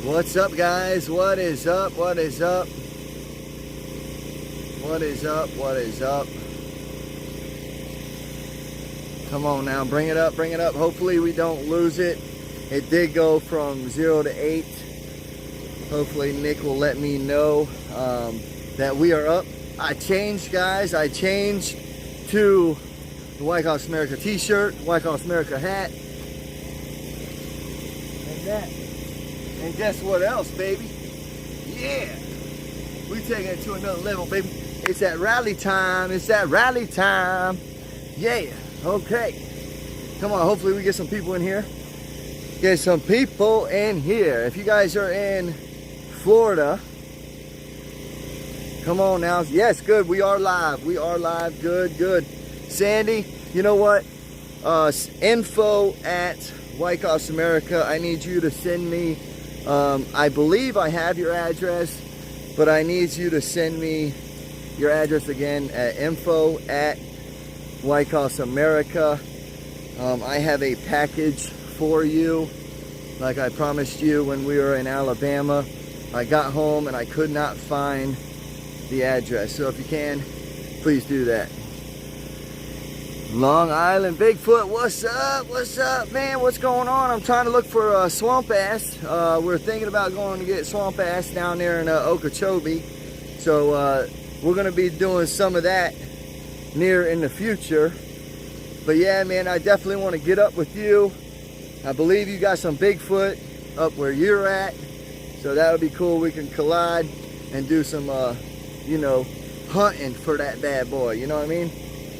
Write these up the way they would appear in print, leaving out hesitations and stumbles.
What's up, guys? What is up? What is up? What is up? What is up? Come on now, bring it up, bring it up. Hopefully we don't lose it. It did go from 0 to 8. Hopefully Nick will let me know that we are up. I changed, guys. I changed to the White House America t-shirt, White House America hat, and that. And guess what else, baby? Yeah! We taking it to another level, baby. It's that rally time. It's that rally time. Yeah. Okay. Come on. Hopefully we get some people in here. Get some people in here. If you guys are in Florida, come on now. Yes, good. We are live. We are live. Good, good. Sandy, you know what? Info at White House America. I need you to send me. I believe I have your address, but I need you to send me your address again at info at White House America. I have a package for you, like I promised you when we were in Alabama. I got home and I could not find the address, so if you can, please do that. Long Island Bigfoot, what's up? What's up, man? What's going on? I'm trying to look for swamp ass. We're thinking about going to get swamp ass down there in Okeechobee. So we're going to be doing some of that near in the future. But yeah, man, I definitely want to get up with you. I believe you got some Bigfoot up where you're at. So that would be cool. We can collide and do some, you know, hunting for that bad boy. You know what I mean?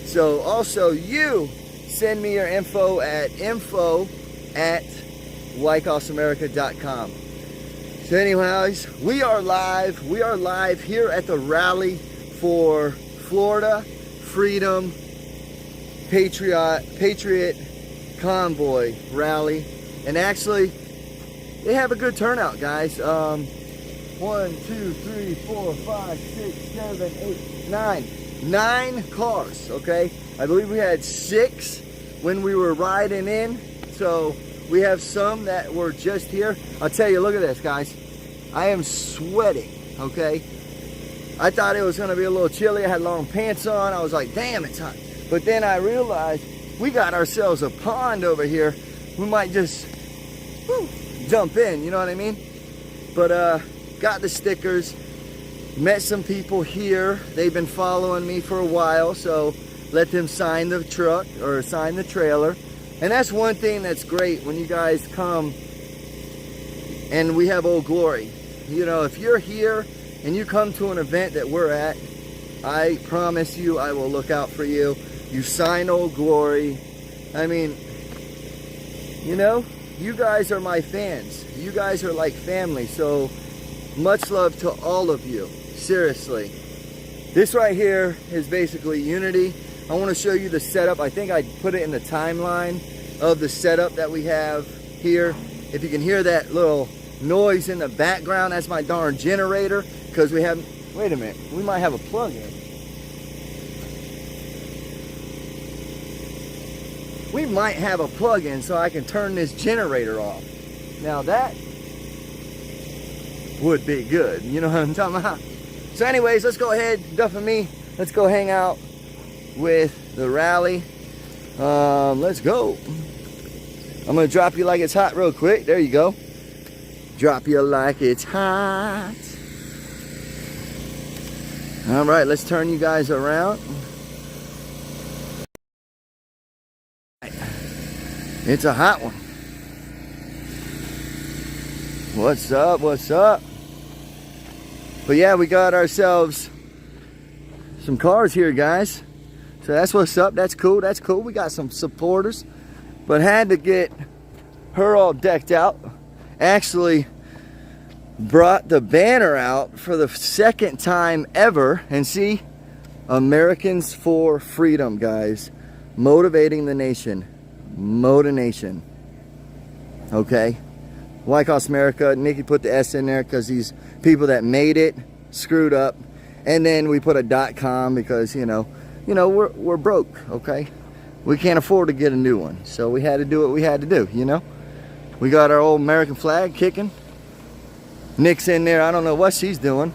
So also you send me your info at whitehouseamerica.com. So anyways, we are live. We are live here at the rally for Florida Freedom Patriot Convoy rally. And actually, they have a good turnout, guys. 1, 2, 3, 4, 5, 6, 7, 8, 9. 9 cars, okay? I believe we had 6 when we were riding in. So we have some that were just here. I'll tell you, look at this, guys. I am sweating, okay? I thought it was gonna be a little chilly. I had long pants on. I was like, damn, it's hot. But then I realized we got ourselves a pond over here. We might just jump in, you know what I mean? But got the stickers. Met some people here. They've been following me for a while, so let them sign the truck or sign the trailer. And that's one thing that's great when you guys come and we have Old Glory. You know, if you're here and you come to an event that we're at, I promise you I will look out for you. You sign Old Glory. I mean, you know, you guys are my fans. You guys are like family, so much love to all of you. Seriously. This right here is basically unity. I want to show you the setup. I think I put it in the timeline of the setup that we have here. If you can hear that little noise in the background, that's my darn generator. Because we have, wait a minute, we might have a plug-in. We might have a plug-in so I can turn this generator off. Now that would be good. You know what I'm talking about? So anyways, let's go ahead, Duff and me. Let's go hang out with the rally. Let's go. I'm gonna drop you like it's hot real quick. There you go. Drop you like it's hot. All right, let's turn you guys around. It's a hot one. What's up? What's up? But yeah, we got ourselves some cars here, guys. So that's what's up. That's cool. That's cool. We got some supporters. But had to get her all decked out. Actually brought the banner out for the second time ever. And see, Americans for Freedom, guys. Motivating the nation. Motivation. Okay. White House America. Nikki put the S in there because these people that made it screwed up. And then we put a .com because, you know, we're broke, okay? We can't afford to get a new one. So we had to do what we had to do, you know? We got our old American flag kicking. Nick's in there. I don't know what she's doing.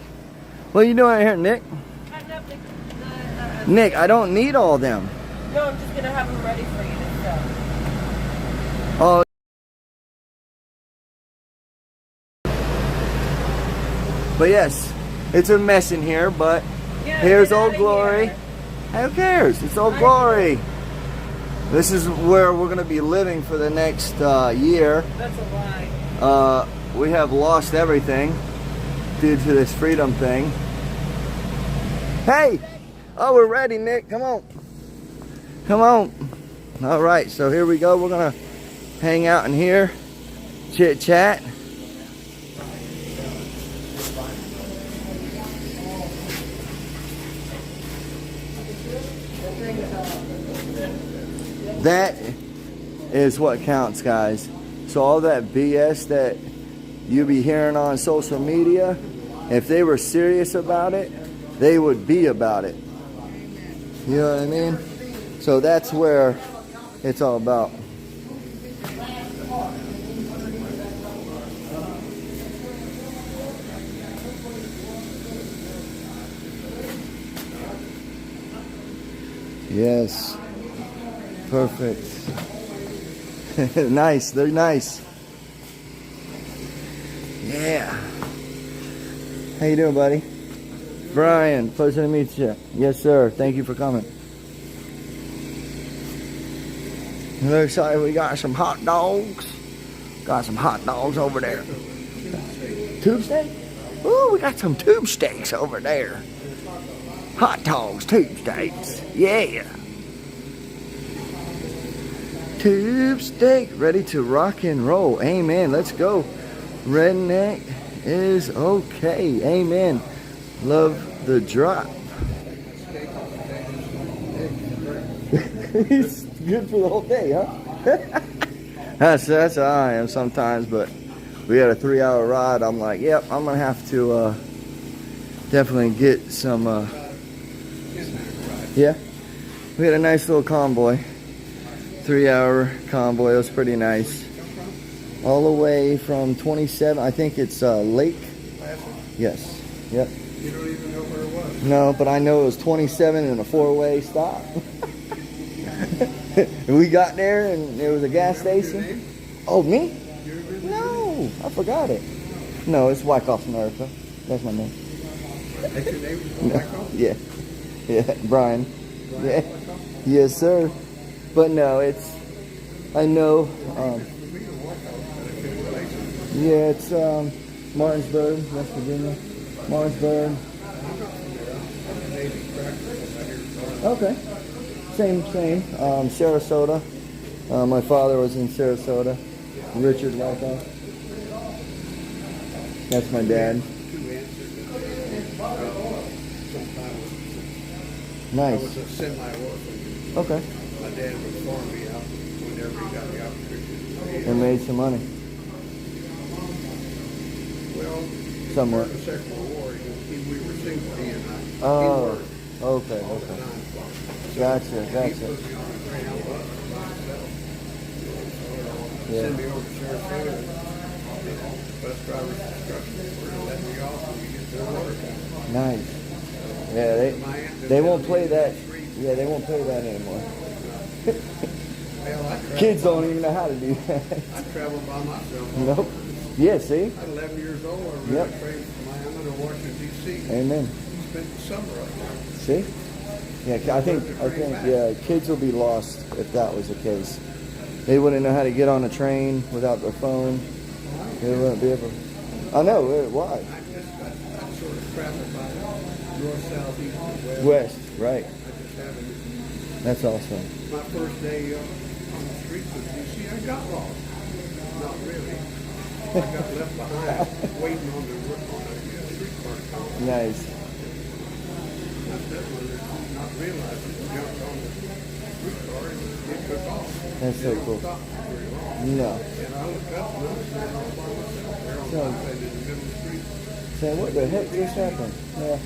What are you doing here, Nick? Cutting up the Nick, I don't need all them. No, I'm just gonna have them ready for you to sell. Oh. But yes, it's a mess in here, but Yeah, here's Old Glory. Here. Who cares? It's Old Glory. This is where we're going to be living for the next year. That's a lie. We have lost everything due to this freedom thing. Hey! Oh, we're ready, Nick. Come on. Come on. All right, so here we go. We're going to hang out in here, chit chat. That is what counts, guys. So all that BS that you be hearing on social media, if they were serious about it, they would be about it. You know what I mean? So that's where it's all about. Yes. Perfect. Nice. They're nice. Yeah. How you doing, buddy? Brian, pleasure to meet you. Yes, sir. Thank you for coming. Looks like we got some hot dogs. Got some hot dogs over there. Tube steak? Ooh, we got some tube steaks over there. Hot dogs, tube steaks. Yeah. Tube steak, ready to rock and roll. Amen. Let's go. Redneck is okay. Amen. Love the drop. It's good for the whole day, huh? that's how I am sometimes, but we had a 3-hour ride. I'm like, yep, I'm gonna have to definitely get some yeah. We had a nice little convoy. 3-hour convoy. It was pretty nice. All the way from 27, I think it's Lake. Yes. Yep. You don't even know where it was. No, but I know it was 27 and a 4-way stop. We got there and there was a gas station. Oh, me? No, I forgot it. No, it's Wyckoff, America. That's my name. That's your name? No. Yeah. Yeah, Brian. Yeah. Yes, sir. But no, it's, I know, yeah, it's Martinsburg, West Virginia. Martinsburg. Okay. Same. Sarasota. My father was in Sarasota. Richard Wyckoff. That's my dad. Nice. I was a semi-orphan. Okay. My dad would farm me out whenever he got the opportunity. And made some money. Well, Somewhat. during the Second World War, we were single, he and I. Oh, He okay. worked all the time. Gotcha. He put me on the train bus by himself. Yeah. Send me over to Sarasota. Bus driver's instructions were to let me off when you get to the water tower. Nice. Yeah, they won't play that. Yeah, they won't play that anymore. Kids don't even know how to do that. I traveled by myself. Nope. Yeah, see? At 11 years old, I rode Yep. a train from Miami to Washington, D.C. Amen. Spent the summer up there. See? Yeah, I think yeah, kids will be lost if that was the case. They wouldn't know how to get on a train without their phone. They wouldn't be able. I know. Why? I sort of traveled by north, south, east, and west. West, right? I just haven't. That's awesome. My first day on the streets of D.C., I got lost. Not really. I got left behind waiting on a streetcar to come. Nice. I said, not realizing, jumped on the streetcar and it took off. That's so cool. Stopped very long. No. And I looked up and I was standing all by myself there on So- my bed in the middle of the street. Say, what the heck just happened? Yeah.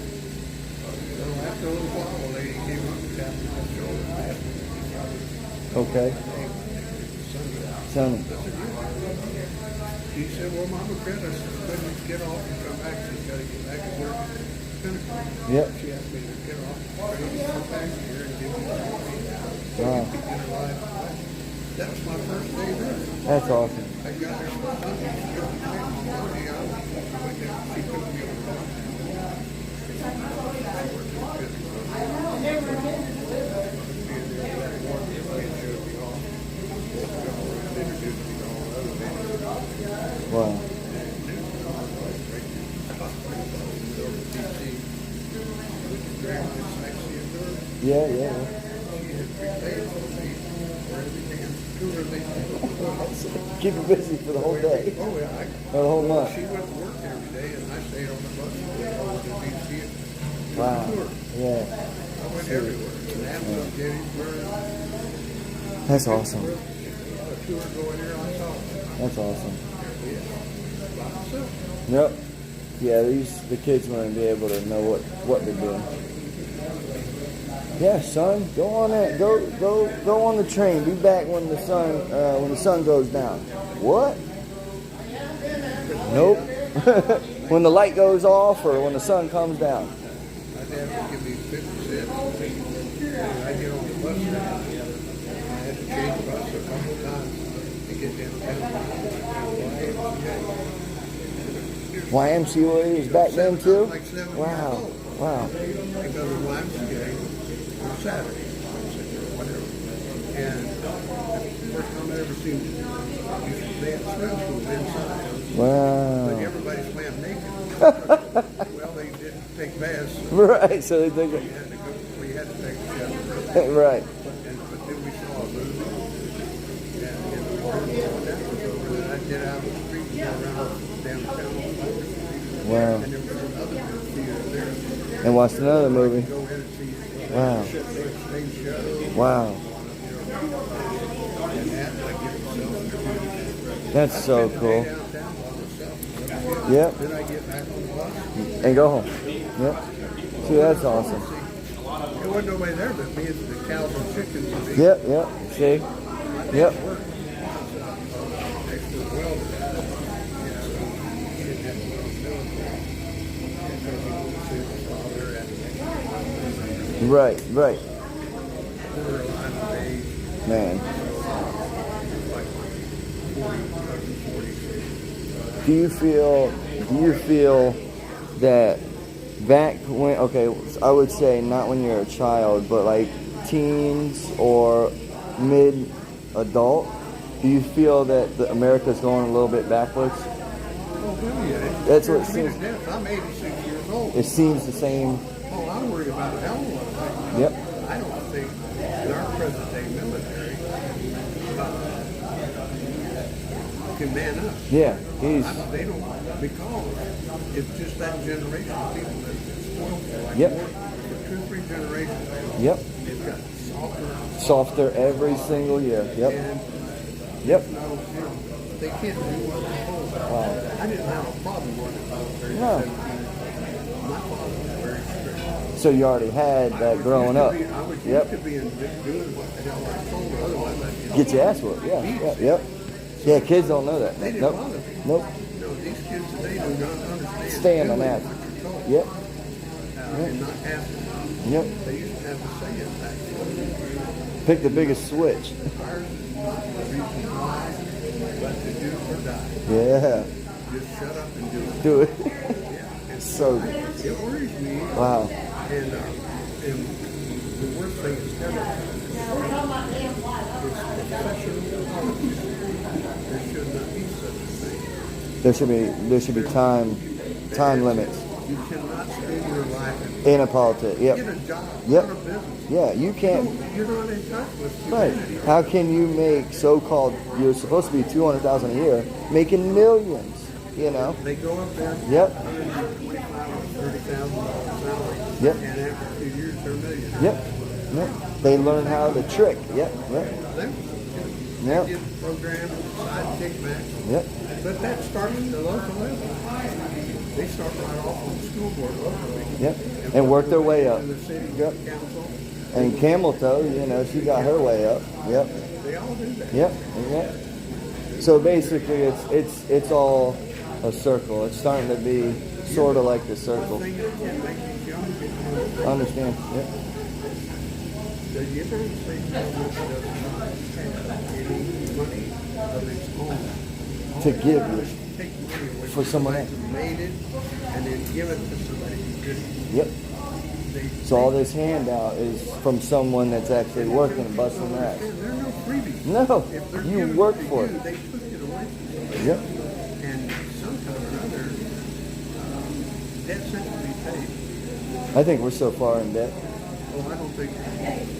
So after a little while, a lady came up and tapped me on the shoulder and asked me if I was Okay. Sunday. Sonny. She said, well, Mama Greta couldn't get off and come back. She's got to get back to work. Yep. She asked me to get off, come back here and give me the money. Wow. That was my first day there. That's awesome. I got there for Sunday. She got to pay my money out. She couldn't be on the phone. Wow. Yeah, yeah. Keep her busy for the whole day. Oh, yeah. For the whole month. She went to work every day, and I stayed on the bus over to DC. Wow. Yeah. I went everywhere. Nashville, Gettysburg. That's awesome. A tour going here, I saw it. That's awesome. By myself. Yep. Yeah, the kids want to be able to know what they're doing. Yeah, son, go on that. Go on the train. Be back when the sun goes down. What? Nope. When the light goes off or when the sun comes down. My dad would give me 50 cents. And I get on the bus now. I had to change the bus a couple of times to get downtown. YMCA was back then too? Like 7 years Wow. old. Wow. Because of YMCA on Saturday, whatever. And the first time I ever seen they had swim schools inside. But Wow. everybody swam naked. Well, they didn't take baths. Right, so they think We had to take a shower. right. But then we saw a movie. And that was over. Then I'd get out of the street and go around downtown. Wow. And there was another theater there. And watched another movie. Go in and see Wow. stage show. Wow. And that, I get myself. That's so cool. Downtown by myself. Yep. Then I get back on the bus. And go home. Yep. See, that's awesome. There wasn't nobody there but me and the cows and chickens. And me. Yep, yep. See? Yep. Expert welder. He didn't have to go because he wanted to see his father and Right, right. poor line of age, Man. like 40. Do you feel that back when, okay, I would say not when you're a child, but like teens or mid-adult, do you feel that America's going a little bit backwards? Oh, hell yeah. That's what it Scares me to seems. death. I'm 86 years old. It seems the same. Oh, I worry about a hell of a lot of things. Yep. I don't think in our present day military can man up. Yeah, he's. They don't, because it's just that generation of people that spoiled for like Yep. for 2-3 generations. Yep. They've got softer Softer every single year. Yep. and Yep. no, they can't do what they're told. Wow. I didn't have a problem going to the military. No. My father was very strict. So you already had that growing up. I was used Yep. to being doing what the hell I was told, or otherwise I'd get Get your ass whooped. Yeah. Yep. Yep. Yeah, kids don't know that. They didn't Nope. bother me. Nope. You know, these kids today do not understand. Staying on doing that. what you're told. Yep. And not asking. Yep. They used to have to say it back then. Pick the biggest switch. Ours is not the reason why, but to do or die. Yeah. Just shut up and do it. Do it. Yeah. And So. it worries me. Wow. And the worst thing is ever is professional politics. There should not be such a thing. There should be time limits You cannot spend your life in a politic. and Yep. get a job, Yep. run a business. Yeah, you can't. You're not in touch with Right. humanity. How can you make so-called? You're supposed to be 200,000 a year, making millions. You know. They go up there, Yep. $125,000 or $30,000 salary, Yep. and after a few years they're millionaires. Yep. Yep. They learn how to trick. Yep. Yep. They Yep. get programs, side kickbacks, Yep. but that starts at the local level. They start right off on the school board locally. Yep. And work their way up. In the city Yep. council, And Camel Toe, you know, she got her way up. Yep. they all do that. Yep. Yep. So basically, it's all a circle. It's starting to be sort of like the circle. One thing that can make these young people I understand. Yep. the United States government does not have any money of its own. To give All you. it does is take money away For from someone somebody else. who made it and then give it to somebody who didn't. Yep. They, So all this handout is from someone that's actually working and busting ass. there are no freebies. No, If they're you giving work to for you, it. they took it away from somebody. Yep. And sometime or other, debt should be paid. I think we're so far in debt, Well, I don't think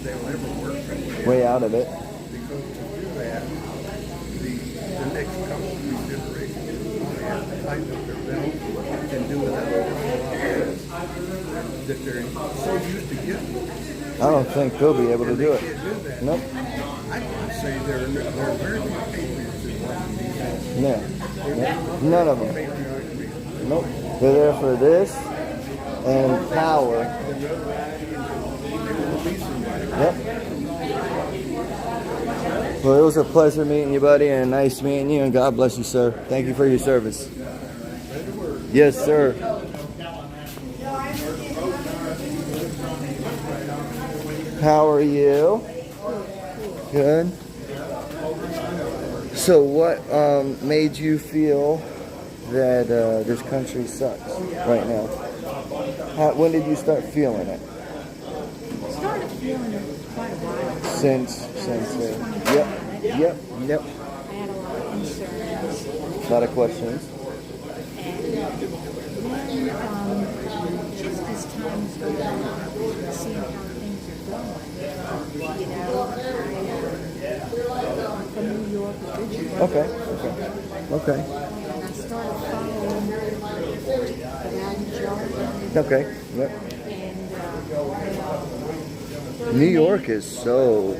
they'll ever work their way out. way out of it. Because to do that, the next couple of generations will probably have to tighten up their belt and do without that they're so used to getting. I don't think they'll be able to And do they it. can't do that. Nope. I would say there are very few patriots in Washington, D.C. No. None of them. Patriotic reasons. Nope. They're there for this and power. Yep. Well, it was a pleasure meeting you, buddy, and nice meeting you, and God bless you, sir. Thank you for your service. Yes, sir. How are you? Good. So what made you feel that this country sucks right now? When did you start feeling it? Started feeling it quite a while. Since yep. I had a lot of concerns. A lot of questions. And then, just as time's going on, seeing how things are going, you know, I'm from New York originally. Okay. And I started following the value jargon. Okay. Yep. And New York is so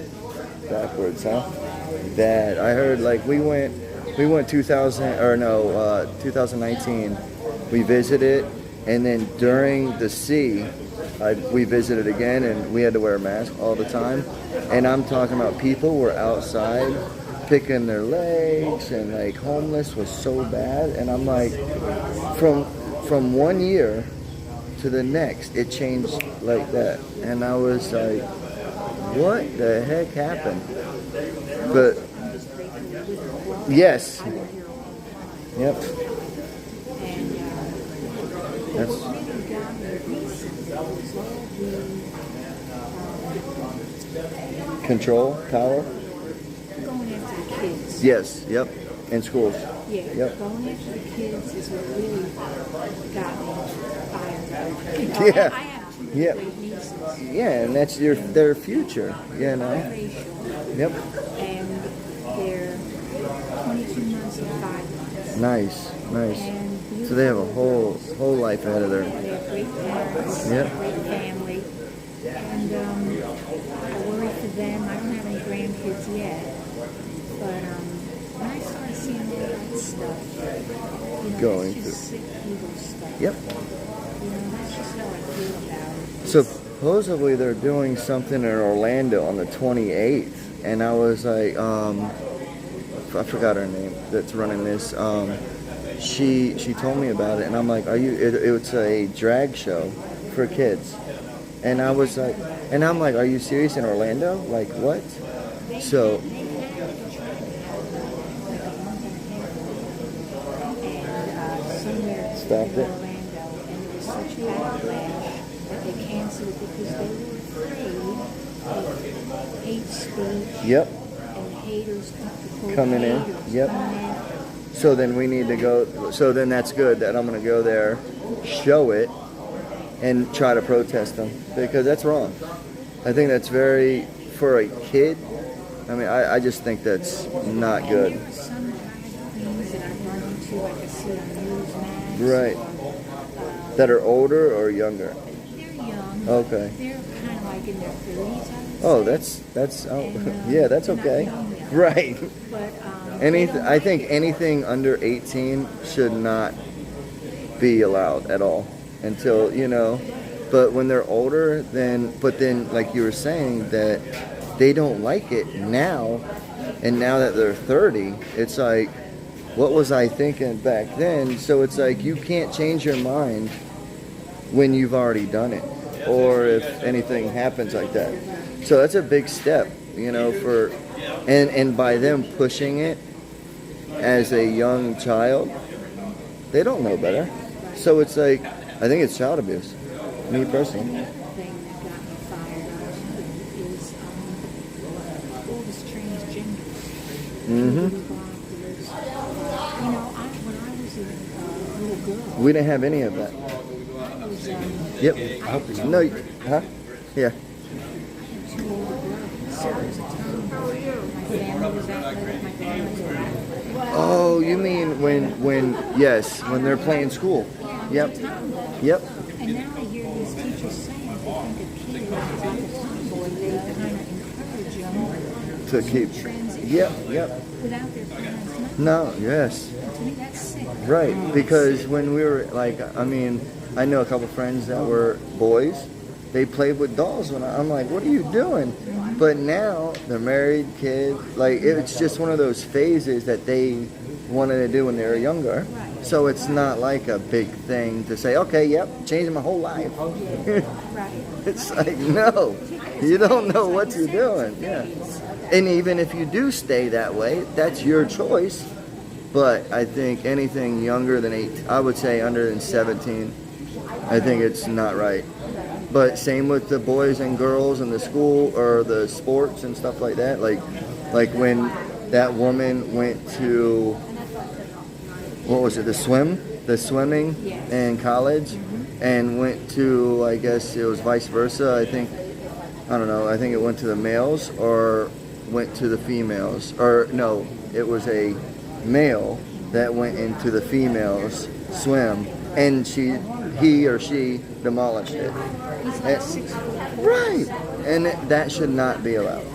backwards, huh? That I heard, like, we went 2019. We visited, and then during the sea, we visited again, and we had to wear a mask all the time. And I'm talking about people were outside picking their legs, and like homeless was so bad. And I'm like, from 1 year to the next, it changed like that. And I was like, what the heck happened? But yes, yep. That's control, power. going after the kids. Yes, yep. In schools. Yeah, Yep. going after the kids is what really got me fired up. You know, Yeah. I have two Yep. great nieces. Yeah, and that's their future, you know. Biracial, Yep. and they're 22 months and 5 months. Nice. And So they have a whole life ahead of They're them. great parents, Yep. great family, and I worry for them. I don't have any grandkids yet, but when I started seeing all that stuff, you know, Going that's just through. sick, evil stuff. Yep. You know, that's just how I feel about it. Supposedly they're doing something in Orlando on the 28th, and I was like, I forgot her name that's running this. She told me about it, and I'm like, it's a drag show for kids, and I was like, and I'm like, are you serious, in Orlando? Like what? So Somewhere Stopped in it. Orlando, and it was such backlash that they canceled it because they were afraid of hate speech yep. and haters Coming in. haters Yep. coming in. So then we need to go. So then that's good that I'm going to go there, show it, and try to protest them, because that's wrong. I think that's very, for a kid. I mean, I just think that's not good. And there were some things that I run into, like I see on Newsmax. Right. Or, That are older or younger? they're young. Okay. They're kind of like in their 30s, I would Oh, say. that's oh, And, yeah, that's they're not okay. young yet. Right. But they don't I think like it. anything under 18 should not be allowed at all until, you know. But when they're older, then like you were saying, that they don't like it now, And now that they're 30, it's like, what was I thinking back then? So it's like you can't change your mind when you've already done it, or if anything happens like that. So that's a big step, you know, for, and by them pushing it as a young child, they don't know better. So it's like, I think it's child abuse, me personally. Another thing that got me fired up is all this transgenders. Mm-hmm. You know, when I was a little girl, We didn't have any of that. I was Yep. I hope you No, huh? Yeah. two older brothers. So there was a time my family was athletic, my parents were athletic. Oh, you mean when they're playing school? Yep. Yep. And now I hear these teachers saying if they think a kid is like a tomboy, they kind of encourage them To keep. transition Yep. without their parents knowing. No. Yes. To me, that's sick. Right. Because when we were like, I mean, I know a couple friends that were boys. They played with dolls when I'm like, what are you doing? But now they're married, kids. Like it's just one of those phases that they wanted to do when they were younger. So it's not like a big thing to say, okay, yep, changing my whole life. It's like, no, you don't know what you're doing. Yeah. And even if you do stay that way, that's your choice. But I think anything younger than 8, I would say under than 17, I think it's not right. But same with the boys and girls in the school or the sports and stuff like that. Like when that woman went to, what was it, the swimming in college, and went to, I guess it was vice versa. I don't know, I think it went to the males or went to the females. Or no, it was a male that went into the females swim, and he or she demolished it. Right, and that should not be allowed,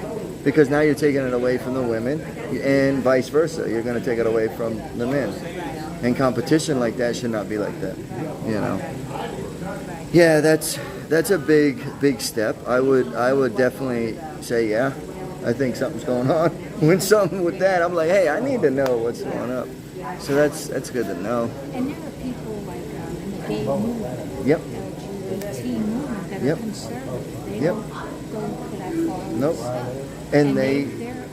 because now you're taking it away from the women, and vice versa. You're going to take it away from the men, and competition like that should not be like that. You know. Yeah, that's a big step. I would definitely say, yeah, I think something's going on. When something with that, I'm like, hey, I need to know what's going up. So that's good to know. And there are people like in the gay movement, Yep. LGBT movement that are conservative. They Yep. don't go to that far. Nope. Stuff. And they're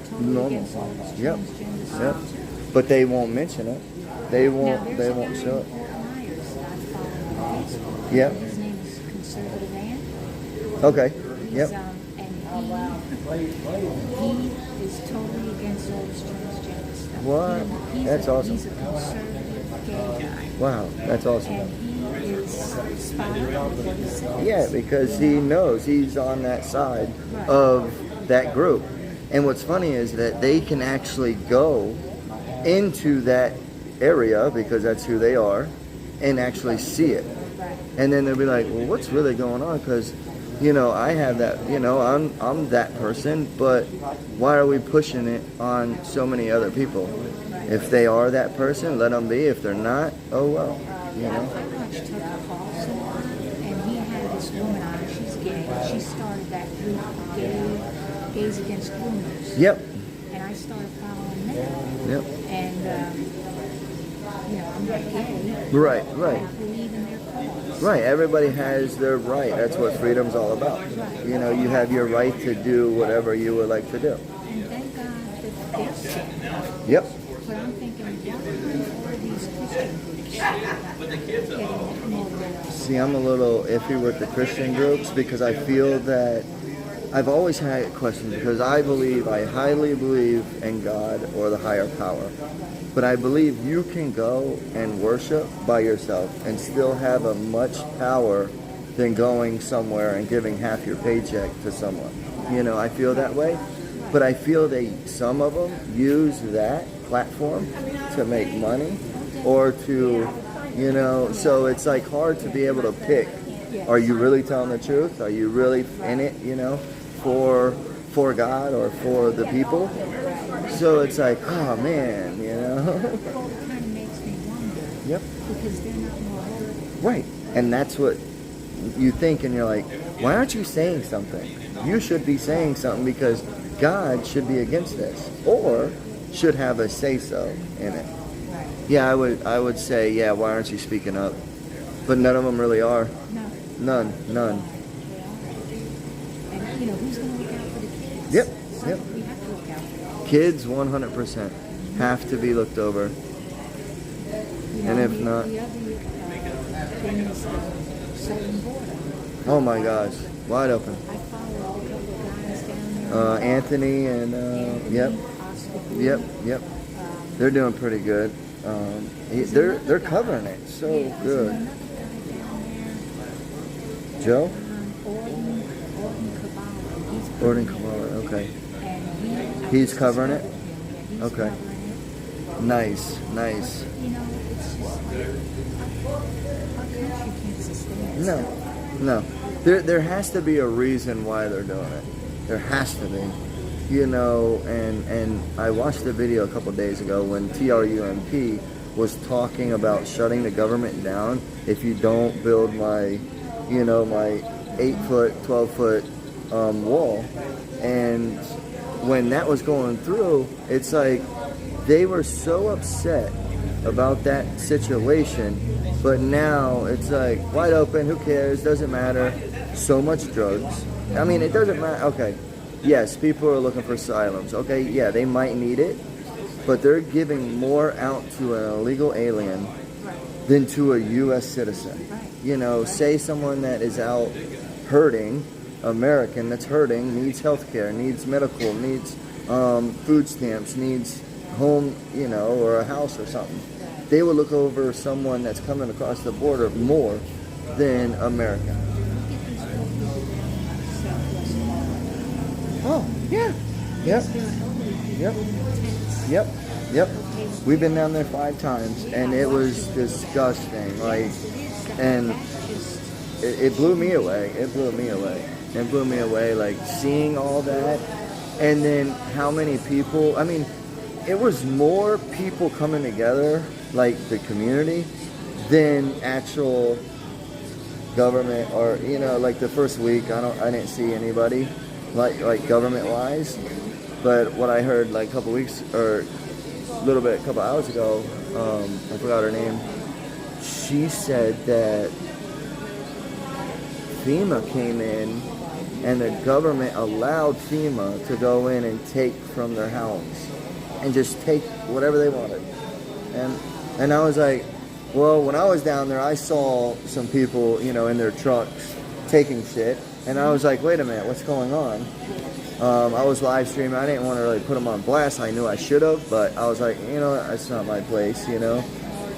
totally normal. against all this Yep. transgender Yep. stuff too. But they won't mention it. They Now, won't there's show a it. guy in Fort Myers that I follow on Facebook. Yep. His name is Conservative Ann. Okay. He's, Yep. And he is totally against all this transgender stuff. What? That's awesome. He's a conservative gay guy. Wow, that's awesome. And he is spot on with what he says. Yeah, because he knows he's on that side of that group. And what's funny is that they can actually go into that area, because that's who they are, and actually see it. And then they'll be like, well, what's really going on? Because, you know, I have that, you know, I'm that person, but why are we pushing it on so many other people? If they are that person, let them be. If they're not, oh well, you know. I watched Tucker Carlson, and he had this woman on, she's gay. She started that group, Gays Against Groomers. Yep. And I started following them. Yep. And, you know, I'm not gay. Right. I believe in their cause. Right, everybody has their right. That's what freedom's all about. You know, you have your right to do whatever you would like to do. And thank God that they're sick. Yep. But I'm thinking, why are all these Christian groups getting more than See, I'm a little iffy with the Christian groups, because I feel that I've always had questions, because I highly believe in God or the higher power. But I believe you can go and worship by yourself and still have a much power than going somewhere and giving half your paycheck to someone. You know, I feel that way. But I feel some of them use that platform to make money, or to, you know, so it's like hard to be able to pick. Are you really telling the truth? Are you really in it, you know, for God or for the people? So it's like, oh man, you know. Well, it kind of makes me wonder. Yep. Because they're not moral. Right. And that's what you think, and you're like, why aren't you saying something? You should be saying something, because God should be against this or should have a say-so in it. Yeah, I would say, yeah, why aren't you speaking up? But none of them really are. No. None. They are. And, you know, who's going to look out for the kids? Yep, So yep. we have to look out for them. Kids, 100%, have to be looked over. You know, And if the, not- The other thing is southern border. Oh my gosh, wide open. I followed a couple of guys down there. Anthony and, Anthony, yep, Oscar, yep. They're doing pretty good. They're covering it so yeah, good. There's another guy down there, Joe? Orton Kabbalah. Gordon Kamala, okay. And He's covering it? Yeah, he's Okay. covering it. Nice. You know, it's just like our country can't sustain itself. No. There has to be a reason why they're doing it. There has to be. You know, and I watched a video a couple days ago when TRUMP was talking about shutting the government down if you don't build my 8-foot, 12-foot wall. And when that was going through, it's like they were so upset about that situation, but now it's like wide open, who cares, doesn't matter, so much drugs. I mean, it doesn't matter. Okay, yes, people are looking for asylums. Okay, yeah, they might need it, but they're giving more out to an illegal alien than to a U.S. citizen. You know, say someone that is out hurting, American that's hurting, needs health care, needs medical, needs food stamps, needs home, you know, or a house or something. They will look over someone that's coming across the border more than American. Oh, yeah. Yep. We've been down there 5 times, and it was disgusting. Like, and it blew me away. It blew me away, like, seeing all that. And then how many people, I mean, it was more people coming together, like the community, than actual government, or, you know, like the first week, I didn't see anybody, like government-wise. But what I heard like a couple weeks, or a couple hours ago, I forgot her name, she said that FEMA came in and the government allowed FEMA to go in and take from their homes and just take whatever they wanted. And I was like, well, when I was down there, I saw some people, you know, in their trucks taking shit. And I was like, wait a minute, what's going on? I was live streaming. I didn't want to really put them on blast. I knew I should have, but I was like, you know, that's not my place, you know.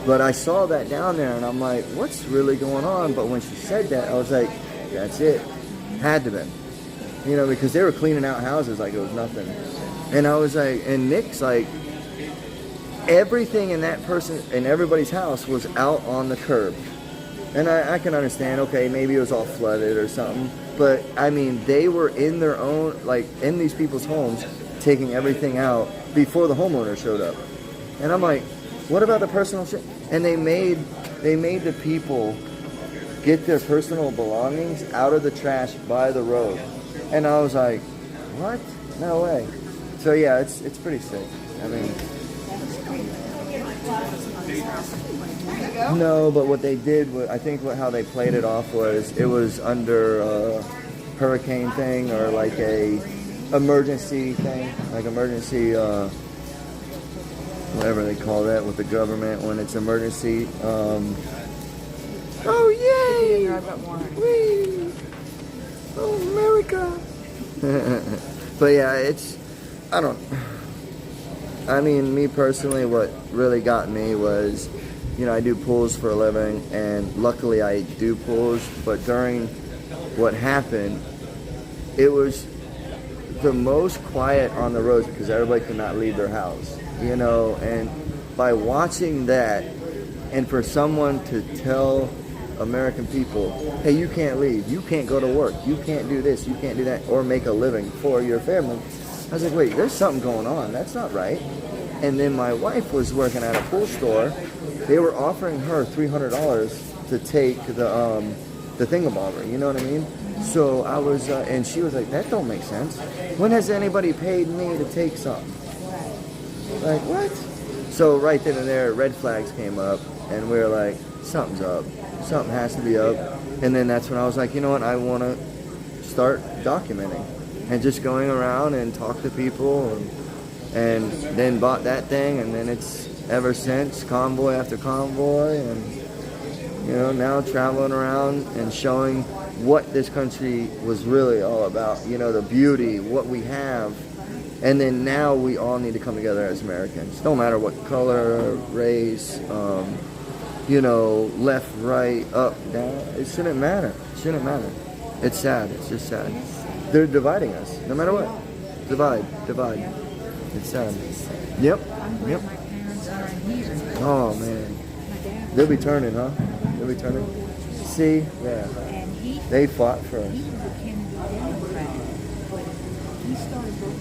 But I saw that down there, and I'm like, what's really going on? But when she said that, I was like, that's it. Had to been. You know, because they were cleaning out houses like it was nothing. And I was like, and Nick's like, everything in that person, in everybody's house was out on the curb. And I can understand, okay, maybe it was all flooded or something. But, I mean, they were in their own, like, in these people's homes, taking everything out before the homeowner showed up. And I'm like, what about the personal shit? And they made the people get their personal belongings out of the trash by the road. And I was like, what? No way. So, yeah, it's pretty sick. I mean... No, but what they did, I think how they played it off was, it was under a hurricane thing, or like a emergency thing, like emergency, whatever they call that with the government when it's emergency. Oh yay! Whee! Oh America! But yeah, I mean, me personally, what really got me was, you know, I do pools for a living, and luckily I do pools, but during what happened, it was the most quiet on the roads because everybody could not leave their house, you know, and by watching that, and for someone to tell American people, hey, you can't leave, you can't go to work, you can't do this, you can't do that, or make a living for your family, I was like, wait, there's something going on, that's not right. And then my wife was working at a pool store. They were offering her $300 to take the the thingamabobber, you know what I mean? So I was, and she was like, that don't make sense. When has anybody paid me to take something? Like, what? So right then and there, red flags came up, and we were like, something's up. Something has to be up. And then that's when I was like, you know what, I want to start documenting and just going around and talk to people, and then bought that thing, and then it's ever since convoy after convoy, and you know, now traveling around and showing what this country was really all about, you know, the beauty, what we have. And then now we all need to come together as Americans. No matter what color, race, you know, left, right, up, down. It shouldn't matter. It shouldn't matter. It's sad. It's just sad. They're dividing us, no matter what. Divide. It's sad. Yep. Yep. Oh, man. They'll be turning, huh? They'll be turning. See? Yeah. They fought for us. He was a Kennedy Democrat, but he started voting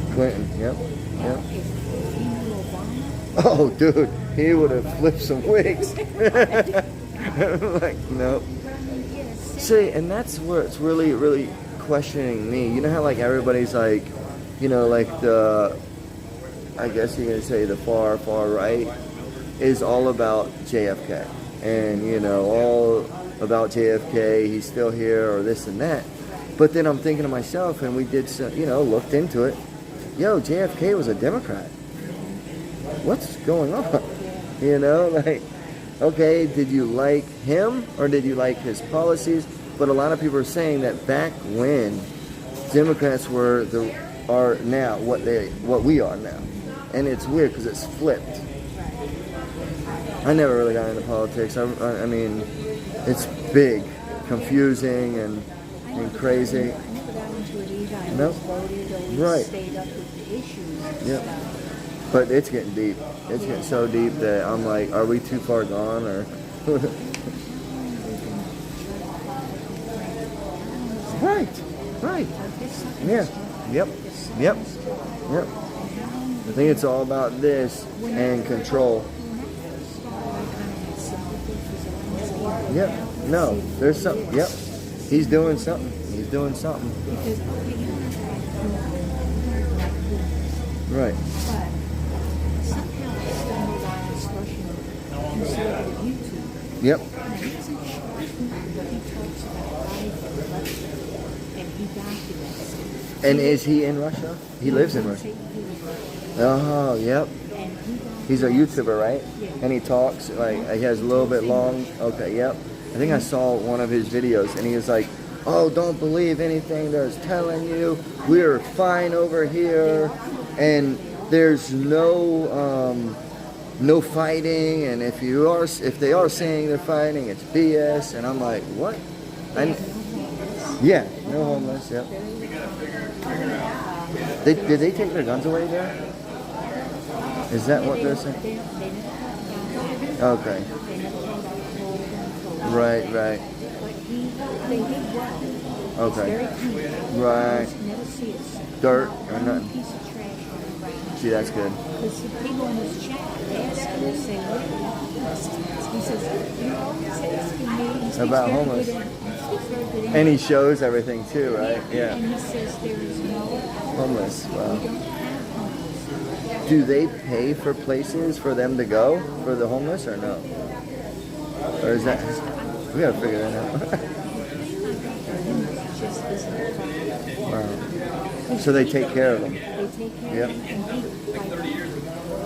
for Clinton. Yep. Yep. If he knew Obama, Oh, dude, he would have flipped some wigs. Like, nope. See, and that's where it's really, really questioning me. You know how, like, everybody's like, you know, like the, I guess you're going to say the far, far right is all about JFK. And, you know, all about JFK, he's still here, or this and that. But then I'm thinking to myself, and we did some, you know, looked into it. Yo, JFK was a Democrat. What's going on? You know, like, okay, did you like him or did you like his policies? But a lot of people are saying that back when Democrats are now what we are now, and it's weird because it's flipped. I never really got into politics. I mean, it's big, confusing, and crazy. I never got into it either. I Nope. always voted, always Right. stayed up with the issues and Yep. stuff. But it's getting deep. It's getting so deep that I'm like, are we too far gone, or? Right. Yeah. Yep. I think it's all about this and control. Yep. No, there's something. Yep. He's doing something. Because, okay, Right. but somehow I stumbled on this Russian conservative YouTube. Yep. Now, he doesn't show but he talks about life and he documents it. And is he in Russia? He lives in Russia. Oh, yep. And He's a YouTuber, right? Yeah. And he talks, like, he has a little bit long. Okay, yep. I think I saw one of his videos, and he was like, oh, don't believe anything they're telling you. We're fine over here, and there's no fighting, and if they are saying they're fighting, it's BS. And I'm like, what? Yeah, no homeless. Yep. Did they take their guns away there? Is that what they're saying? Okay. Right. Okay. Right. Dirt or nothing. See, that's good. Because people in this chat ask him, they say, what are you He says, you're always asking me. He speaks About very homeless. good English. And he shows everything too, right? Yeah. And he says there is no Homeless. We Wow. don't have homeless. Do they pay for places for them to go for the homeless or no? Or is that? We gotta figure that out. It just isn't a problem. Wow. So they take care of them. They take care Yep. of him, and he like,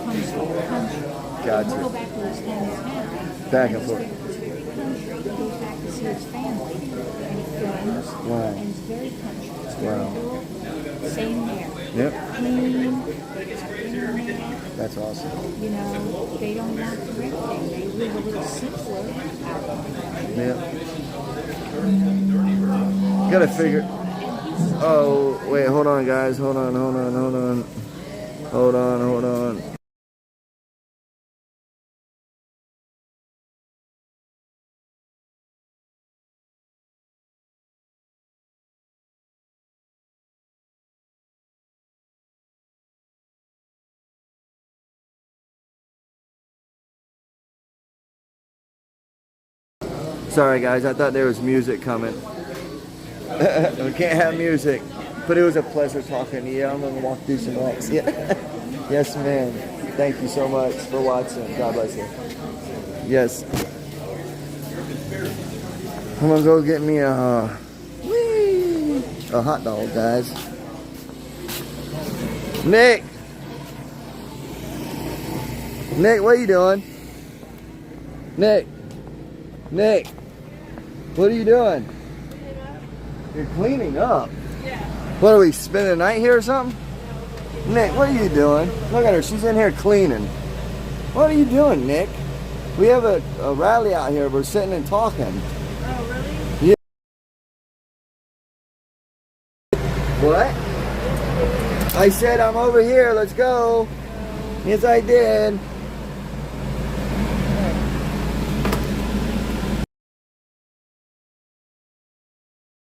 comes from the country. Gotcha. He'll go back to his hometown. Back and forth. He's very country. He goes back to see his family, and he films. Wow. And it's very country. It's very Wow. rural. Same there. Yep. Clean. Internet. That's awesome. You know, they don't want everything. They live a little simpler out there. Yeah. Gotta figure. Oh, wait, hold on, guys. Hold on. Sorry guys, I thought there was music coming. We can't have music. But it was a pleasure talking to you. I'm gonna walk through some lights. Yeah. Yes, ma'am. Thank you so much for watching. God bless you. Yes. I'm gonna go get me a hot dog, guys. Nick! Nick, what are you doing? Nick! Nick! What are you doing? You're cleaning up? Yeah. What, are we spending the night here or something? Nick, what are you doing? Look at her, she's in here cleaning. What are you doing, Nick? We have a rally out here, we're sitting and talking. Oh, really? Yeah. What? I said I'm over here, let's go. Yes, I did.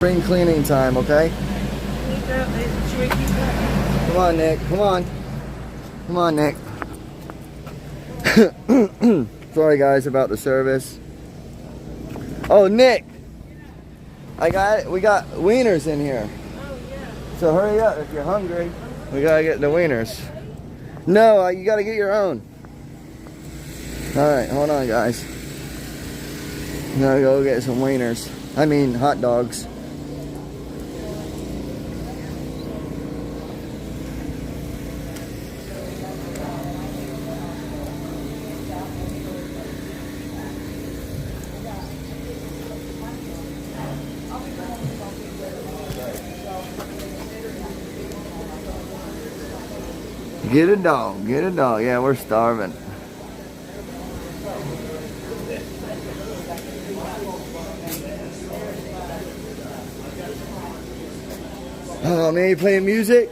Spring cleaning time, okay? Should we keep that? Come on, Nick. Come on. Come on, Nick. Sorry, guys, about the service. Oh, Nick. I got it. We got wieners in here. Oh, yeah. So hurry up if you're hungry. We gotta get the wieners. No, you gotta get your own. All right, hold on, guys. I'm gonna go get some wieners. I mean, hot dogs. Get a dog, get a dog. Yeah, we're starving. Oh man, you playing music?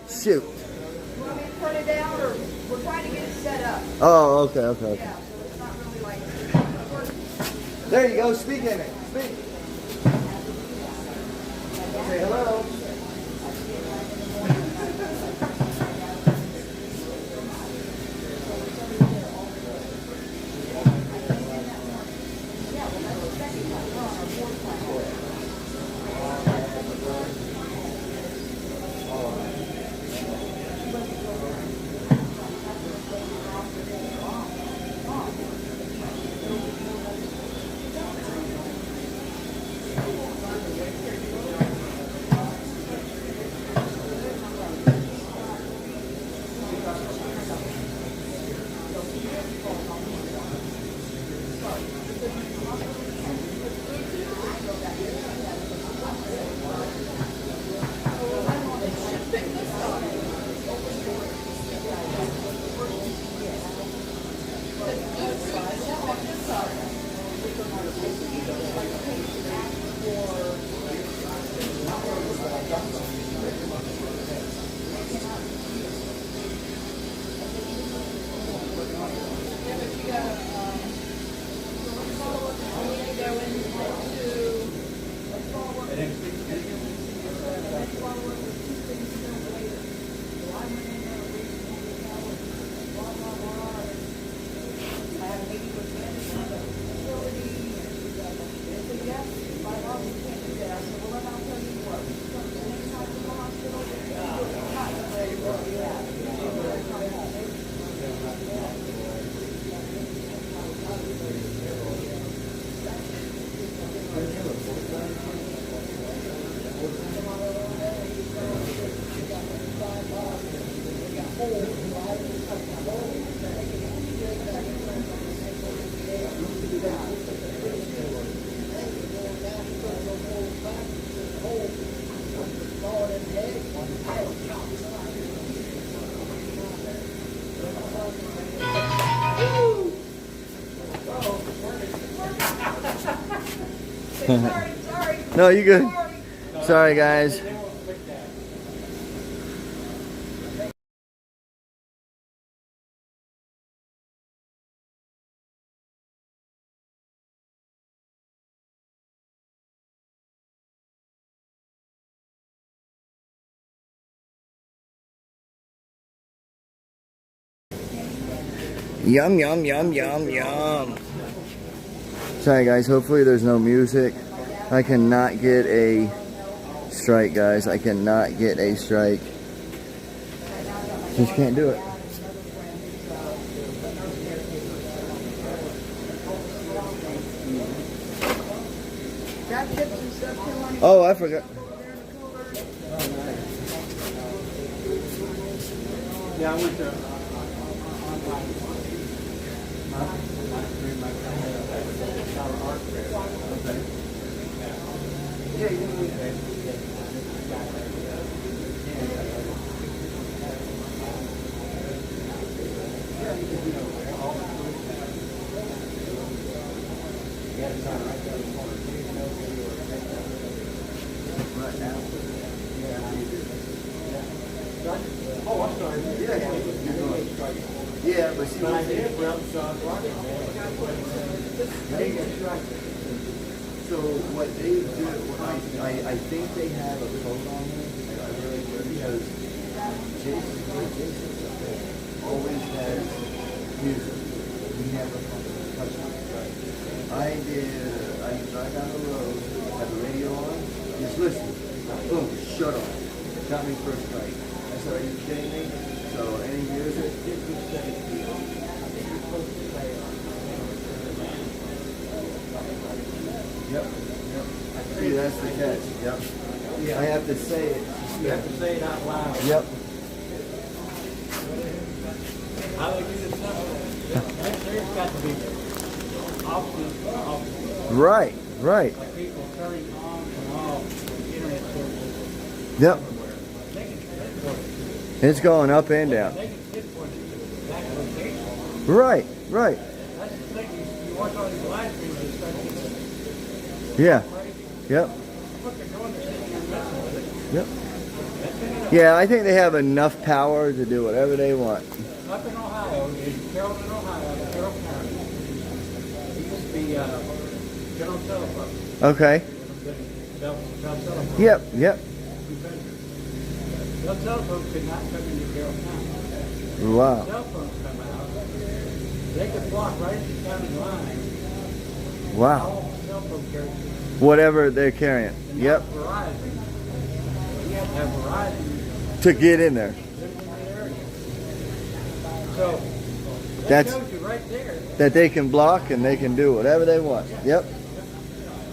Shoot. You want me to turn it down, or we're trying to get it set up? Oh, okay, okay, okay. Yeah, so it's not really like. There you go, speak in it. Speak. Say hello. Sorry. No, you good. Sorry, guys. Yum, yum, yum, yum, yum. Sorry guys, hopefully there's no music. I cannot get a strike, guys. I cannot get a strike. Just can't do it. Oh, I forgot. Yeah, I went to. Oh, I'm sorry. Yeah, but see, But I did, well, so what they do, I think they have a code on there. I really do, because Jason always has music. We never touch it. I drive down the road, have the radio on, just listen. Boom, shut off. Got me first strike. I said, are you kidding me? So any music? Yep. See, that's the catch. Yep. Yeah. I have to say it. You have to say it out loud. Yep. I would do the stuff. There's got to be often Right, right. like people turning on and off internet services. Yep. They can hit for it. It's going up and down. They can hit for the exact location. Right, right. That's the thing. You watch all these live streams, you start getting Yeah. crazy. Yep. What they're doing, they're sitting here messing with it. Yep. That's it. Yeah, I think they have enough power to do whatever they want. Up in Ohio, in Carrollton, Ohio, Carroll County, it used to be General Telephone. Okay. Bell Telephone. Yep, yep. Bell Telephone could not come into Carroll County. Wow. Cell phones come out. They could block right at the county line. Wow. All cell phone carriers. Whatever they're carrying. And Yep. now Verizon. You have to have Verizon To get in there. living in that area. So that That's- shows you right there. That they can block and they can do whatever they want. Yep.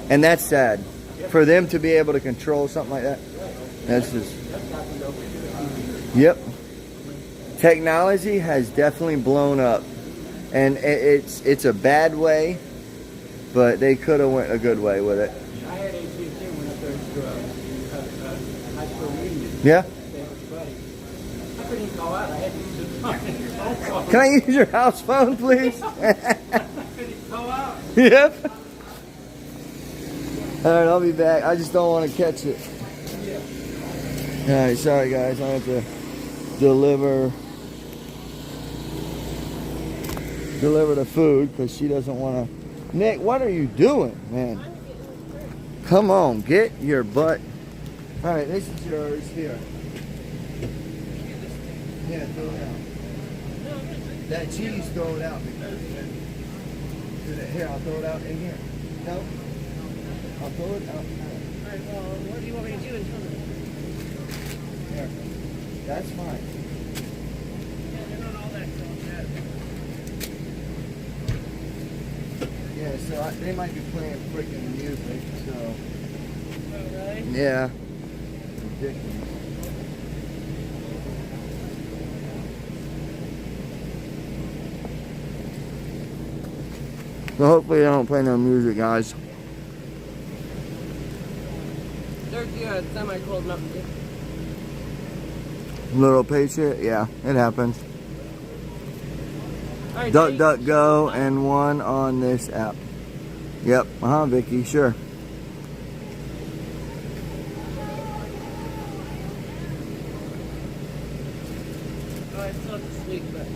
And that's sad. For them to be able to control something like that. That's just. Yep. Technology has definitely blown up. And it's a bad way, but they could have went a good way with it. I had AT&T went up there to a high school reunion. Yeah. Stay with a buddy. I couldn't even call out. I had to use his phone call. Can I use your house phone, please? I couldn't even call out. Yep. Alright, I'll be back. I just don't want to catch it. Alright, sorry guys. I have to deliver the food because she doesn't want to. Nick, what are you doing, man? Come on, get your butt. Alright, this is yours. Here. Yeah, throw it out. That cheese, throw it out. Here, I'll throw it out in here. No? I'll throw it out. Alright, well, what do you want me to do until then? Here. That's fine. Yeah, they're not all that close. Yeah, so they might be playing freaking music, so. Oh, really? Yeah. Ridiculous. So hopefully they don't play no music, guys. They're good. Semi-cold Mountain Dew. Little Patriot, yeah, it happens. Alright, Duck, Dave. duck, go, and one on this app. Yep, Vicky, sure. Oh, I still have to sleep, but.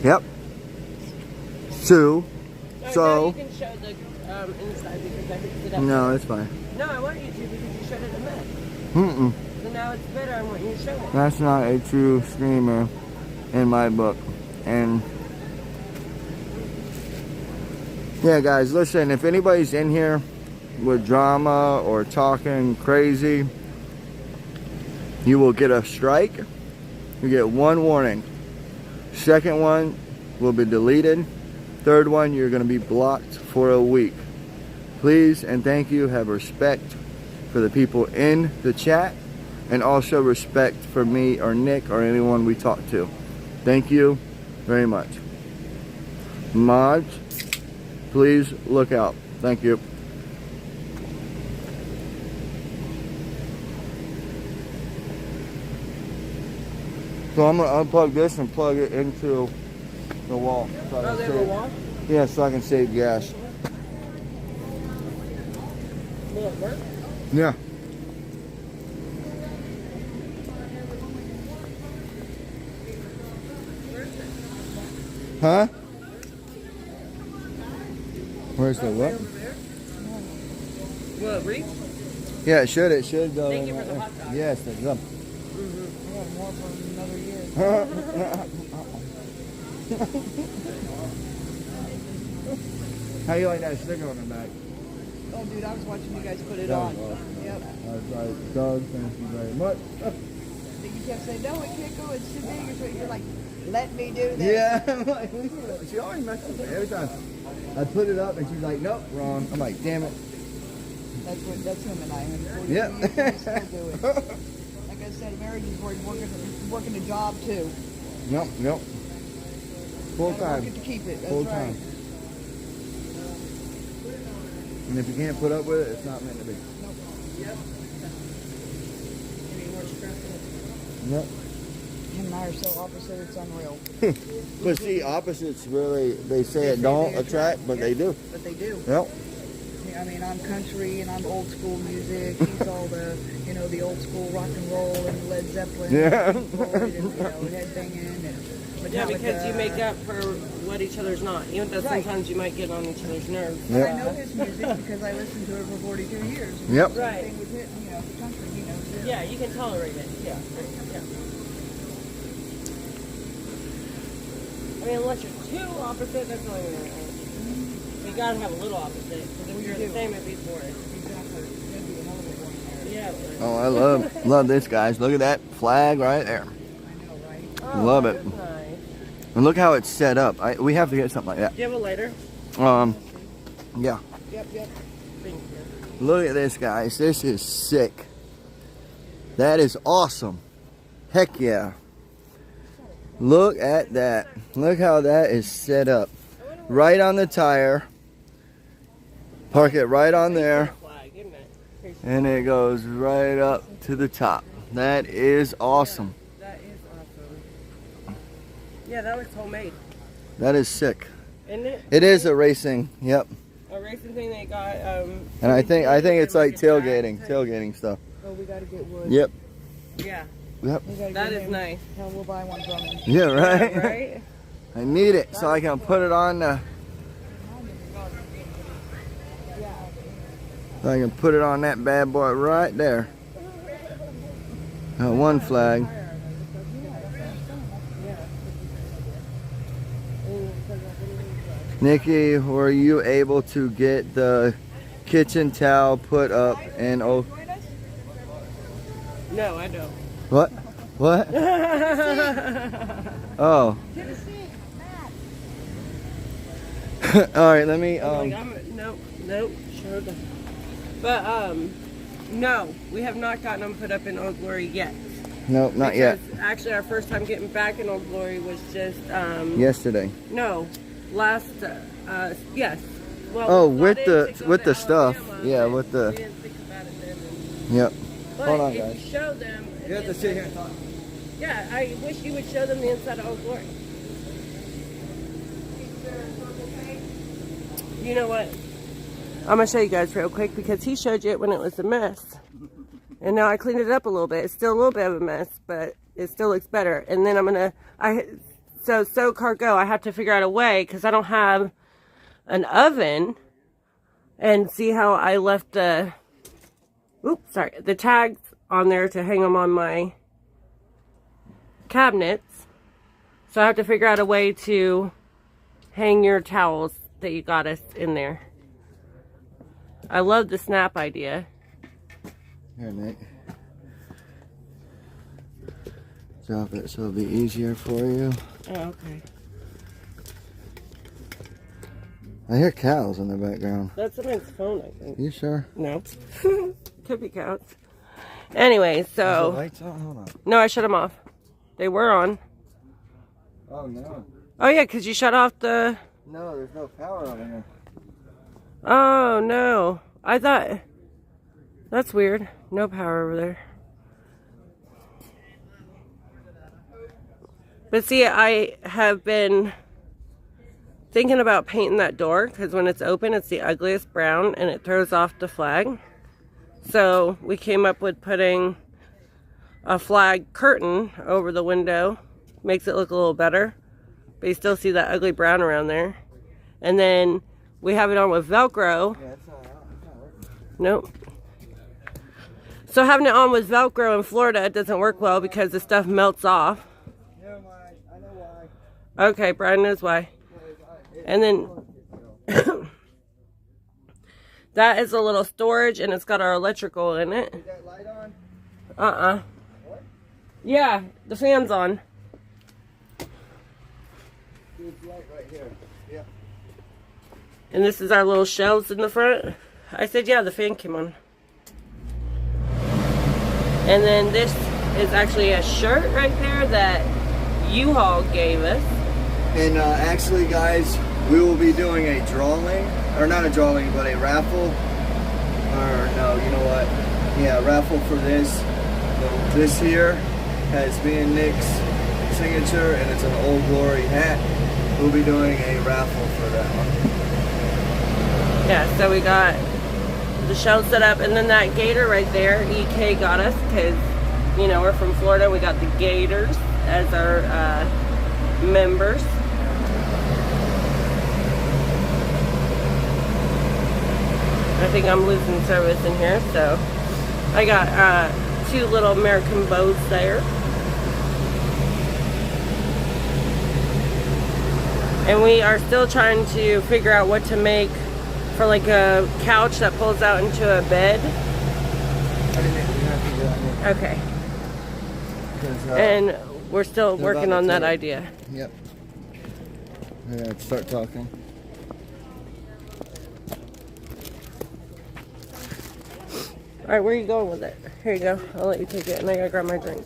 Yep. Sue. Alright, So. now you can show the inside because I fixed it up. No, it's fine. No, I want you to because you showed it a mess. Mm-mm. So now it's better on what you show it. That's not a true screamer in my book. And yeah, guys, listen, if anybody's in here with drama or talking crazy, you will get a strike. You get one warning. Second one will be deleted. Third one, you're going to be blocked for a week. Please and thank you, have respect for the people in the chat, and also respect for me or Nick or anyone we talk to. Thank you very much. Mods, please look out. Thank you. So I'm going to unplug this and plug it into the wall. So I can Oh, there's a wall? Yeah, so I can save gas. Will it work? Yeah. Huh? Where's the what? Will it reach? Yeah, it should. It should go. Thank in you for right the there. hot dog. Yes, there you go. I got more for another year. How you like that sticker on the back? Oh, dude, I was watching you guys put it That on. was awesome. Yep. I was like, Doug, thank you very much. You kept saying, no, it can't go. It's too big. Or so you're like, let me do this. Yeah, I'm like, she always messes with me every time. I put it up and she's like, nope, wrong. I'm like, damn it. That's him and I. And Yeah. we still do it. Like I said, marriage is where you're working a job too. Nope, nope. Full Gotta work time. it to keep it. That's Full right. time. And if you can't put up with it, it's not meant to be. Yep. Any more stressful? Nope. Him and I are so opposite, it's unreal. But see, opposites really, they say it say don't they attract, but yeah, they do. But they do. Yep. I mean, I'm country and I'm old school music. He's all the, the old school rock and roll and Led Zeppelin. Yeah. And Floyd and, headbanging and Metallica. Yeah, because you make up for what each other's not. Even though Right. sometimes you might get on each other's nerves. But I Yep. know his music because I listened to it for 42 years. Yep. Right. Same with it, the country, he knows it. Yeah, you can tolerate it. Yeah. Yeah. I mean, unless you're too opposite, that's not even right. You gotta have a little opposite. Because if you're the same, it'd be boring. Exactly. That'd be a hell of a one there. Yeah. But, Oh, I love this, guys. Look at that flag right there. I know, right? oh, Love that it. is nice. And look how it's set up. We have to get something like Do you have a lighter? that. Yeah. Yep. Thank you. Look at this, guys. This is sick. That is awesome. Heck yeah. Look at that. Look how that is set up. Right on the tire. Park it right on there. Flag, isn't it? And it goes right up to the top. That is awesome. That is awesome. Yeah, that was homemade, That is sick. isn't it? It is a racing. Yep. A racing thing they got. And I think it's like a track tailgating type. stuff. Oh, we gotta get wood. Yep. Yeah, Yep. We gotta that get is him. nice. Hell, we'll buy one from him. Yeah, right? Yeah, right? I need it so I can put it on the so I can put it on that bad boy right there. One flag. Nikki, were you able to get the kitchen towel put up and oh No, I don't. what? What? Oh. Alright, let me Nope, sure doesn't. But no, we have not gotten them put up in Old Glory yet. nope, not yet. Because actually our first time getting back in Old Glory was just Yesterday. no, last yes. Well, Oh, we with plotted the to go with to the stuff. Alabama, Yeah, but with the we didn't think about it then. yep. But Hold on, if guys. you show them, You have to sit here and talk. yeah, I wish you would show them the inside of Old Glory. You know what? I'm gonna show you guys real quick because he showed you it when it was a mess, and now I cleaned it up a little bit. It's still a little bit of a mess, but it still looks better. And then so cargo. I have to figure out a way because I don't have an oven, and see how I left the. Oops, sorry. The tags on there to hang them on my cabinets. So I have to figure out a way to hang your towels that you got us in there. I love the snap idea. Here, Nick. Drop it so it'll be easier for you. Oh, okay. I hear cows in the background. That's someone's phone, I think. You sure? No. Could be cows. Anyway, Is the so... lights on? Hold on. No, I shut them off. They were on. Oh, no. Oh, yeah, because you shut off the... No, there's no power on here. Oh, no. I thought... That's weird. No power over there. But see, I have been thinking about painting that door because when it's open, it's the ugliest brown and it throws off the flag. So we came up with putting a flag curtain over the window. Makes it look a little better. But you still see that ugly brown around there. And then we have it on with Velcro. Yeah, it's not working. Nope. So having it on with Velcro in Florida doesn't work well because the stuff melts off. Never mind. I know why. Okay, Brian knows why. And then that is a little storage and it's got our electrical in it. Is that light on? What? Yeah, the fan's on. It's light right here. Yeah. And this is our little shelves in the front. I said, yeah, the fan came on. And then this is actually a shirt right there that U-Haul gave us. And actually, guys, we will be doing a drawing, or not a drawing, but a raffle. Or no, you know what? Yeah, raffle for this. So this here has me and Nick's signature, and it's an Old Glory hat. We'll be doing a raffle for that one. Yeah, so we got the shelves set up, and then that gator right there, EK got us, because, you know, we're from Florida. We got the gators as our members. I think I'm losing service in here, so I got two little American bows there. And we are still trying to figure out what to make for like a couch that pulls out into a bed. Okay. And we're still working on that idea. Yep. I gotta start talking. Alright, where are you going with it? Here you go. I'll let you take it and I gotta grab my drink.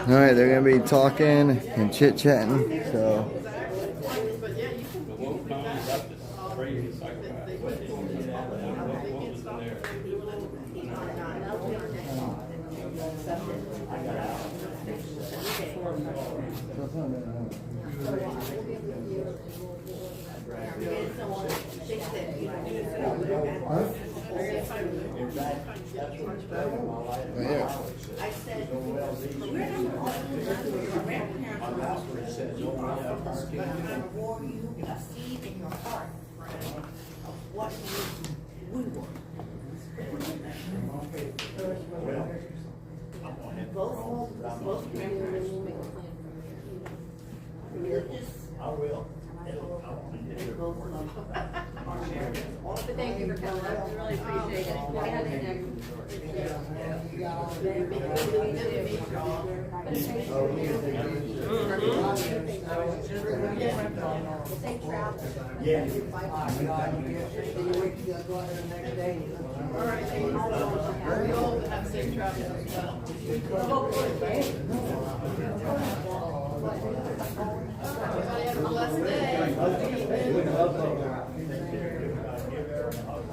Alright, they're gonna be talking and chit-chatting, so. Right here. But thank you for coming. I really appreciate it.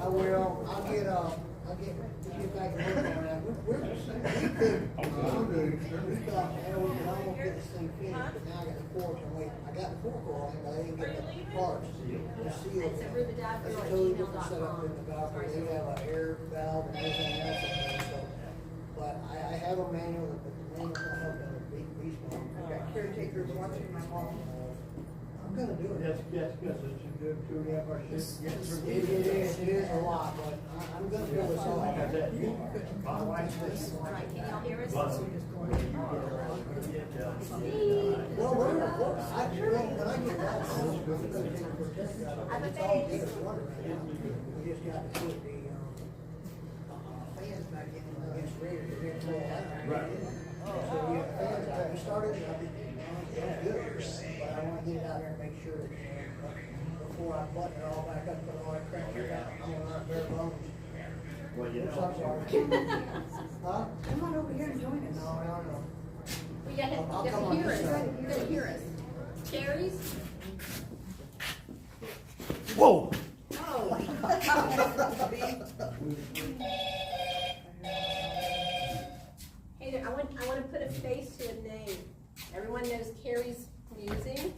I will. I'll get I get back to work on that. We're just saying, we thought, hell, we could almost get this thing finished, but now I got the fork, and wait, I got the fork on it, but I didn't get the parts. The seal. That's a totally different setup than the valve, they have an air valve and everything else in there, so. But I have a manual, but the manual's not helping the beast bomb. I got caretakers watching my mom. I'm gonna do it. Yes, it's a good 2.5 hour shift. It is a lot, but I'm gonna do this all. My wife's Right, can y'all hear us? Well, when I get that, I'm gonna take the protector out of it. It's all good running right now. We just got to put the, fans back in against Raiders, they're gonna pull out. Right. So we have fans out, we started, it's good, but I wanna get it out there and make sure that, before I button it all back up, put all that crap back out, I'm gonna run bare bones. Well, you Oops, know. I'm sorry. Huh? Come on over here and join us. No. We got I'll to come on hear this us. side. You're gonna hear us. Carries? Whoa! Hey there, I want to put a face to a name. Everyone knows Carrie's Musing.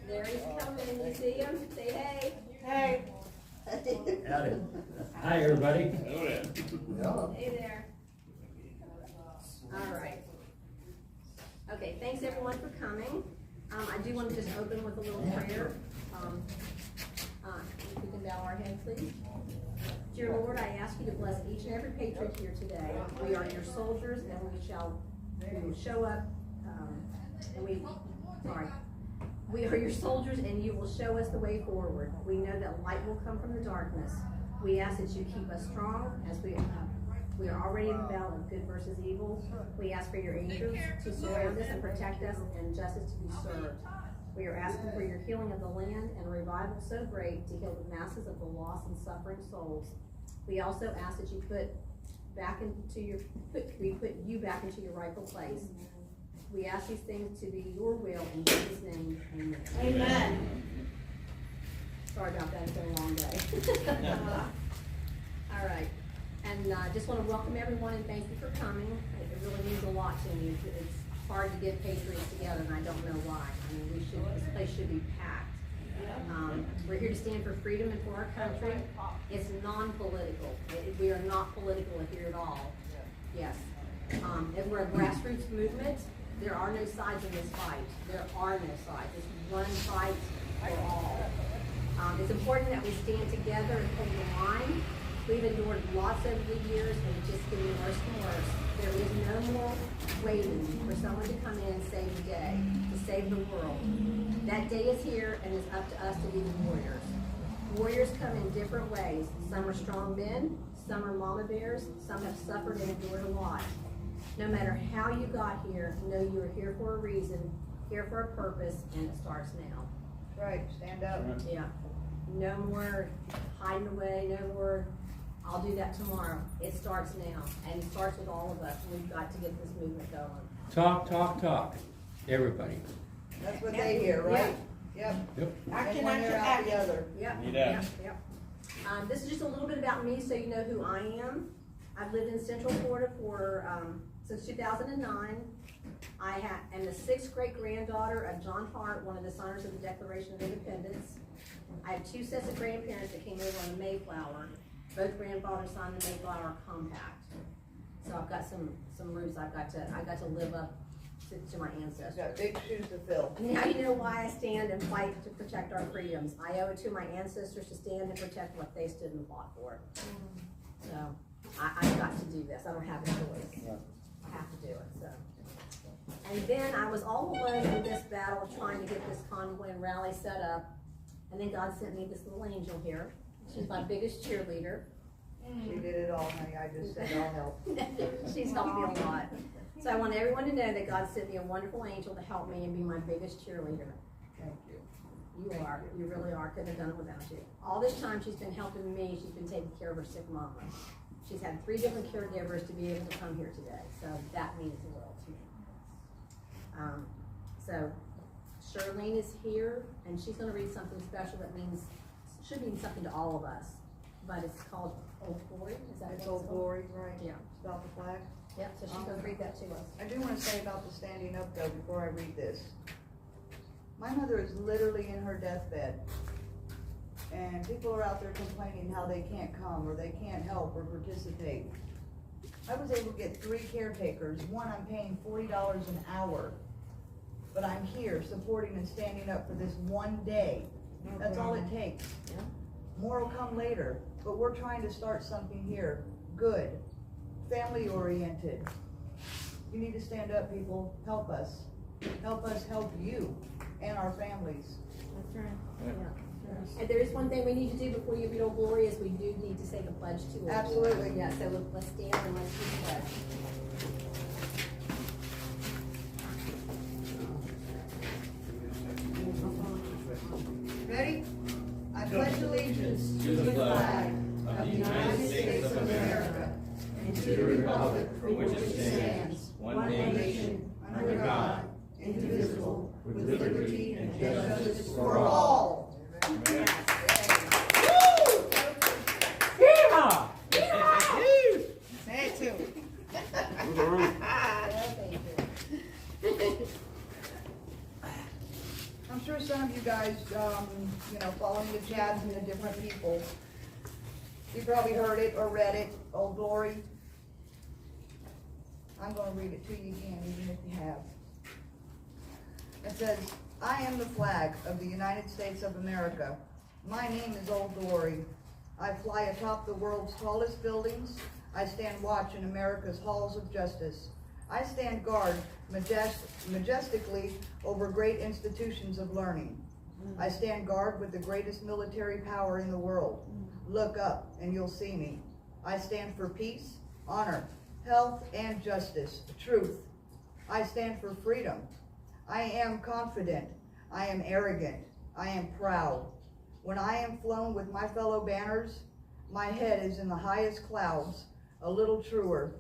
There he's coming, you see him? Say hey. Hey. Howdy. Hi, everybody. Hey there. All right. Okay, thanks everyone for coming. I do want to just open with a little prayer. If we can bow our head, please. Dear Lord, I ask you to bless each and every patriot here today. We are your soldiers, and we will show up. We are your soldiers, and you will show us the way forward. We know that light will come from the darkness. We ask that you keep us strong as we are already in the battle of good versus evil. We ask for your angels to surround us and protect us, and justice to be served. We are asking for your healing of the land and revival so great to heal the masses of the lost and suffering souls. We also ask that you put you back into your rightful place. We ask these things to be your will in Jesus' name. Amen. Amen. Sorry about that, it's been a long day. All right, and I just want to welcome everyone and thank you for coming. It really means a lot to me. It's hard to get Patriots together, and I don't know why. I mean, this place should be packed. We're here to stand for freedom and for our country. It's non-political. We are not political here at all. Yes. And we're a grassroots movement. There are no sides in this fight. There are no sides. It's one fight for all. It's important that we stand together and hold the line. We've endured lots over the years, and it's just getting worse and worse. There is no more waiting for someone to come in and save the day, to save the world. That day is here, and it's up to us to be the warriors. Warriors come in different ways. Some are strong men, some are mama bears, some have suffered and endured a lot. No matter how you got here, know you are here for a reason, here for a purpose, and it starts now. Right, stand up. Yeah. No more hiding away, no more, I'll do that tomorrow. It starts now, and it starts with all of us. We've got to get this movement going. Talk, talk, talk. Everybody. That's what they hear, right? Yep. Yep. And one ear out the other. Yep. Need Yep. that. Yep. This is just a little bit about me, so you know who I am. I've lived in Central Florida for since 2009. I am the 6th great-granddaughter of John Hart, one of the signers of the Declaration of Independence. I have 2 sets of grandparents that came over on the Mayflower. Both grandfathers signed the Mayflower Compact. So I've got some roots. I got to live up to my ancestors. Got big shoes to fill. Now you know why I stand and fight to protect our freedoms. I owe it to my ancestors to stand and protect what they stood and fought for. So I've got to do this. I don't have a choice. I have to do it. So. And then I was all alone in this battle trying to get this convoy and rally set up. And then God sent me this little angel here. She's my biggest cheerleader. She did it all, honey. I just said I'll help. She's helped me a lot. So I want everyone to know that God sent me a wonderful angel to help me and be my biggest cheerleader. Thank you. You are. You really are. Couldn't have done it without you. All this time she's been helping me. She's been taking care of her sick mama. She's had 3 different caregivers to be able to come here today. So that means the world to me. So Charlene is here, and she's going to read something special that should mean something to all of us. But it's called Old Glory, is that It's what Old it's called? Glory, right? Yeah. It's about the flag. Yeah, so she's gonna read that to us. I do want to say about the standing up though, before I read this. My mother is literally in her deathbed. And people are out there complaining how they can't come, or they can't help, or participate. I was able to get 3 caretakers. One, I'm paying $40 an hour. But I'm here supporting and standing up for this one day. That's all it takes. Yeah. More will come later, but we're trying to start something here. Good. Family oriented. You need to stand up, people. Help us. Help us help you and our families. That's right. Yeah. And there is one thing we need to do before you read Old Glory is we do need to say the pledge to Old Glory. Absolutely. Yeah, so let's stand and let's do the pledge. Ready? I pledge allegiance To the flag of the United States of America and to the republic for which it stands, one nation, under God, indivisible, with liberty and justice for all. Yeah. Say it too. I'm sure some of you guys, following the chats and the different people, you probably heard it or read it, Old Glory. I'm going to read it to you again, even if you have. It says, I am the flag of the United States of America. My name is Old Glory. I fly atop the world's tallest buildings. I stand watch in America's halls of justice. I stand guard majestically over great institutions of learning. I stand guard with the greatest military power in the world. Look up and you'll see me. I stand for peace, honor, health, and justice, truth. I stand for freedom. I am confident. I am arrogant. I am proud. When I am flown with my fellow banners, my head is in the highest clouds, a little truer.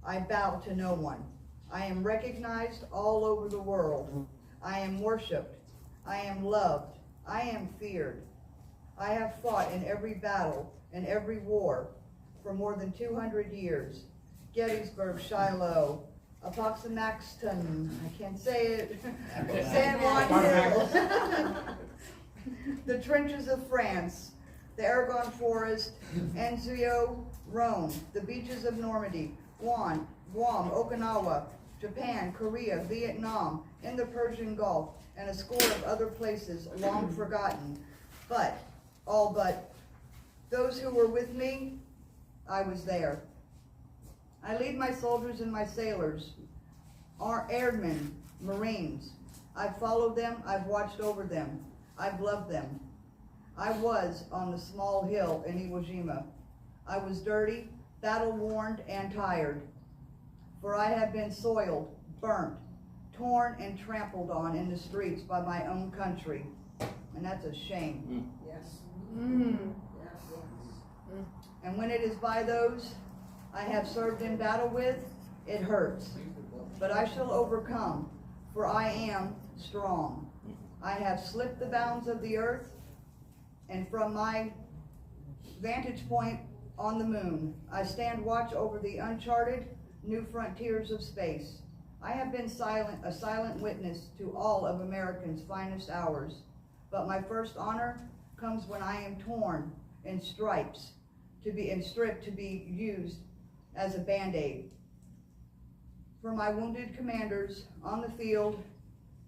I bow to no one. I am recognized all over the world. I am worshipped. I am loved. I am feared. I have fought in every battle and every war for more than 200 years. Gettysburg, Shiloh, Appomattox, I can't say it, San Juan Hill, the trenches of France, the Argonne Forest, Anzio, Rome, the beaches of Normandy, Guam, Okinawa, Japan, Korea, Vietnam, in the Persian Gulf, and a score of other places long forgotten. But, all but, those who were with me, I was there. I lead my soldiers and my sailors, our airmen, Marines. I've followed them, I've watched over them, I've loved them. I was on the small hill in Iwo Jima. I was dirty, battle-worn, and tired. For I have been soiled, burnt, torn, and trampled on in the streets by my own country. And that's a shame. Yes. And when it is by those I have served in battle with, it hurts. But I shall overcome, for I am strong. I have slipped the bounds of the earth, and from my vantage point on the moon, I stand watch over the uncharted new frontiers of space. I have been a silent witness to all of Americans' finest hours, but my first honor comes when I am torn in stripes and stripped to be used as a band-aid. For my wounded commanders on the field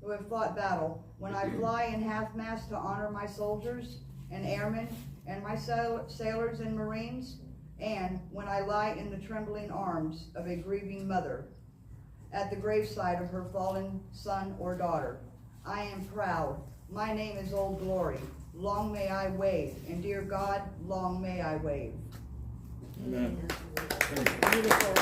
who have fought battle, when I fly in half-mast to honor my soldiers and airmen and my sailors and Marines, and when I lie in the trembling arms of a grieving mother at the graveside of her fallen son or daughter, I am proud. My name is Old Glory. Long may I wave, and dear God, long may I wave. Amen. Beautiful.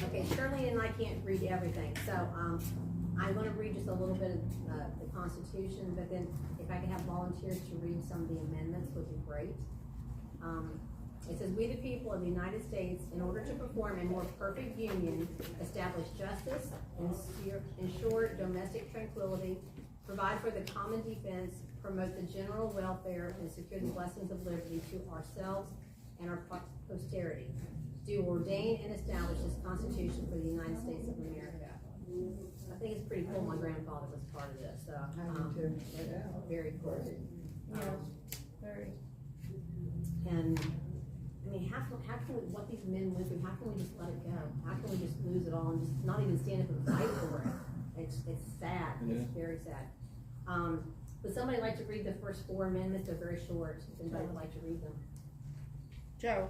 Okay, Shirley and I can't read everything, so I'm going to read just a little bit of the Constitution, but then if I could have volunteers to read some of the amendments would be great. It says, we the people of the United States, in order to perform a more perfect union, establish justice, ensure domestic tranquility, provide for the common defense, promote the general welfare, and secure the blessings of liberty to ourselves and our posterity. Do ordain and establish this Constitution for the United States of America. I think it's pretty cool my grandfather was part of this, so, very cool. Very. And, I mean, how can we, what these men went through, how can we just let it go? How can we just lose it all and just not even stand up and fight for it? It's sad, it's very sad. Would somebody like to read the first 4 amendments? They're very short, if anybody would like to read them. Joe.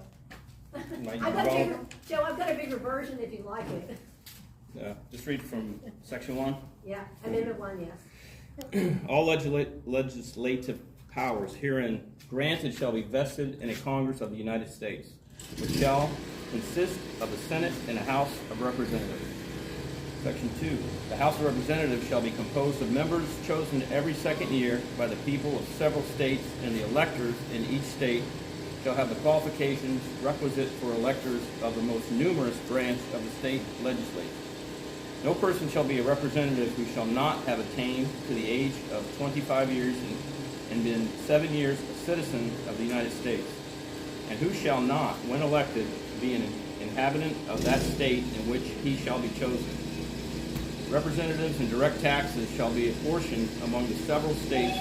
Joe, I've got a bigger version if you like it. Just read from section 1. Yeah, amendment 1, yes. All legislative powers herein granted shall be vested in a Congress of the United States, which shall consist of a Senate and a House of Representatives. Section 2. The House of Representatives shall be composed of members chosen every 2nd year by the people of several states, and the electors in each state shall have the qualifications requisite for electors of the most numerous branch of the state legislature. No person shall be a representative who shall not have attained to the age of 25 years and been 7 years a citizen of the United States, and who shall not, when elected, be an inhabitant of that state in which he shall be chosen. Representatives and direct taxes shall be apportioned among the several states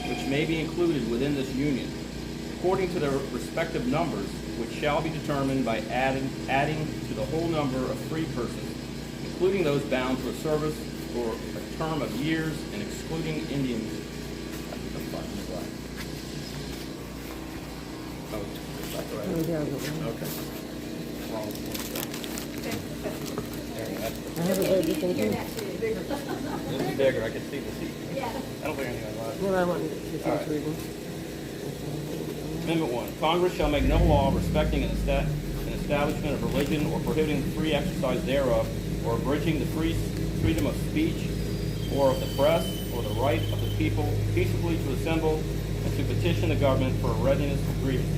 which may be included within this union, according to their respective numbers, which shall be determined by adding to the whole number of free persons, including those bound to a service for a term of years and excluding Indians. Oh, that's right. Okay. Wrong. I have a baby thinking. This is bigger. I can see the seat. Yeah. I don't think anything like Well, I wanted to finish reading. Amendment 1. Congress shall make no law respecting an establishment of religion or prohibiting the free exercise thereof, or abridging the freedom of speech or of the press, or the right of the people peaceably to assemble and to petition the government for a readiness of grievances.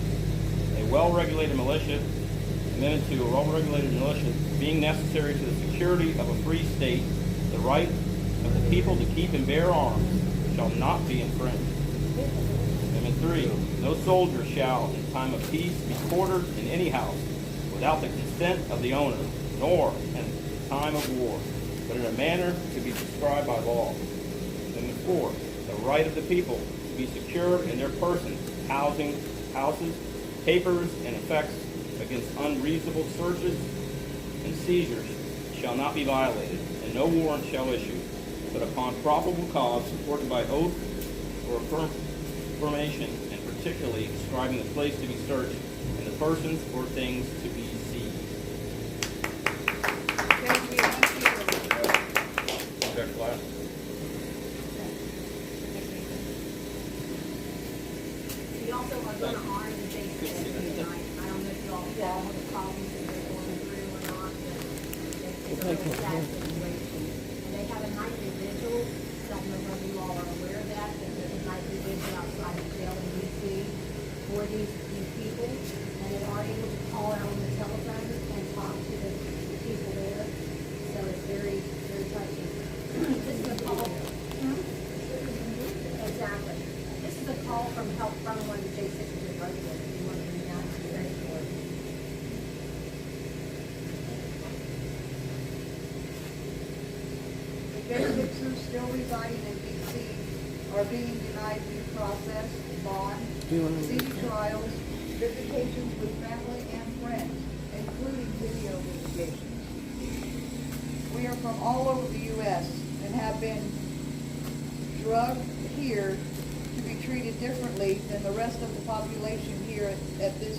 A well-regulated militia, amendment to a well-regulated militia, being necessary to the security of a free state, the right of the people to keep and bear arms shall not be infringed. Amendment 3. No soldier shall, in time of peace, be quartered in any house without the consent of the owner, nor in time of war, but in a manner to be prescribed by law. Amendment 4. The right of the people to be secure in their persons, houses, papers, and effects against unreasonable searches and seizures shall not be violated, and no warrant shall issue, but upon probable cause supported by oath or affirmation, and particularly describing the place to be searched and the persons or things to be seized. Thank you. Okay, class. We also are going to honor the basic tonight. I don't know if you all follow the problems that they're going through or not, but it's a really sad situation. And they have a nightly vigil. Don't know whether you all are aware of that, but there's a nightly vigil outside the jail in D.C. for these people, and they are able to call out on the telephone and talk to the people there. So it's very, very touching. This is a call. Exactly. This is a call from help from one of the J6s that wrote this. If you want to read that, it's very short. The J6ers still residing in D.C. are being denied due process, bond, speedy trials, visitations with family and friends, including video visitations. We are from all over the U.S. and have been drugged here to be treated differently than the rest of the population here at this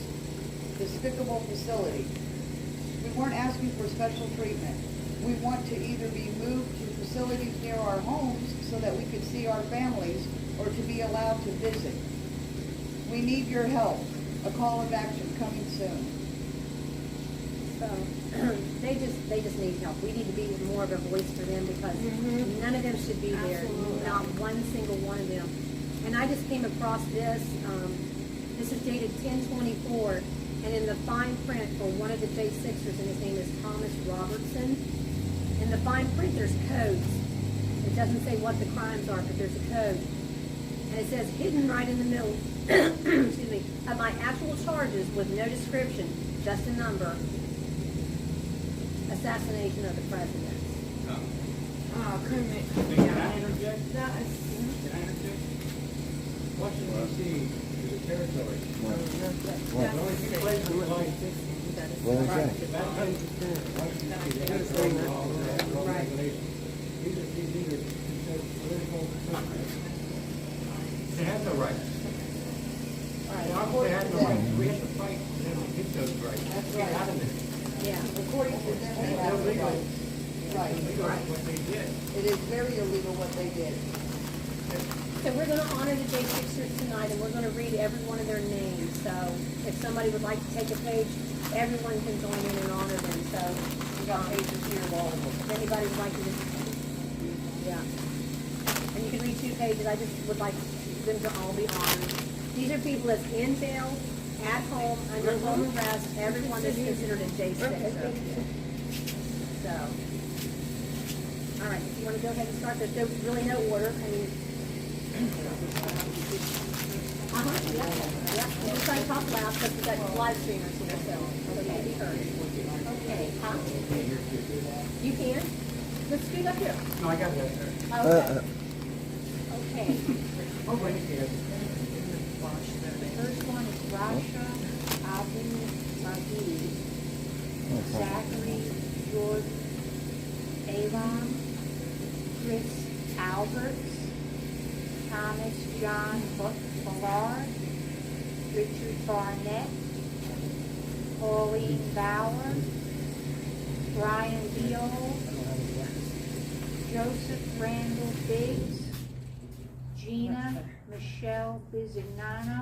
despicable facility. We weren't asking for special treatment. We want to either be moved to facilities near our homes so that we could see our families, or to be allowed to visit. We need your help. A call of action coming soon. So they just need help. We need to be more of a voice for them, because none of them should be there. Not one single one of them. And I just came across this. This is dated 10/24, and in the fine print for one of the J6ers, and his name is Thomas Robertson. In the fine print, there's codes. It doesn't say what the crimes are, but there's a code. And it says hidden right in the middle, excuse me, of my actual charges with no description, just a number. Assassination of the president. Can I interject? Can I interject? Washington DC is a territory. The only place we like What is that? They have no rights. They have no rights. We have to fight to get those rights. Get out of there. Yeah. According to them, they have the Illegal. right. Right. Illegal what they did. It is very illegal what they did. So we're gonna honor the J6ers tonight, and we're gonna read every one of their names. So if somebody would like to take a page, everyone can join in and honor them. So we got pages here of all of them. If anybody would like to just, yeah. And you can read 2 pages. I just would like them to all be honored. These are people that's in jail, at home, under home arrest, everyone that's considered a J6. So, all right, if you want to go ahead and start, there's really no order. I mean, yeah. We're just trying to talk loud because we've got live streamers here, so they can be heard. Okay, huh? You can? Let's scoot up here. No, I got that there. Okay. Okay. Oh, wait, yeah. The first one is Rasha Abu Mahdi, Zachary Jordan Avon, Chris Alberts, Thomas John Ballard, Richard Barnett, Pauline Bauer, Brian Beal, Joseph Randall Biggs, Gina Michelle Bizignano,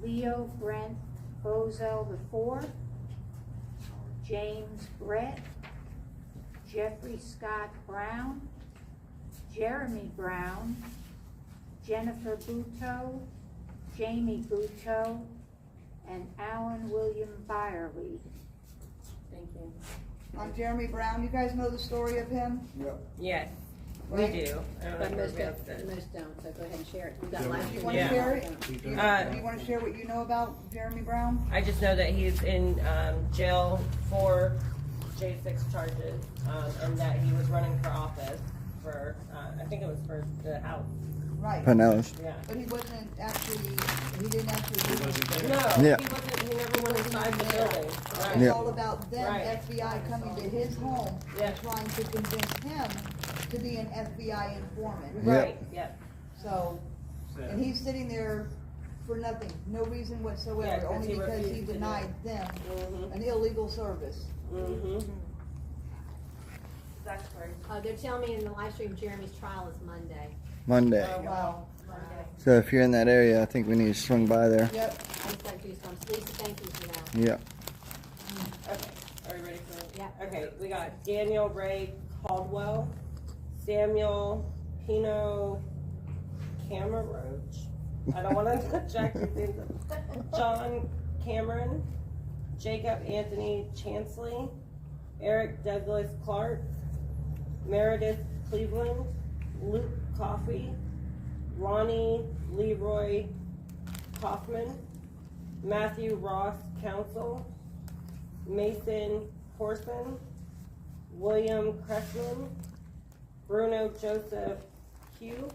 Leo Brent Bozell IV, James Brett, Jeffrey Scott Brown, Jeremy Brown, Jennifer Buteau, Jamie Buteau, and Alan William Byerly. Thank you. I'm Jeremy Brown. You guys know the story of him? Yes, we Right. do. I don't know But if most everybody else does. don't, so go ahead and share it. We've got live Do you stream. want to Yeah. share it? Do you want to share what you know about Jeremy Brown? I just know that he's in jail for J6 charges, and that he was running for office for, I think it was for the House. Right. Pinellas. Yeah. But he wasn't actually, he didn't actually. No, Yeah. he never went inside the building. Right. It's Yeah. all about them, Right. FBI coming to his home Yeah. and trying to convince him to be an FBI informant. Right, yeah. So, and he's sitting there for nothing, no reason Yeah, whatsoever, 'cause only he because he refused to do denied them Mhm. an illegal service. Mm-hmm. That's right. They're telling me in the live stream, Jeremy's trial is Monday. Monday. Oh, Wow. Monday. So if you're in that area, I think we need to swing by there. Yep. I just got goosebumps. Lisa, thank you for that. Yeah. Okay, are we ready for it? Yeah. Okay, we got Daniel Ray Caldwell, Samuel Pino Camaroach. I don't want to check his name. John Cameron, Jacob Anthony Chansley, Eric Douglas Clark, Meredith Cleveland, Luke Coffey, Lonnie Leroy Kaufman, Matthew Ross Council, Mason Horson, William Cressman, Bruno Joseph Hugh,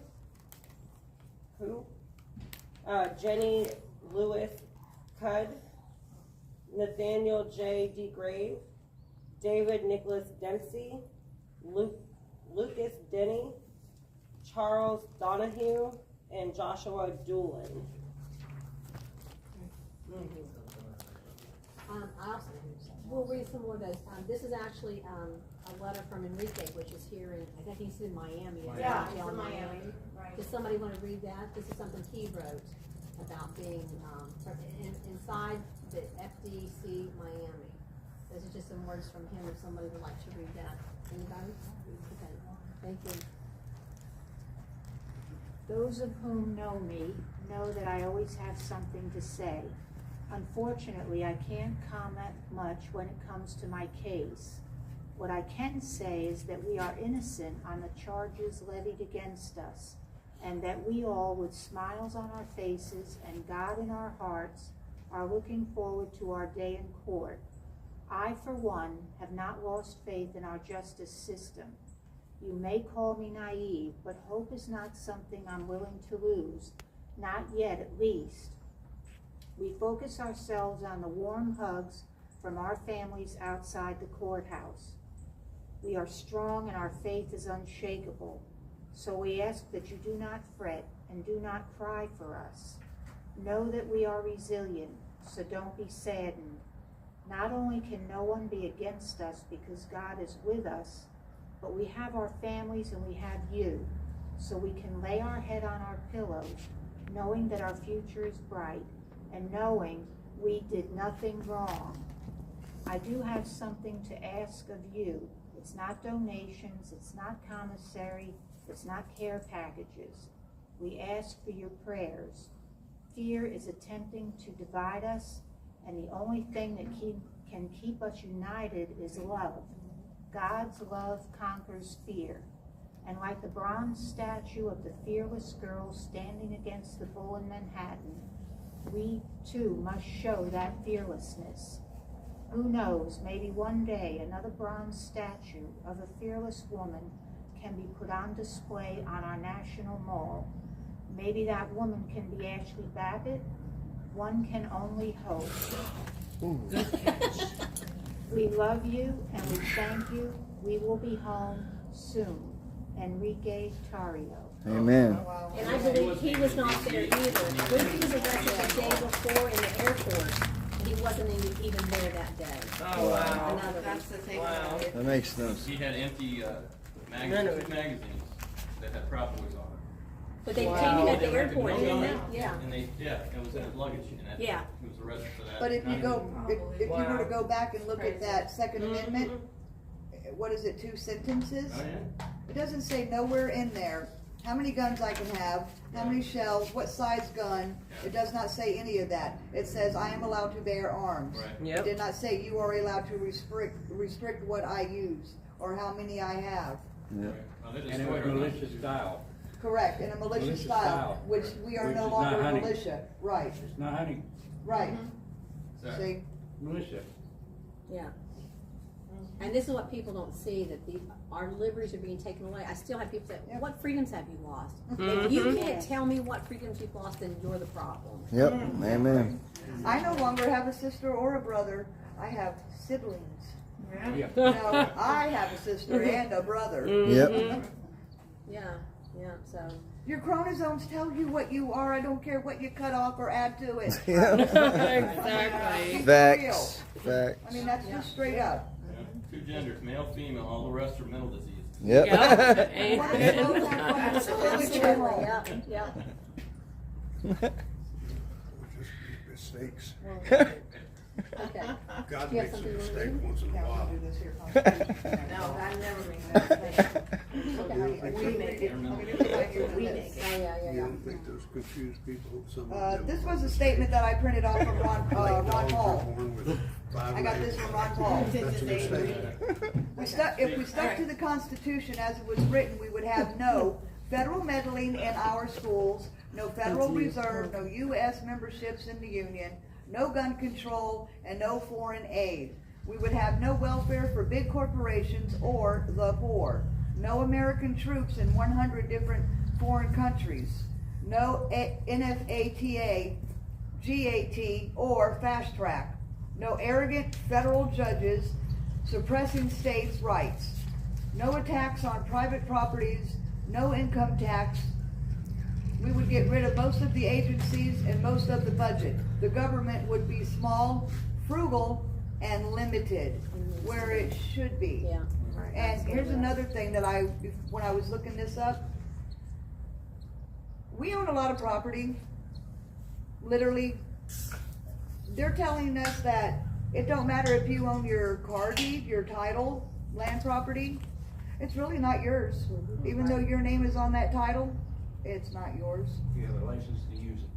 Jenny Lewis Cudd, Nathaniel J. DeGrave, David Nicholas Dempsey, Lucas Denny, Charles Donahue, and Joshua Doolin. We'll read some more of those. This is actually a letter from Enrique, which is here in, I think he's in Miami. Yeah, he's in Miami. Does somebody want to read that? This is something he wrote about being inside the FDC Miami. This is just some words from him if somebody would like to read that. Anybody? Okay, thank you. Those of whom know me know that I always have something to say. Unfortunately, I can't comment much when it comes to my case. What I can say is that we are innocent on the charges levied against us, and that we all, with smiles on our faces and God in our hearts, are looking forward to our day in court. I, for one, have not lost faith in our justice system. You may call me naive, but hope is not something I'm willing to lose, not yet at least. We focus ourselves on the warm hugs from our families outside the courthouse. We are strong and our faith is unshakable, so we ask that you do not fret and do not cry for us. Know that we are resilient, so don't be saddened. Not only can no one be against us because God is with us, but we have our families and we have you, so we can lay our head on our pillows, knowing that our future is bright, and knowing we did nothing wrong. I do have something to ask of you. It's not donations, it's not commissary, it's not care packages. We ask for your prayers. Fear is attempting to divide us, and the only thing that can keep us united is love. God's love conquers fear. And like the bronze statue of the fearless girl standing against the bull in Manhattan, we too must show that fearlessness. Who knows, maybe one day another bronze statue of a fearless woman can be put on display on our national mall. Maybe that woman can be Ashley Babbitt. One can only hope. Good catch. We love you and we thank you. We will be home soon. Enrique Tario. Amen. And I believe he was not there either. I believe he was arrested the day before in the airport. He wasn't even there that day. Oh, wow. Another That's the thing. Wow. That makes no sense. He had empty magazines that had Proud Boys on it. But they Wow. came in at the They were airport, no didn't gun. they? Yeah. And it was in his luggage, and that, Yeah. he was arrested for that. But if you go, if you were to Wow. go back and look at that Second Mm-hmm. Amendment, what is it, 2 sentences? Oh, yeah? It doesn't say nowhere in there how many guns I can have, how many shells, what size gun. It does not say any of that. It says I am allowed to bear arms. Right. It Yep. did not say you are allowed to restrict what I use or how many I have. Yeah. Well, they And it destroyed was our malicious guns. style. Correct, in a malicious Malicious style, style. which we are Which no is not longer hunting. militia. Right, It's not hunting, right. So, See, militia. Yeah. And this is what people don't see, that our liberties are being taken away. I still have people say, Yep. what freedoms have you lost? If you can't tell me what freedoms you've lost, then you're the problem. Yep. Amen. I no longer have a sister or a brother. I have siblings. Yeah. No, I have a sister and a brother. Yep. Yeah, yeah, so. Your chromosomes tell you what you are. I don't care what you cut off or add to it. Yep. Exactly. Facts. Facts. I mean, that's just straight up. yeah, 2 genders, male, female, all the rest are mental diseases. Yep. Absolutely true. Yeah, yeah. Just mistakes. Okay. God Do you have makes a something you wanna mistake read? once in a Yeah, while. we'll do this here. Constitution. No, I never make that. We make it. We make it. Oh, yeah, yeah, You yeah. don't think those confused people, some of them. This was a statement that I printed off from Ron Like dogs are Paul. born with 5 I got this legs. from Ron Paul. That's a mistake. If we stuck to the Constitution as it was written, we would have no federal meddling in our schools, no Federal Reserve, no U.S. memberships in the Union, no gun control, and no foreign aid. We would have no welfare for big corporations or the poor, no American troops in 100 different foreign countries, no NFATA, GAT, or fast track, no arrogant federal judges suppressing states' rights, no attacks on private properties, no income tax. We would get rid of most of the agencies and most of the budget. The government would be small, frugal, and limited, where it should be. Yeah. And here's another thing that when I was looking this up, we own a lot of property, literally. They're telling us that it don't matter if you own your car deed, your title, land property, it's really not yours. Even though your name is on that title, it's not yours. You have a license to use it.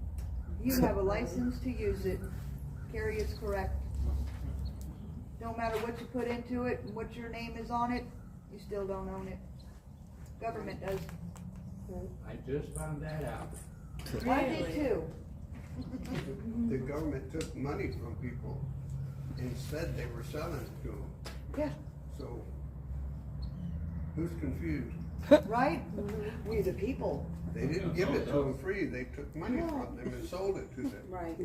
You have a license to use it. Carrie is correct. no matter what you put into it and what your name is on it, you still don't own it. Government does. I just found that out. I did too. The government took money from people and said they were selling it to them. Yeah, So, who's confused? right? We the people. They didn't give it to them free, they took money from them and sold it to them. Right,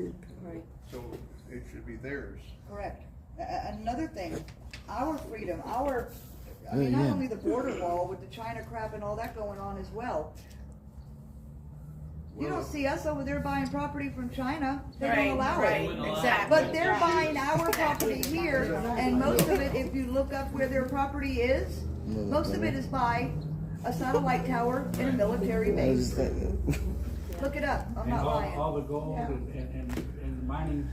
right. So, it should be theirs. Correct. Another thing, our freedom, I mean, not only the border wall with the China crap and all that going on as well. You don't see us over there buying property from China. They don't allow it. Exactly. But they're buying our property here, and most of it, if you look up where their property is, most of it is by a satellite tower in a military base. Look it up, I'm And not lying. all the gold and mining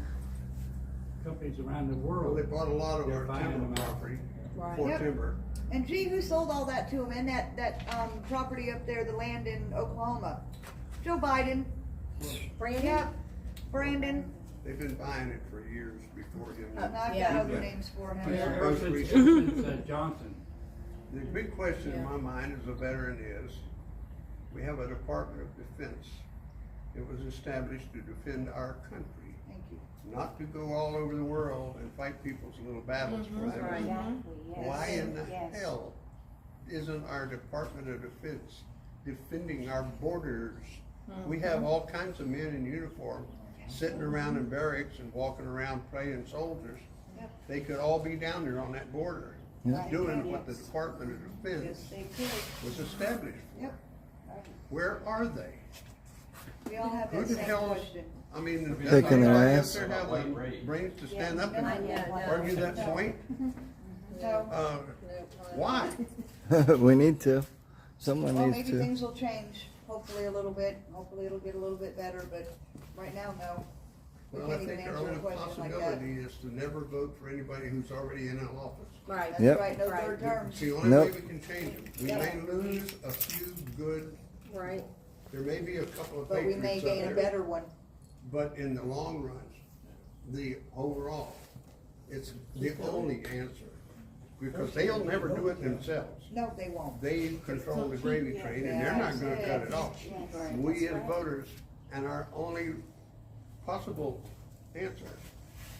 companies around the Well, world. they bought a lot of They're our buying timber them out. property Right. for Yep. timber. And gee, who sold all that to them, and that property up there, the land in Oklahoma? Joe Biden. Brandon? Yep, Brandon. They've been buying it for years before him. And I've Yeah. got other names for him. Yeah. Ever since Johnson. The big question in Yeah. my mind as a veteran is, we have a Department of Defense. It was established to defend our country, Thank you. not to go all over the world and fight people's little battles for them. Right. Exactly, yes. Why in the Yes. hell isn't our Department of Defense defending our borders? We have all kinds of men in uniform sitting around in barracks and walking around playing soldiers. Yep. They could all be down there on that border, Right. doing what the Department of Defense Yes, they could. was established for. Yep. Where are they? We all have Who that the same hell? question. I mean, Kicking their ass. They have the brains to stand up and Yeah. argue that point? No. Why? We need to. Someone Well, needs maybe to. things will change, hopefully a little bit. Hopefully it'll get a little bit better, but right now, no. We Well, I can't even think our answer a only question like that. possibility is to never vote for anybody who's already in an office. Right. That's Yep. right, no Right. third terms. It's the only Nope. way we can change it. We may lose a few good, Right. there may be a couple of But we may patriots gain a out there, better one. but in the long run, the overall, it's the only answer. Because they'll never do it themselves. No, they won't. They control the gravy train and they're not gonna cut it off. Yes. We as voters, and our only possible answer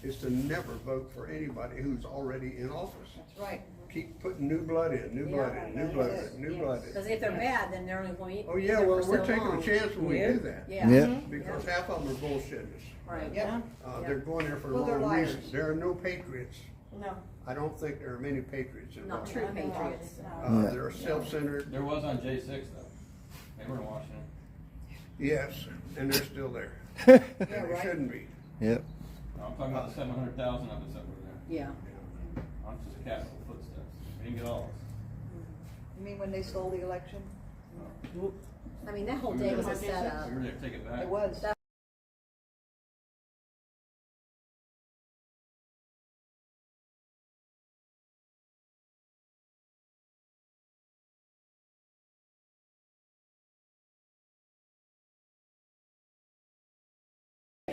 is to never vote for anybody who's already in office. That's right. Keep putting new blood in, new blood in, new blood in, new blood in. Because if they're bad, then they're only going to Oh, yeah, well, we're taking a chance when we Yeah. do that. Yeah. Yeah. Because half of them are bullshitters. Right. Yep. They're going there for the Well, they're wrong reason. liars. There are no patriots. No. I don't think there are many patriots in Not true Washington. patriots. No. They're self-centered, There was on J6 though. They were in Washington. yes, and they're still there. Yeah, And they right. shouldn't be. Yep. I'm talking about the 700,000 of us that were there. Yeah. On just the Capitol footsteps. We didn't get all of us. You mean when they stole the election? I mean, that whole day was a setup. We were there to take it back. It was. Yeah.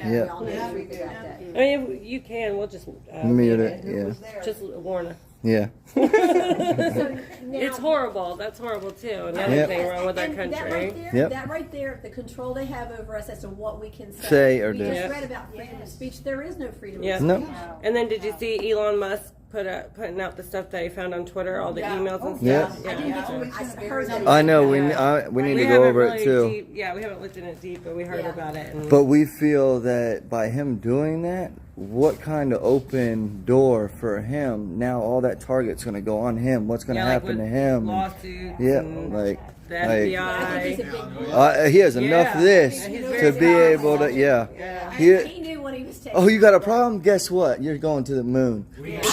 Yeah. We all knew Yeah. we did that day. I mean, you can. We'll just Mute mute it. Who Yeah. was there? Just warn us. Yeah. So It's now- horrible. That's horrible too. Another Yep. thing wrong with our And country. That right there, Yep. that right there, the control they have over us as to what we can say. Say or we do. just Yes. read about freedom of speech. There is no freedom Yeah. of No. speech. And then did you see Elon Musk putting out the stuff that he found on Twitter, all the emails and Yeah. stuff? I didn't get to, I heard that. I know. We Yeah. we need to haven't go over really it too. Deep, yeah, we haven't looked in it deep, but we heard Yeah. about it. And But we feel that by him doing that, what kind of open door for him? Now all that target's going to go on him. What's going to yeah, like happen with to him? lawsuits. Yeah, and like the I think he's FBI. a big he has enough Yeah. of this Yeah, he's to very be able to. powerful. Yeah. Yeah. He knew what he was taking. Oh, you got a problem? Guess what? You're going to the moon and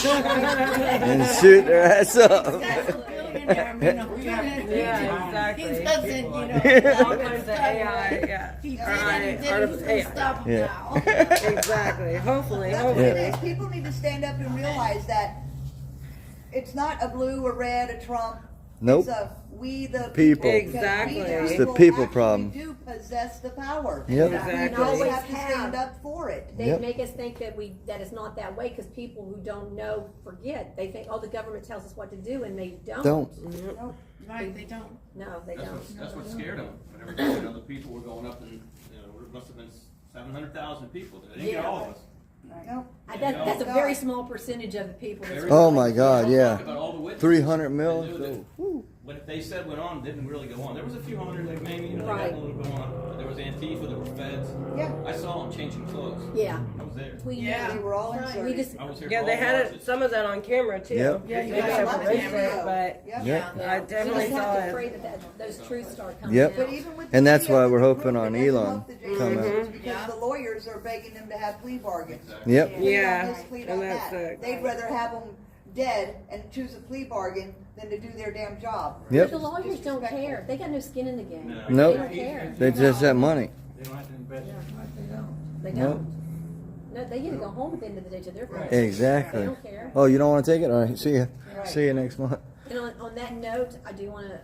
shoot their ass up. Yeah, exactly. He doesn't, All kinds of AI. Yeah. He AI, did artificial it, AI. stop Yeah. now. Exactly. Hopefully. That's what Hopefully. it is. People need to stand up and realize that it's not a blue, a red, a Trump. Nope. It's a we the People. Exactly. Because It's the people actually problem. do possess the power. Yep. We Exactly. always Always have to stand up for it. They Yep. make us think that it's not that way because people who don't know forget. They think, oh, the government tells us what to do, and they don't. Don't. Right, they don't. No, they don't. That's what scared them. Whenever other people were going up, and it must have been 700,000 people. They didn't get all of us. Nope. That's a very small percentage of the people. That's Oh my God, Talk yeah. about all the witnesses. 300 They mil. knew that what they said went on didn't really go on. There was a few hundred that maybe they got a little going on. But there was Antifa, there were feds. Yeah. I saw them changing clothes. Yeah. I was there. We Yeah. They were all Right. inserted. We just I was here. Yeah, for they all had marches. some of that on camera too. Yep. Yeah, you Maybe got I a lot of missed camera. it, but Yep. Yep. I we definitely just have saw to pray it. that those truths start coming Yep. out. But even with And the that's why video, we're the hoping proof, on it doesn't Elon help the J6 come because Yeah. the lawyers are begging them to have plea bargains. Exactly. Yep. Plead Yeah, on this, plead and on that's that. it. They'd rather have them dead and choose a plea bargain than to do their damn job. Yep. The lawyers don't care. They got no skin in the game. No. Nope. They don't care. They just have money. They don't have to invest. They Nope. don't. No, they get to go home at the end of the day to their families. Exactly. They don't care. Oh, you don't want to take it? All right. See ya. Right. See you next month. And on that note, I do want to,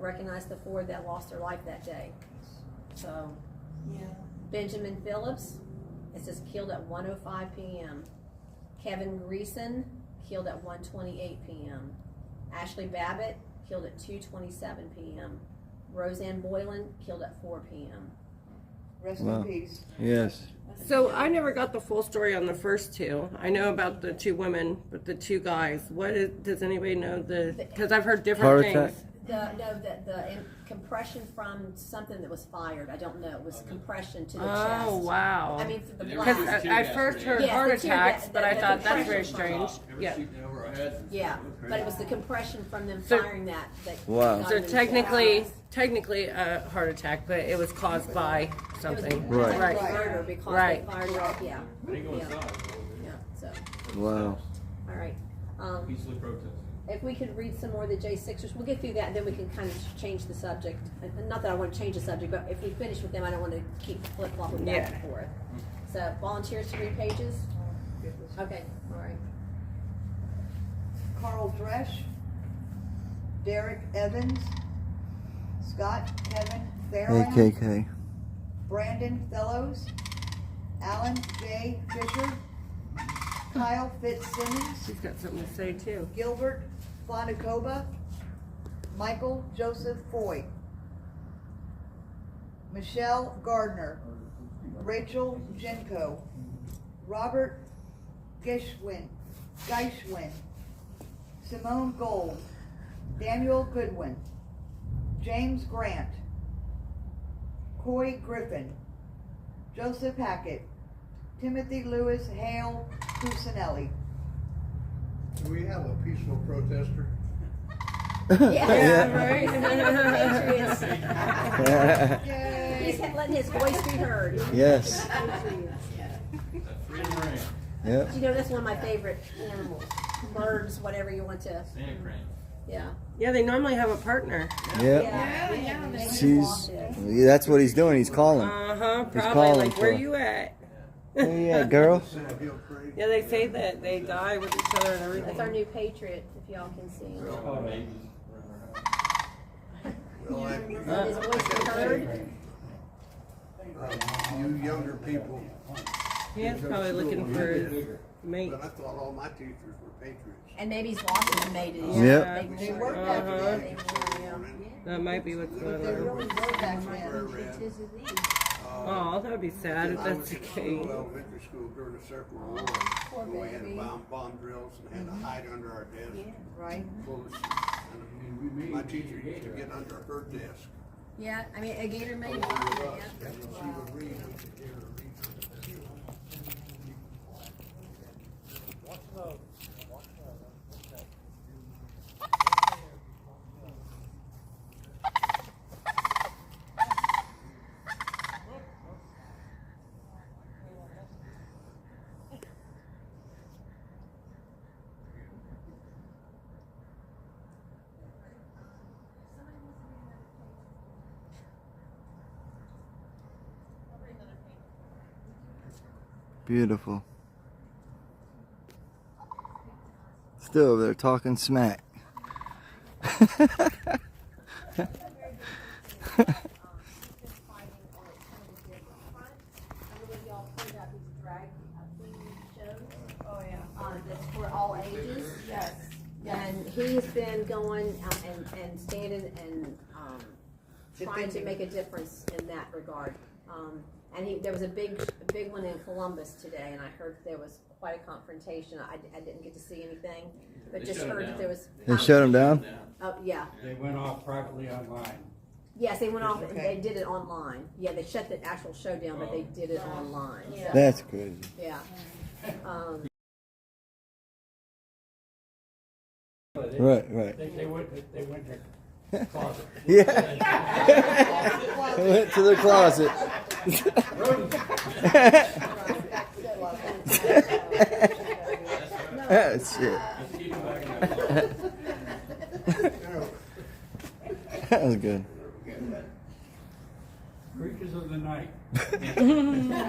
recognize the 4 that lost their life that day. So, Benjamin Phillips, it says killed at 1:05 p.m. Kevin Greason, killed at 1:28 p.m. Ashley Babbitt, killed at 2:27 p.m. Roseanne Boylan, killed at 4 p.m. Rest Wow. in peace. Yes. So I never got the full story on the first 2. I know about the 2 women, but the 2 guys. Does anybody know because I've heard different Heart things. attack? The compression from something that was fired. I don't know. It was compression to the Oh chest. wow. I mean, the Because blast. I first heard Yes, heart the tear attacks, gas- but I the thought that's very compression. strange. They were Yeah. shooting over our heads. Yeah, but it was the compression from them So- firing that. Wow. got So them in the technically a heart attack, but it was caused by chest. It was something. Right. technically murder because Right. they fired it off. Yeah. They didn't go Yeah. inside. Yeah. So, Wow. all right. Peacefully protest. If we could read some more of the J6ers, we'll get through that, and then we can kind of change the subject. And not that I want to change the subject, but if we finish with them, I don't want to keep flip-flopping back Yeah. and forth. So, volunteers to read pages? Okay, all right. Carl Dresch, Derek Evans, Scott Kevin Farrell, AKK. Brandon Fellows, Alan J. Fisher, Kyle Fitzsimmons, She's got something to say too. Gilbert Flanacoba, Michael Joseph Foy, Michelle Gardner, Rachel Jenko, Robert Gishwin, Simone Gold, Daniel Goodwin, James Grant, Coy Griffin, Joseph Hackett, Timothy Lewis Hale Cusinelli. Do we have a peaceful protester? Yeah, right. Patriots. He's letting his voice be heard. Yes. Freedom ring. Yep. You know, that's one of my favorite animals. Birds, whatever you want to. Sand crane. Yeah. Yeah, they normally have a partner. Yep. Yeah. She's. That's what he's doing. He's calling. Probably calling like, for where it. you at? Where you at, girl? Yeah, they say that they die with each other and everything. That's our new Patriot, if y'all can see him. Oh, maybe. Well, Let his voice be heard. you younger people, He is probably looking for his mate. but I thought all my teachers were patriots. And maybe he's lost his mate. Yep. They worked after that. They were, yeah. That might be what's going They on. really were back then. Oh, that would be sad if I that's was the in case. elementary school during the Circle War, when we had bomb drills and had to hide under our desk. Right. Full of shit. And my teacher used to get under her desk. Yeah, I mean, a gator may be. And she would read. Beautiful. Still over there talking smack. That's for all ages. Yes. And he's been going and standing and trying to make a difference in that regard. And there was a big one in Columbus today, and I heard there was quite a confrontation. I didn't get to see anything, but just heard that there was. They shut him down? Oh, yeah. They went off privately online. Yes, they went off and they did it online. Yeah, they shut the actual show down, but they did it online. So, That's crazy. yeah. Right. They went to the closet. Yeah. Went to the closet. Oh, shit. That was good. Creatures of the night. Now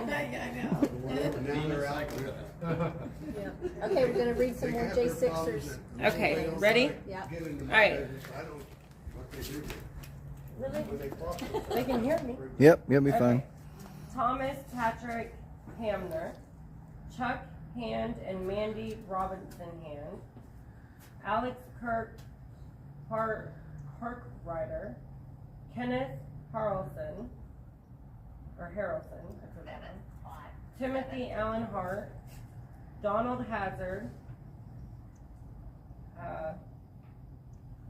they're out there. Yeah. Okay, we're gonna read some more J6ers. Okay, ready? Yeah. Get into my All right. business. I don't, what they do. Really? When they talk. They can hear me. Yep, you'll be fine. Okay. Thomas Patrick Hamner, Chuck Hand and Mandy Robinson Hand, Alex Harkrider, Kenneth Harrelson, I forgot him, Timothy Allen Hart, Donald Hazard,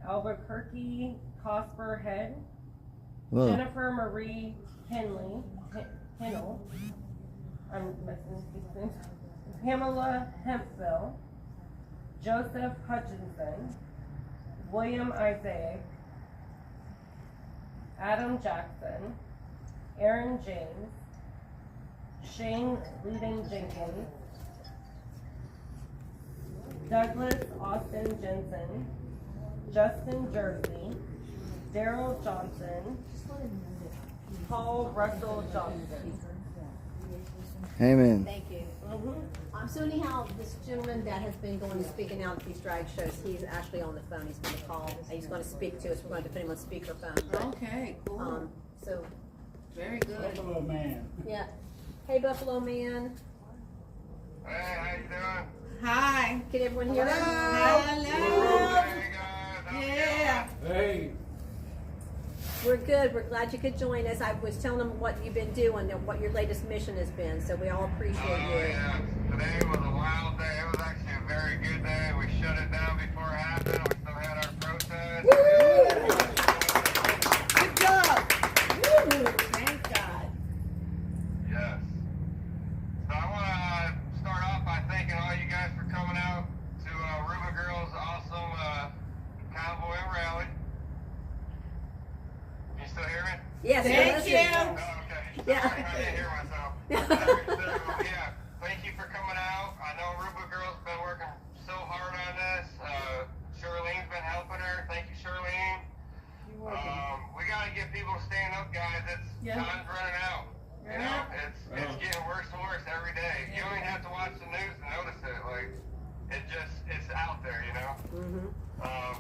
Albuquerque Cosper Head, Whoa. Jennifer Marie Kennel, I'm missing these names, Pamela Hempville, Joseph Hutchinson, William Isaac, Adam Jackson, Aaron James, Shane Luden Jenkins, Douglas Austin Jensen, Justin Jersey, Daryl Johnson, Paul Russell Johnson. Amen. Thank you. So anyhow, this gentleman that has been going and speaking out at these drag shows, he's actually on the phone. He's going to call. He's going to speak to us. We're going to put him on speakerphone. But, Okay, cool. So, Very good. Buffalo man. yeah. Hey, Buffalo Man. Hey, how you doing? Hi. Can everyone hear us? Hello. Hey guys, how's it Yeah. Hey. We're good. We're glad you could join us. I was telling them what you've been doing and what your latest mission has been, so we all appreciate going? Oh you. yeah, today was a wild day. It was actually a very good day. We shut it down before it happened. We still had our protest. Good job. Woo. Thank God. Yes. So I want to start off by thanking all you guys for coming out to Ruba Girls' awesome convoy and rally. Can you still hear me? Yes. Thank you. Oh, okay. Yeah. Sorry, I didn't hear myself. Yeah, thank you for coming out. I know Ruba Girl's been working so hard on this. Charlene's been helping her. Thank you, Charlene. We got to get people to stand up, guys. Time's running out. You know, it's getting worse and worse every day. You don't even have to watch the news to notice it. Like, it's out there, you know?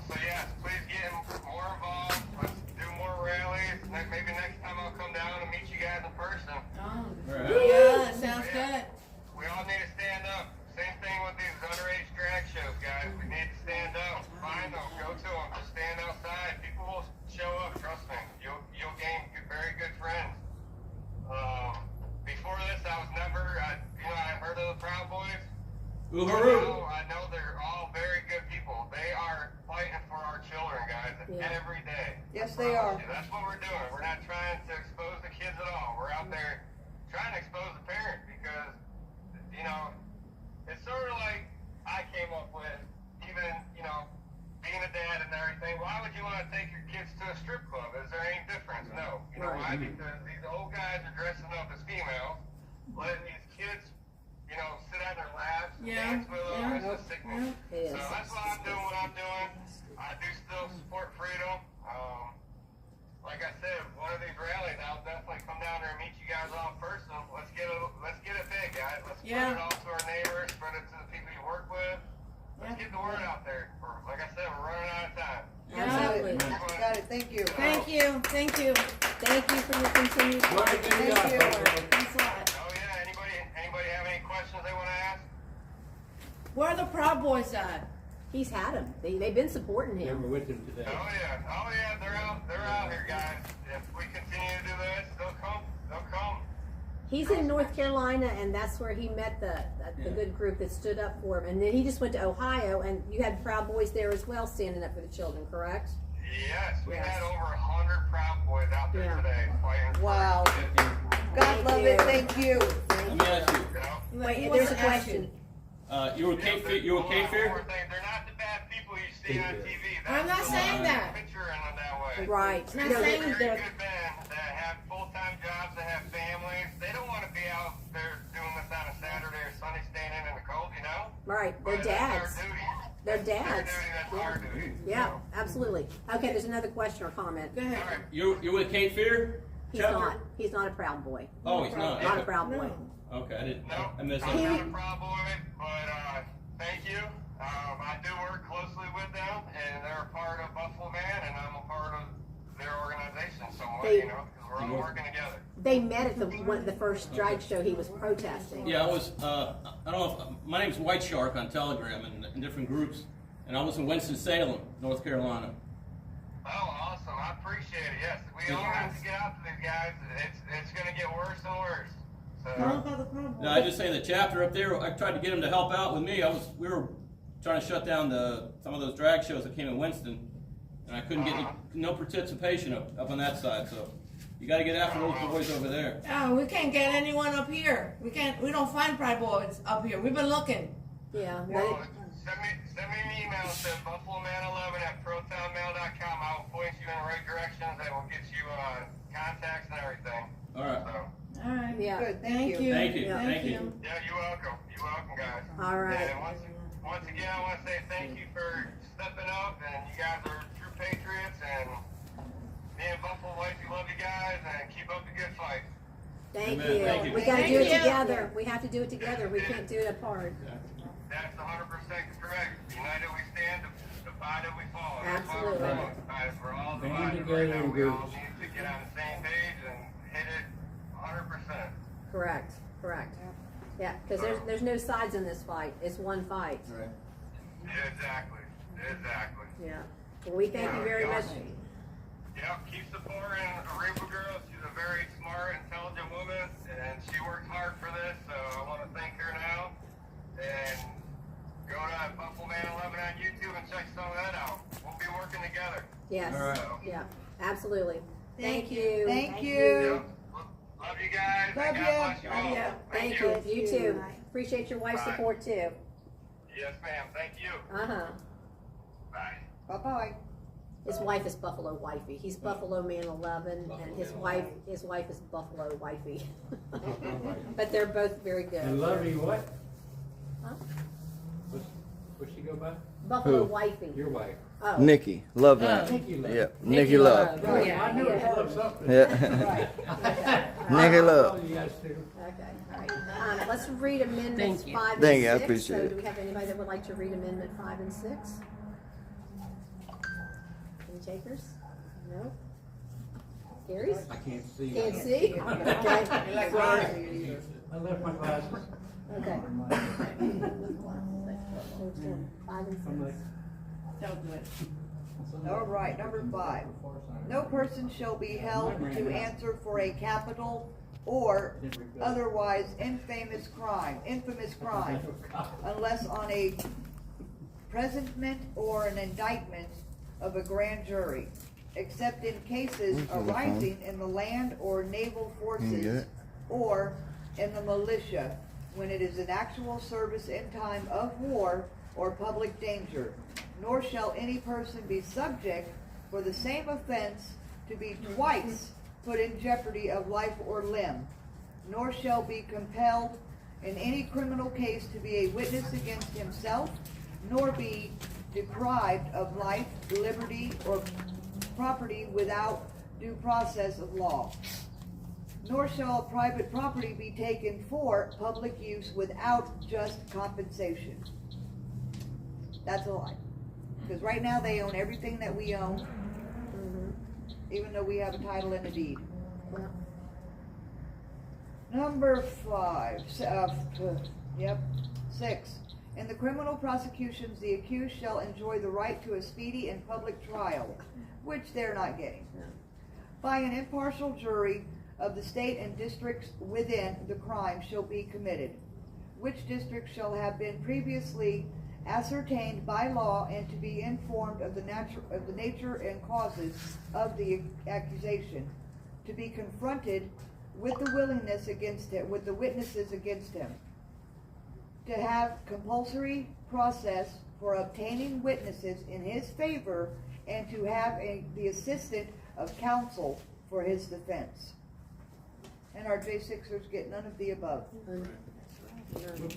So yes, please get more involved. Let's do more rallies. Maybe next time I'll come down and meet you guys in person. Yeah, sounds good. We all need to stand up. Same thing with these underage drag shows, guys. We need to stand up. Find them, go to them. Just stand outside. People will show up. Trust me. You'll gain very good friends. Before this, I was never. I heard of the Proud Boys. I know they're all very good people. They are fighting for our children, guys, every day. Yes, they are. That's what we're doing. We're not trying to expose the kids at all. We're out there trying to expose the parents because, you know, it's sort of like I came up with, even, you know, being a dad and everything. Why would you want to take your kids to a strip club? Is there any difference? No. You know why? Because these old guys are dressing up as females, letting these kids, you know, sit on their laps, dance with them. It's just sickening. So that's what I'm doing. I do still support freedom. Like I said, one of these rallies, I'll definitely come down there and meet you guys all in person. Let's get it big, guys. Let's spread it all to our neighbors, spread it to the people you work with. Let's get the word out there. Like I said, we're running out of time. Yeah. you. Got it, thank you. Thank you, thank you. Thank you for your continued. Well, good Thank job, you. Buffalo. Thanks a lot. Oh yeah, anybody have any questions they want to ask? Where are the Proud Boys at? He's had them. They've been supporting They were him. with him today. Oh yeah, they're out here, guys. If we continue to do this, they'll come. He's in North Carolina, and that's where he met the good group that stood up for him. And then he just went to Ohio, and you had Proud Boys there as well, standing up for the children, correct? Yes, we Yes. had over 100 Proud Boys out there Yeah. today fighting. for Wow. our kids. God love it, thank you. Let me ask you, You know? Wait, there's a question. you were Cape Fear? You were Cape One more Fear? thing, they're not the bad people you see on TV. I'm not That's the saying one that. Picturing them that way. Right. Not No, saying Very they're- good men that have full-time jobs, that have families. They don't want to be out there doing this on a Saturday or Sunday, standing in the cold, you know? Right, they're But dads. That's our duty. They're That's their dads. duty, that's Yeah. our duty. Yeah, So, absolutely. Okay, there's another question or comment. Go ahead. all right. You're with Cape Fear? He's Chapter? not. He's not a Proud Boy. Oh, he's not. Not a Proud Boy. Okay, I didn't. No, I missed I'm it. not a Proud Boy, but thank you. I do work closely with them, and they're a part of Buffalo Man, and I'm a part of their organization somewhat, They- you know, because we're all working together. They met at the first drag show he was protesting. Yeah, I was. I don't know. My name's White Shark on Telegram and in different groups, and I was in Winston-Salem, North Carolina. Oh, awesome. I appreciate it. Yes, we all have to get out to these guys. It's going to get worse and worse. So, No, I just say the chapter up there. I tried to get him to help out with me. We were trying to shut down some of those drag shows that came in Winston, and I couldn't get no participation up on that side. So you got to get after those boys over there. Oh, we can't get anyone up here. We don't find Proud Boys up here. We've been looking. Yeah. well, send me an email to buffaloman11@protonmail.com. I will point you in the right directions. I will get you contacts and everything. All right. So, All right. Yeah. Good, Thank thank you. you. Thank you. Yeah. Thank you. yeah, you're welcome. You're welcome, guys. All right. And once again, I want to say thank you for stepping up, and you guys are true patriots, and me and Buffalo Wifey love you guys, and keep up the good fight. Thank Amen. you. Thank you. We got to Thank do it you. together. We have to do it together. We can't do it apart. That's 100% correct. United we stand, divided we fall. And that's why Absolutely. we're all divided. We're all Band divided together right now. in We all groups. need to get on the same page and hit it 100%. Correct. Correct. Yeah, because there's no sides in this fight. It's one fight. All right. Yeah, exactly. Exactly. Yeah. Well, we thank you very much. Yep, keep supporting Aruba Girl. She's a very smart, intelligent woman, and she worked hard for this, so I want to thank her now. And go to Buffalo Man 11 on YouTube and check some of that out. We'll be working together. Yes. All right. Yeah. Absolutely. Thank Thank you. Thank you. Yep. Love you guys. Love and ya. God bless you all. Love ya. Thank you. You too. Appreciate your wife's Bye. support too. Yes, ma'am. Thank you. Uh-huh. Bye. Bye-bye. His wife is Buffalo Wifey. He's Buffalo Man 11, and his wife is Buffalo Wifey. But they're both very good. And Lovey what? Huh? What's she go by? Buffalo Who? Wifey. Your wife. Oh. Nikki, love that. Nikki Love. Yeah, Nikki Love. Oh, yeah. I knew it was love something. Yeah. All Nikki right, Love. all you guys do. Okay, all right. Let's read amendments Thank you. 5 and Thank you, I 6. appreciate So it. do we have anybody that would like to read amendment 5 and 6? Any takers? No? Carries? I can't see. Can't see? Okay. Sorry. I left my glasses. Okay. 5 and 6. I'm like, Don't do it. All right, number 5. No person shall be held to answer for a capital or otherwise infamous crime, unless on a presentment or an indictment of a grand jury, except in cases Where's the phone? arising in the land or naval Can you get forces it? or in the militia, when it is in actual service in time of war or public danger. Nor shall any person be subject for the same offense to be twice put in jeopardy of life or limb, nor shall be compelled in any criminal case to be a witness against himself, nor be deprived of life, liberty, or property without due process of law. Nor shall private property be taken for public use without just compensation. That's a lie. Because right now they own everything that we own, even though we have a title and a deed. Number 5, 6. In the criminal prosecutions, the accused shall enjoy the right to a speedy and public trial, which they're not getting, by an impartial jury of the state and districts within the crime shall be committed, which districts shall have been previously ascertained by law and to be informed of the nature and causes of the accusation, to be confronted with the willingness against it, with the witnesses against him, to have compulsory process for obtaining witnesses in his favor, and to have the assistance of counsel for his defense. And our J6ers get none of the above.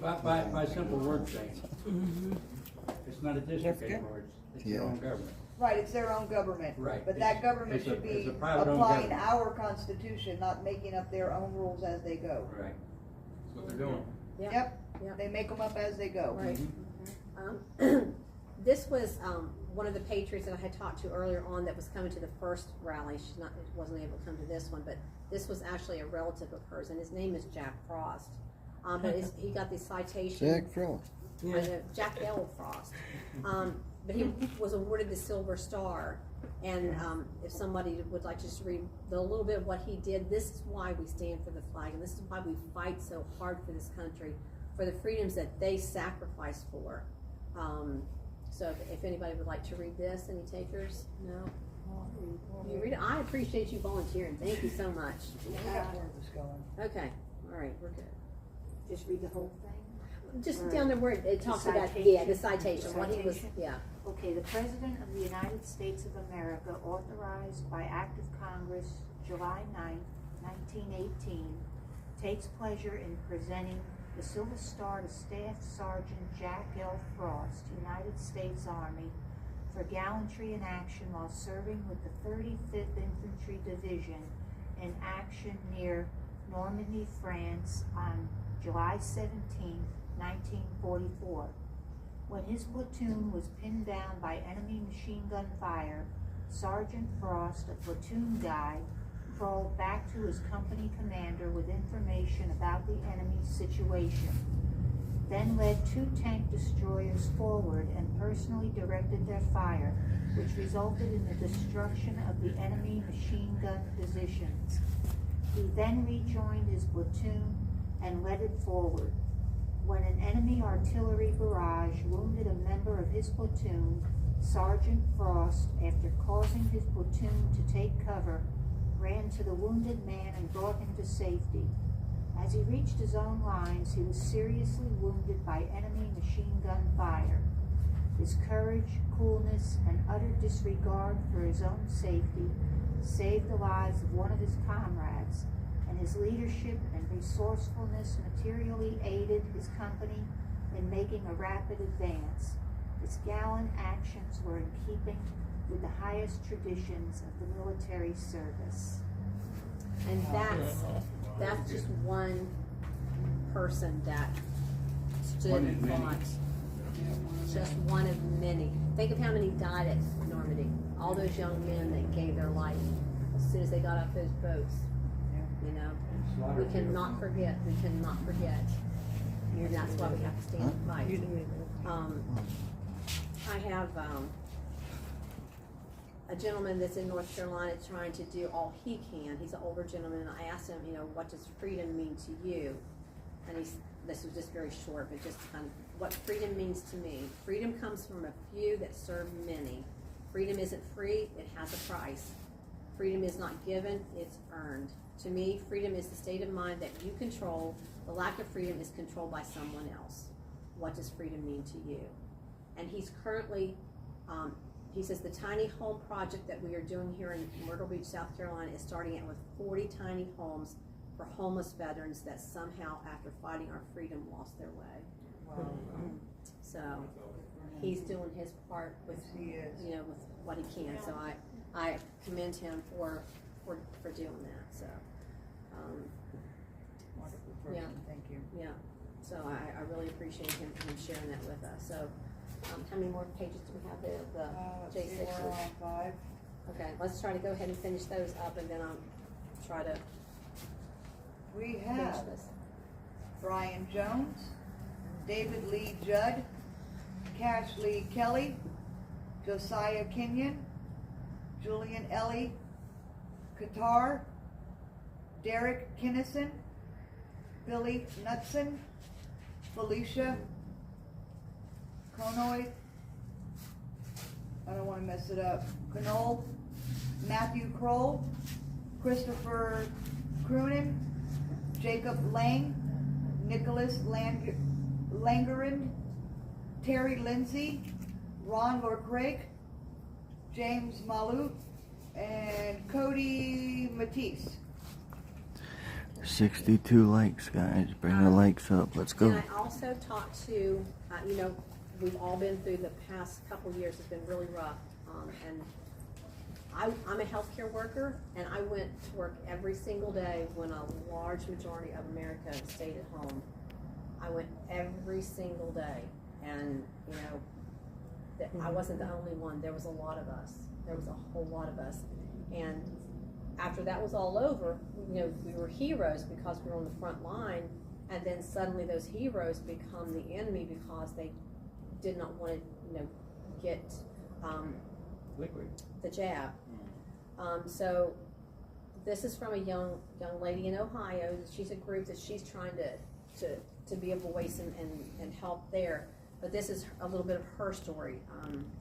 By simple word change. It's not a district anymore, it's your own government. Right, it's their own government. Right. But that government It's a- should be it's a private-owned applying government. our constitution, not making up their own rules as they go. Right. That's what they're doing. Yep, Yep. they make them up as they go. Right. This was one of the Patriots that I had talked to earlier on that was coming to the first rally. She wasn't able to come to this one, but this was actually a relative of hers, and his name is Jack Frost. But he got the citation. Jack Frost. Jack L. Frost. But he was awarded the Silver Star. And if somebody would like to just read a little bit of what he did, this is why we stand for the flag, and this is why we fight so hard for this country, for the freedoms that they sacrificed for. So if anybody would like to read this, any takers? No? You read it? I appreciate you volunteering. Thank you so much. Okay. All right, we're good. Just read the whole thing? Just down there where it talks about, citation. the citation, what he was, Citation. Okay, the President of the United States of America, authorized by Act of Congress, July 9, 1918, takes pleasure in presenting the Silver Star to Staff Sergeant Jack L. Frost, United States Army, for gallantry in action while serving with the 35th Infantry Division in action near Normandy, France, on July 17, 1944. When his platoon was pinned down by enemy machine gun fire, Sergeant Frost, a platoon guide, crawled back to his company commander with information about the enemy's situation, then led 2 tank destroyers forward and personally directed their fire, which resulted in the destruction of the enemy machine gun positions. He then rejoined his platoon and led it forward. When an enemy artillery barrage wounded a member of his platoon, Sergeant Frost, after causing his platoon to take cover, ran to the wounded man and brought him to safety. As he reached his own lines, he was seriously wounded by enemy machine gun fire. His courage, coolness, and utter disregard for his own safety saved the lives of one of his comrades, and his leadership and resourcefulness materially aided his company in making a rapid advance. His gallant actions were in keeping with the highest traditions of the military service. And that's just one person that stood and fought. Just one of many. Think of how many died at Normandy. All those young men that gave their life as soon as they got off those boats. You know, we cannot forget. We cannot forget. And that's why we have to stand and fight. I have a gentleman that's in North Carolina trying to do all he can. He's an older gentleman, and I asked him, you know, what does freedom mean to you? And this was just very short, but just kind of what freedom means to me. Freedom comes from a few that serve many. Freedom isn't free, it has a price. Freedom is not given, it's earned. To me, freedom is the state of mind that you control. The lack of freedom is controlled by someone else. What does freedom mean to you? And he's currently, he says the tiny home project that we are doing here in Myrtle Beach, South Carolina is starting out with 40 tiny homes for homeless veterans that somehow, after fighting our freedom, lost their way. Wow. So he's doing his part with, you know, with what he can. So I commend him for doing that. So Wonderful person. Yeah. Thank you. yeah. So I really appreciate him sharing that with us. So how many more pages do we have there? The Let's see, J6. we're on 5. Okay, let's try to go ahead and finish those up, and then I'll try to We finish have this. Brian Jones, David Lee Judd, Cash Lee Kelly, Josiah Kenyon, Julian Ellie Qatar, Derek Kinnison, Billy Knutson, Felicia Convoy, I don't want to mess it up, Knoll, Matthew Kroll, Christopher Croonin, Jacob Lang, Nicholas Langerin, Terry Lindsay, Ron Lorcraig, James Malou, and Cody Matisse. 62 likes, guys. Bring the likes up. Let's go. And I also talked to, you know, we've all been through the past couple years. It's been really rough. And I'm a healthcare worker, and I went to work every single day when a large majority of America stayed at home. I went every single day, and you know, I wasn't the only one. There was a lot of us. There was a whole lot of us. And after that was all over, you know, we were heroes because we were on the front line, and then suddenly those heroes become the enemy because they did not want to, you know, get the jab. So this is from a young lady in Ohio. She's a group that she's trying to be a voice and help there. But this is a little bit of her story.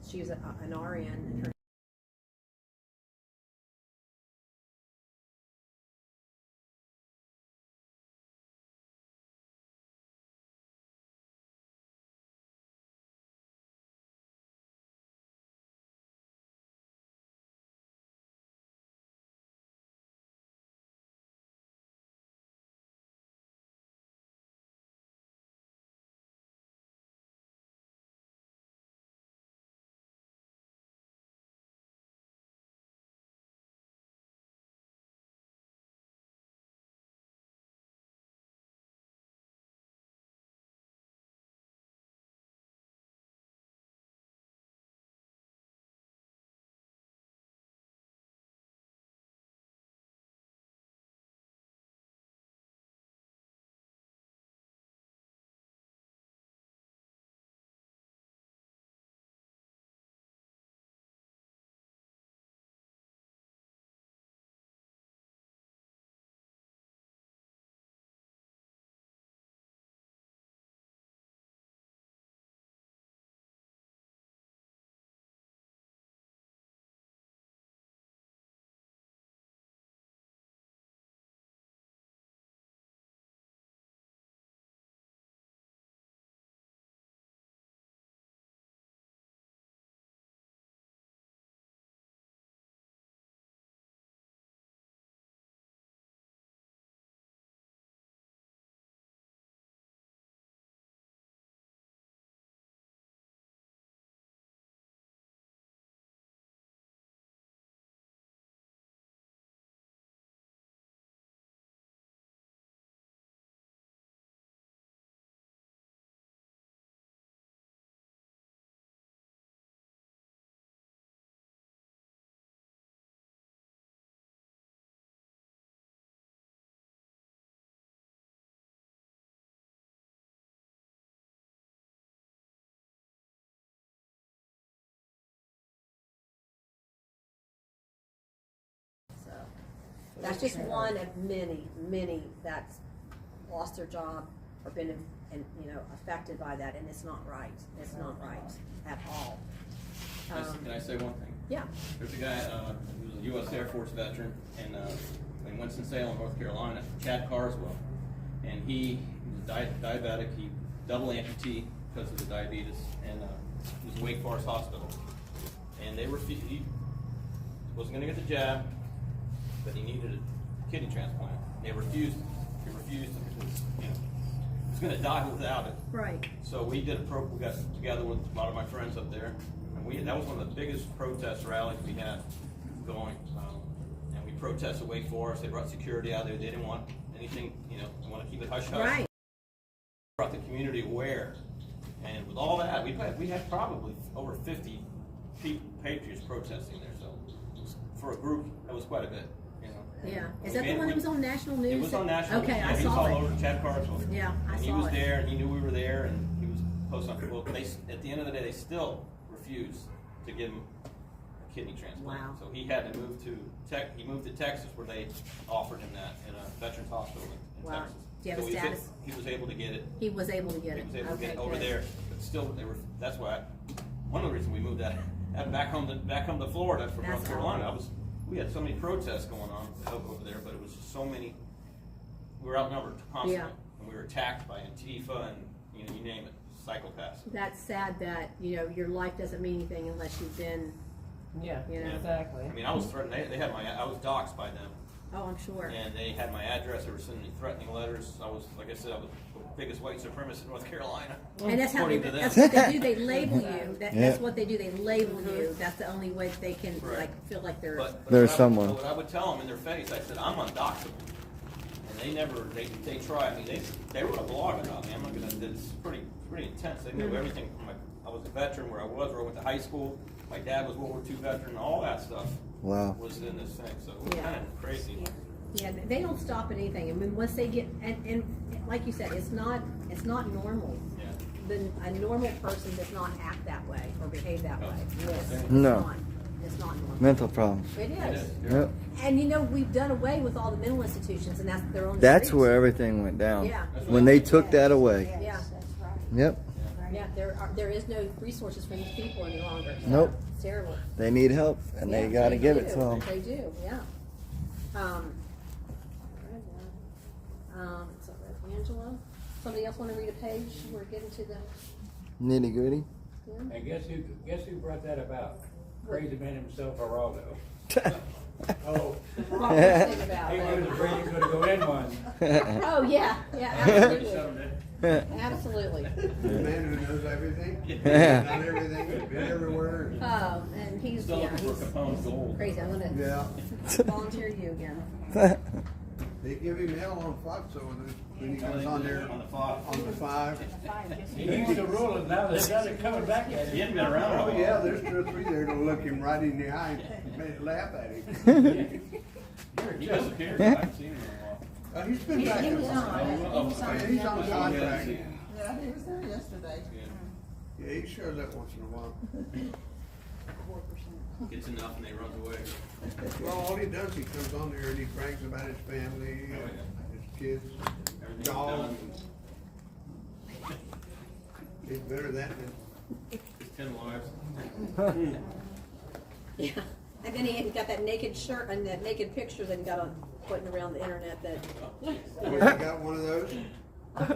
She was an RN, and her that's just one of many that's lost their job or been, you know, affected by that, and it's not right. It's not right at all. Can I say one thing? Yeah. There's a guy who was a U.S. Air Force veteran in Winston-Salem, North Carolina, Chad Carswell, and he was diabetic. He double amputee because of the diabetes, and he was in Wake Forest Hospital, and they refused. He wasn't going to get the jab, but he needed a kidney transplant. They refused. He refused it because, you know, he was going to die without it. Right. So we got together with a lot of my friends up there, and that was one of the biggest protest rallies we had going. And we protested Wake Forest. They brought security out there. They didn't want anything, you know, they want to keep it hush hush. Right. Brought the community aware, and with all that, we had probably over 50 Patriots protesting there. So for a group, that was quite a bit, you know. Yeah. Is that the one that was on national news? It was on national news. Okay, Yeah, I he was saw all it. over Chad Carswell. Yeah, I And he saw was it. there, and he knew we were there, and he was posting on. Well, at the end of the day, they still refused to give him a kidney transplant. Wow. So he had to move to He moved to Texas, where they offered him that in a veterans hospital in Wow. Texas. Do you have So a status? he was able to get it. He was able to get He it. was able to get Okay, it over good. there, but still, that's why. One of the reasons we moved that back home to Florida from That's North Carolina. We had so many protests going on over there, but it was just so many. We were outnumbered constantly, Yeah. and we were attacked by Antifa and you name it, psychopaths. That's sad that, your life doesn't mean anything unless you've been, Yeah, you know. exactly. I mean, I was threatened. I was doxxed by them, Oh, I'm sure. and they had my address. They were sending me threatening letters. Like I said, I was the biggest white supremacist in North Carolina. And that's how according to them. that's what they do. They label you. That's what they do. They label you. That's the only way that they can Right. feel like they're. But There's what someone. What I would tell them in their face, I said, I'm undoxable. And they try. I mean, they wrote a blog about me. I'm not gonna. It's pretty intense. They know everything from I was a veteran, where I went to high school. My dad was World War II veteran. All that stuff. Wow. Was in this thing. So it was Yeah. kind of crazy. Yeah, they don't stop at anything. I mean, once they get and like you said, it's not normal. Yeah. A normal person does not act that way or behave that way. It's No. not. It's not normal. Mental problems. It is. Yep. And we've done away with all the mental institutions, and that's their own. That's streets. where everything went down. Yeah. When they took that away. Yes, Yeah. that's right. Yep. Yeah, there is no resources for these people any longer. So Nope. It's terrible. They need help, and Yeah, they got to give do. it to them. They do, yeah. So Angela, somebody else want to read a page? We're getting to the. Nitty gritty. Yeah. And guess who brought that about? Crazy man himself, Geraldo. Oh, What was it about? he was afraid he was gonna go in one. Oh, yeah, absolutely. Absolutely. The man who knows everything, Yeah. not everything, he's been everywhere. Oh, and he's, Still yeah, looking for he's Capone's gold. crazy. I'm gonna Yeah, volunteer you again. they give him hell on Fox over this, when he goes on there, On the Fox. on the 5. He used to rule it, now they're coming back at He him. hadn't been around. Oh, long. yeah, there's 2 or 3 there to look him right in the eye and laugh at him. He disappeared. I haven't seen him in a while. He's been back. He was on. He's on contract. Yeah, he was there yesterday. Yeah, he shows up once in a while. Gets enough and they run away. Well, all he does, he comes on there and he brags about his family, Oh, yeah. his kids, Everything's dog. done. He's better than that. His 10 wives. Yeah. And then he got that naked shirt and that naked picture that he got on putting around the internet that You got one of those?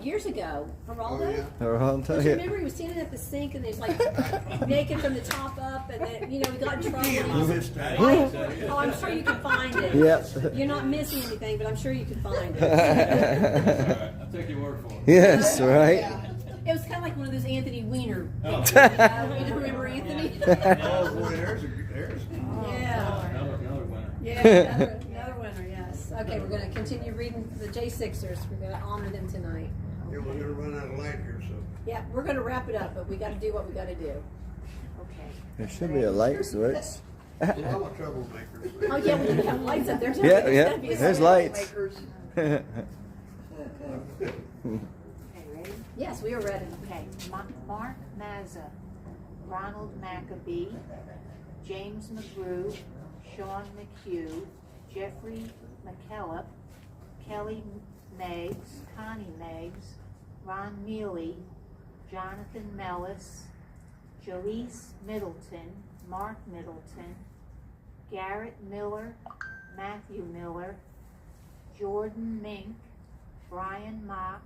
years ago, Oh, Geraldo. yeah. Or I'll Don't tell you you. remember he was standing at the sink and he's like naked from the top up, and then he got in trouble. Damn, I missed that. Oh, I'm sure you can find it. Yep. You're not missing anything, but I'm sure you can find it. All right, I'll take your word for it. Yes, right? It was kind of like one of those Anthony Weiner. Oh. Pictures, you don't remember Anthony? Oh, boy, there's. Yeah. Another winner. Yeah, another winner, yes. Okay, we're going to continue reading the J6ers. We're going to honor them tonight. Yeah, we're gonna run out of light here, so. Yeah, we're going to wrap it up, but we got to do what we got to do. Okay. There should be a light switch. A lot of troublemakers. Oh, yeah, we can have lights up there too. Yeah, There's yeah. gotta be a There's sign. lights. Okay, ready? Yes, we are ready. Okay, Mark Mazza, Ronald Maccabee, James McGrew, Sean McHugh, Jeffrey McKellop, Kelly Meggs, Connie Meggs, Ron Mealy, Jonathan Mellis, Jaleese Middleton, Mark Middleton, Garrett Miller, Matthew Miller, Jordan Mink, Brian Mock,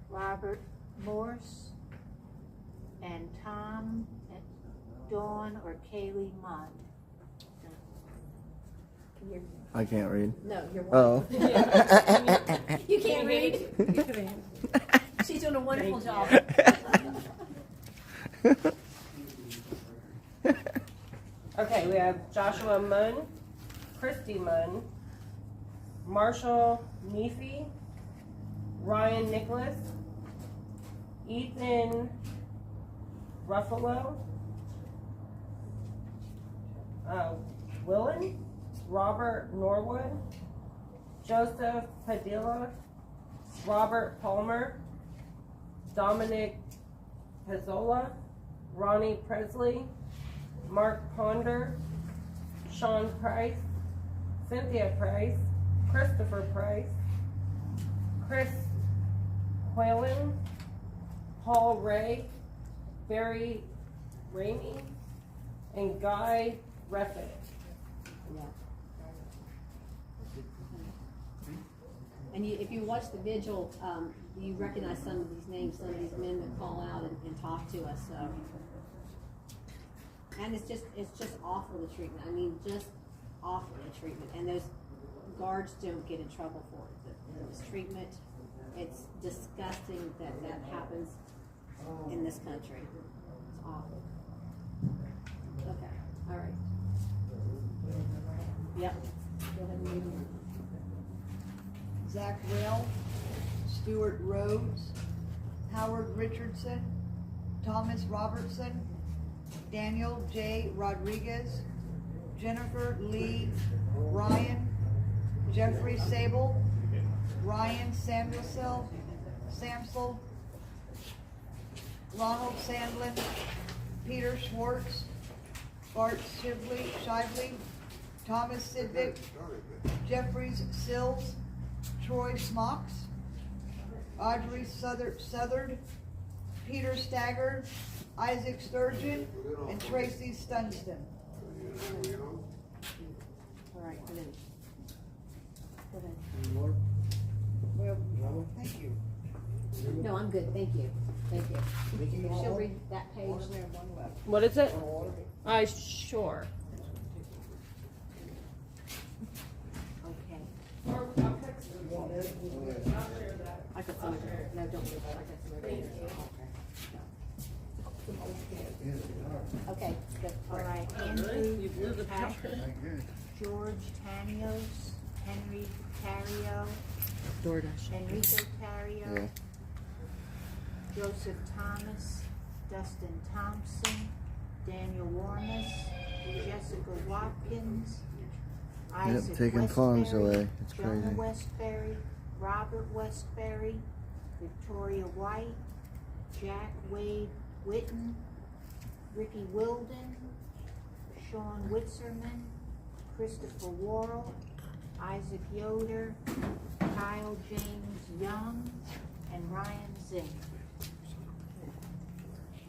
Robert Morse, and Tom, Dawn, or Kaylee Munn. Can you, I can't read. no, you're Oh. You can't read? She's doing a wonderful job. Okay, we have Joshua Munn, Christy Munn, Marshall Neefy, Ryan Nicholas, Ethan Ruffalo, Willen, Robert Norwood, Joseph Padilla, Robert Palmer, Dominic Pezzola, Ronnie Presley, Mark Ponder, Sean Price, Cynthia Price, Christopher Price, Chris Whalen, Paul Ray, Barry Ramey, and Guy Reffitt. Yeah. And if you watch the vigil, you recognize some of these names, some of these men that call out and talk to us, so. And it's just awful, the treatment. I mean, just awful, the treatment. And those guards don't get in trouble for it. This treatment, it's disgusting that happens in this country. It's awful. Okay, all right. Yep. Go ahead and read them. Zach Rail, Stuart Rhodes, Howard Richardson, Thomas Robertson, Daniel J. Rodriguez, Jennifer Lee Ryan, Jeffrey Sable, Ryan Samsel, Ronald Sandlin, Peter Schwartz, Bart Shively, Thomas Sidvick, Jeffries Sills, Troy Smocks, Audrey Southard, Peter Stagger, Isaac Sturgeon, and Tracy Stunston. All right, and then, go ahead. Well, thank you. No, I'm good, thank you. Thank you. If she'll read that page. What is it? Sure. Okay. I could send it. No, don't read that. I could send it. Okay, good. All right, Andrew Patrick, George Tanios, Henry Tario, Enrico Tario, Joseph Thomas, Dustin Thompson, Daniel Warnes, Jessica Watkins, Isaac taking farms Westbury, away. It's Jonah crazy. Westbury, Robert Westbury, Victoria White, Jack Wade Witten, Ricky Wilden, Sean Witzerman, Christopher Worrell, Isaac Yoder, Kyle James Young, and Ryan Zink.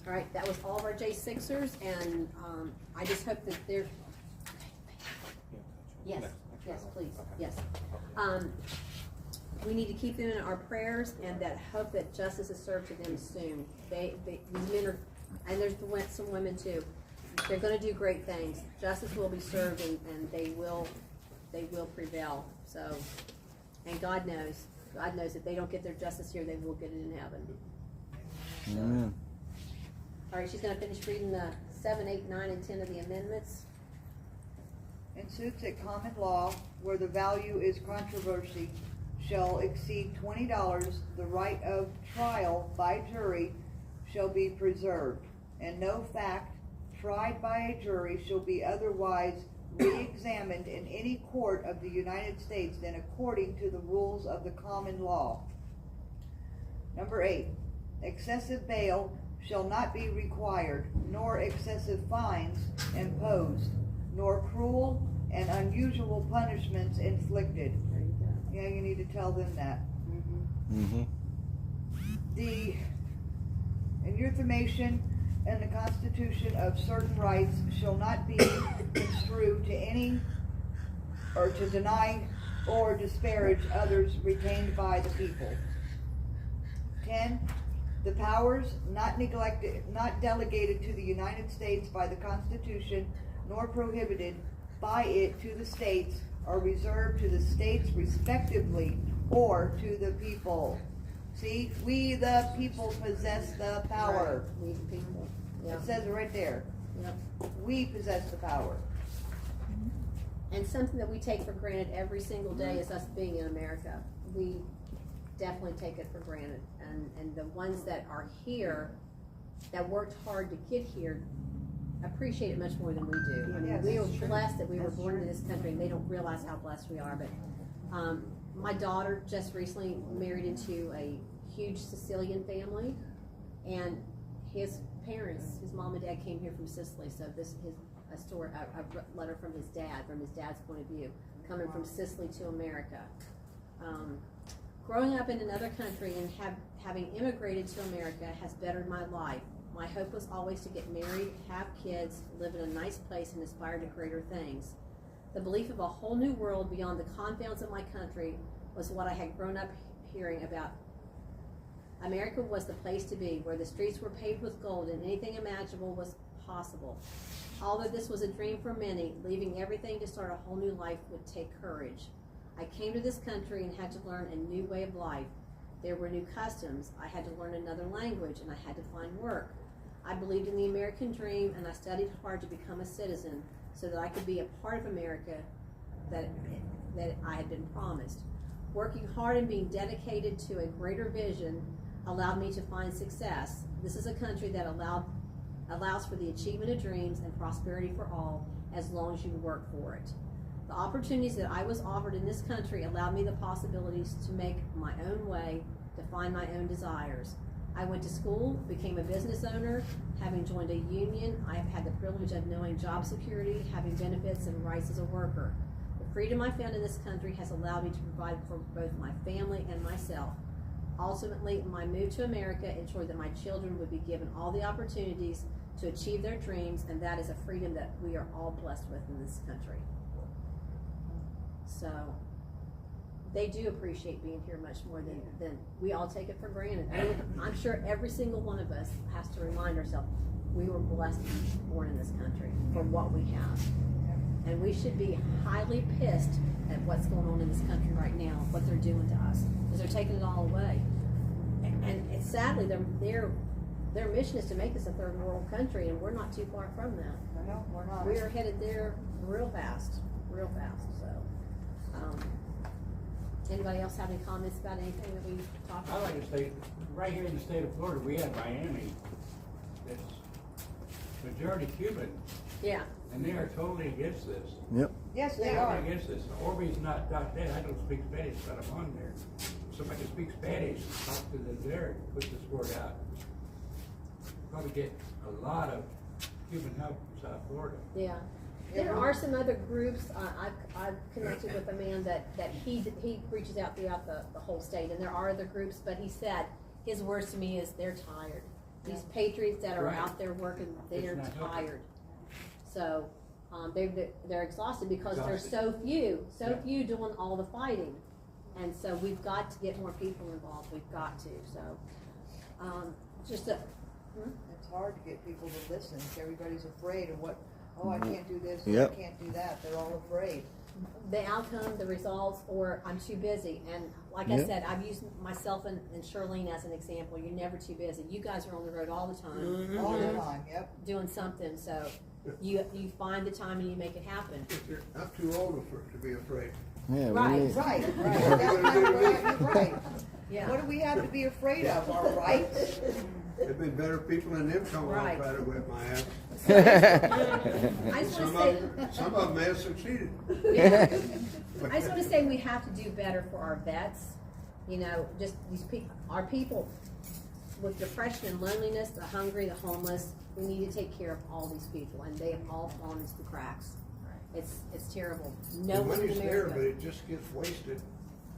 All right, that was all of our J6ers, and I just hope that they're, yes, please, yes. We need to keep them in our prayers, and that hope that justice is served to them soon. These men are, and there's some women too. They're going to do great things. Justice will be served, and they will prevail. So, and God knows if they don't get their justice here, they will get it in heaven. Amen. All right, she's going to finish reading the 7, 8, 9, and 10 of the amendments. In suits at common law, where the value is controversy, shall exceed $20, the right of trial by jury shall be preserved, and no fact tried by a jury shall be otherwise re-examined in any court of the United States than according to the rules of the common law. Number 8, excessive bail shall not be required, nor excessive fines imposed, nor cruel and unusual punishments inflicted. There you go. Yeah, you need to tell them that. Mm-hmm. The information and the Constitution of certain rights shall not be construed to any or to deny or disparage others retained by the people. 10. The powers not delegated to the United States by the Constitution nor prohibited by it to the states are reserved to the states respectively or to the people. See, we the people possess the power. Right. We the people. Yeah. It says it right there. Yep. We possess the power. And something that we take for granted every single day is us being in America. We definitely take it for granted. And the ones that are here, that worked hard to get here, appreciate it much more than we do. I mean, we are blessed that we were born in this country, and they don't realize how blessed we are. But my daughter just recently married into a huge Sicilian family, and his parents, his mom and dad, came here from Sicily. So this is a letter from his dad's point of view, coming from Sicily to America. Growing up in another country and having immigrated to America has bettered my life. My hope was always to get married, have kids, live in a nice place, and aspire to greater things. The belief of a whole new world beyond the confines of my country was what I had grown up hearing about. America was the place to be, where the streets were paved with gold and anything imaginable was possible. Although this was a dream for many, leaving everything to start a whole new life would take courage. I came to this country and had to learn a new way of life. There were new customs. I had to learn another language, and I had to find work. I believed in the American dream, and I studied hard to become a citizen so that I could be a part of America that I had been promised. Working hard and being dedicated to a greater vision allowed me to find success. This is a country that allows for the achievement of dreams and prosperity for all, as long as you work for it. The opportunities that I was offered in this country allowed me the possibilities to make my own way, to find my own desires. I went to school, became a business owner. Having joined a union, I have had the privilege of knowing job security, having benefits and rights as a worker. The freedom I found in this country has allowed me to provide for both my family and myself. Ultimately, my move to America ensured that my children would be given all the opportunities to achieve their dreams, and that is a freedom that we are all blessed with in this country. So they do appreciate being here much more than we all take it for granted. I'm sure every single one of us has to remind ourselves we were blessed to be born in this country for what we have. And we should be highly pissed at what's going on in this country right now, what they're doing to us, because they're taking it all away. And it's sadly, their mission is to make us a third world country, and we're not too far from that. No, we're not. We are headed there real fast. So, anybody else have any comments about anything that we talked I about? like to say, right here in the state of Florida, we have Miami. It's majority Cuban, Yeah. and they are totally against this. Yep. Yes, they Totally are. against this. Orbe's not dead. I don't speak Spanish, but I'm on there. Somebody can speak Spanish, talk to the there, put this word out. Probably get a lot of Cuban help from South Florida. Yeah. There are some other groups. I've connected with a man that he reaches out throughout the whole state, and there are other groups. But he said his words to me is they're tired. These patriots that are Right. out there working, they're It's not tired. So they're exhausted because there's so few doing all the fighting, and so we've got to get more people involved. We've got to. So It's hard to get people to listen. Everybody's afraid of what, I can't do this, Yep. I can't do that. They're all afraid. the outcome, the results, or I'm too busy. And like I Yep. said, I've used myself and Charlene as an example. You're never too busy. You guys are on the road all the time, All the time, yep. doing something. So you find the time and you make it happen. If they're not too old to be afraid. Yeah. Right. We, Right. That's kind of right. You're right. Yeah. What do we have to be afraid of? Our rights? There've been better people than them come along Right. and try to whip my ass. I just Some want of to say, some of them may have succeeded. I just want to say we have to do better for our vets. You know, just these people, our people with depression and loneliness, the hungry, the homeless. We need to take care of all these people, and they have all fallen into the cracks. It's terrible. No The one in money's there, but America. it just gets wasted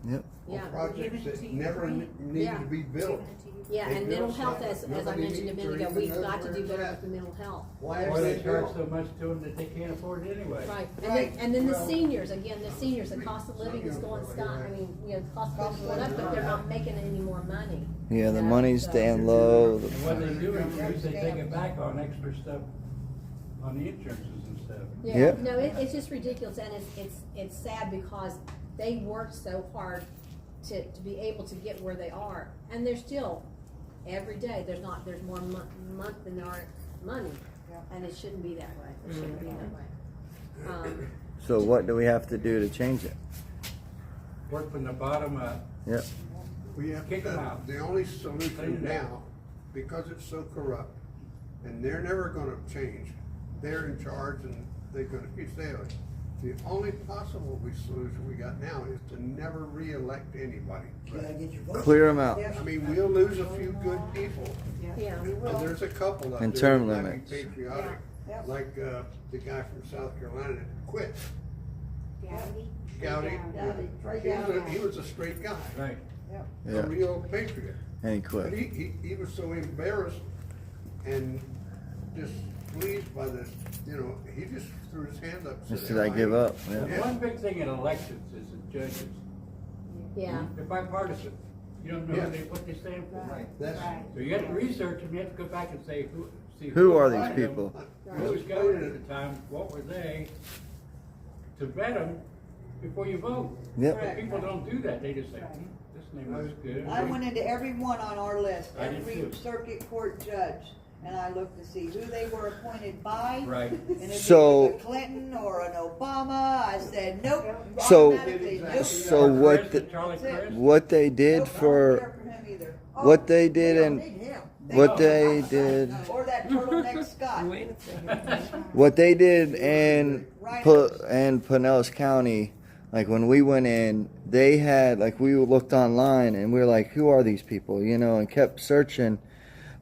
yep. on Yeah. projects that never needed Yeah. to be built. Yeah, They and build mental health, stuff as I nobody mentioned a needs minute or ago, even we've knows got to where do it's better at. with the mental health. Why Or is they they charge built? so much to them that they can't afford it anyway. Right, Right. and then the Well, seniors, again, the cost of living is going sky. I mean, you know, the cost of living is going up, but they're not making any more money. Yeah, the you know, money's so- staying low. And what they do is they take it back on extra stuff on the insurances and stuff. Yeah, Yep. no, it's just ridiculous, and it's sad because they worked so hard to be able to get where they are, and they're still, every day, there's more month than there are money, Yeah. and it shouldn't be that way. It shouldn't be that way. So what do we have to do to change it? Work from the bottom up. Yep. We have, Kick 'em out. the only Clean solution it up. now, because it's so corrupt, and they're never gonna change, they're in charge and they're gonna keep staying. The only possible solution we got now is to never re-elect anybody. You gotta get your votes. Clear them out. I mean, we'll lose a few good people. Yeah. And there's a couple up And there term that might limits. be patriotic, Yeah. like the guy from South Carolina that quit. Gowdy? Gowdy. He was a straight guy, Right. a Yeah, real patriot. and he But quit. he was so embarrassed and just pleased by this, he just threw his hand up. Just said, I give up. Yeah. Yeah. One big thing in elections is the judges. Yeah. They're bipartisan. You don't know Yeah. what they stand for. Right. That's, Right. So you have to research them, you have to go back and say, Who are these them, people? Who was governor at the time, what were they, to vet them before you vote. Yep. But people don't do that, they just say, this name looks good. I went into every one on our list, I did every too. circuit court judge, and I looked to see who they were appointed by. Right. And if So- it was a Clinton or an Obama, I said, nope, So- automatically, nope. So what President Charlie Crist? what they did Nope, I don't for care for him either. what they did They don't and need him. what they did Or that turtleneck Scott. what they did in Pinellas County, like when we went in, they had like we looked online and we were like, who are these people, and kept searching.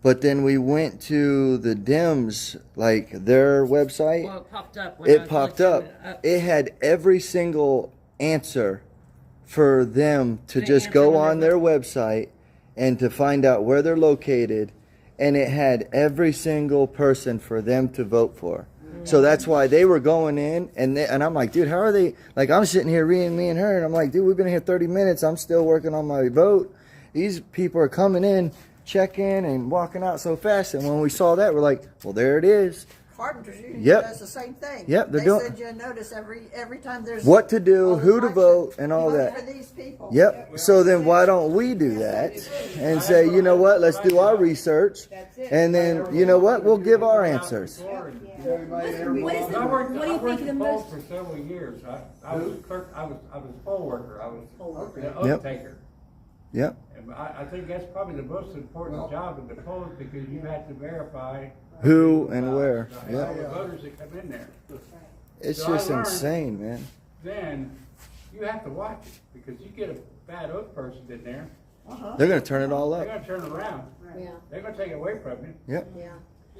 But then we went to the Dems, like their website. Well, it popped up. When I It was popped looking up. It had every single answer for them to The just answer go when on they- their website and to find out where they're located. And it had every single person for them to vote for. So that's why they were going in, and I'm like, dude, how are they? Like, I'm sitting here reading me and her, and I'm like, dude, we've been here 30 minutes. I'm still working on my vote. These people are coming in, checking, and walking out so fast. And when we saw that, we're like, well, there it is. Carpenter's Union Yep. does the same thing. Yep, they're They doing- send you a notice every time there's What to do, an who to election. vote, and all Vote that. for these people. Yep. So then why don't we do that and say, you know what, let's do our research, That's it. and then, you know what, we'll give our answers. everybody there. What is I worked, What do you I think worked the in polls most- for several years. I was clerk, I was a poll worker, I was an oath Yep. taker. Yep. And I think that's probably the most important job in the polls because you have to verify Who and where. all Yep. the voters that come in there. It's So I just learned- insane, man. Then you have to watch it because you get a bad oath person in there, They're going to turn it all they're up. gonna turn around. Yeah. They're gonna take it away from you. Yep. Yeah.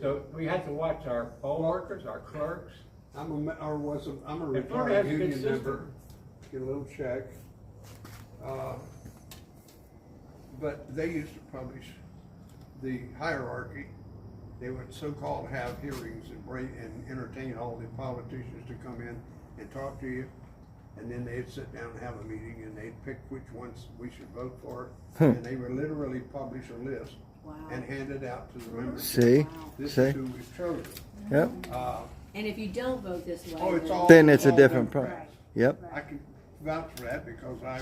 So we have to watch our poll workers, our clerks. I'm a And Florida has retired a good union system. member, get a little check. But they used to publish the hierarchy. They would so-called have hearings and entertain all the politicians to come in and talk to you. And then they'd sit down and have a meeting and they'd pick which ones we should vote for. And they would literally publish a list and hand it out to the members. See? This See? is who we've chosen. Yep. And if you don't vote this way, Oh, it's all. Then it's a all different Democrats. Yep. I can vouch for that because I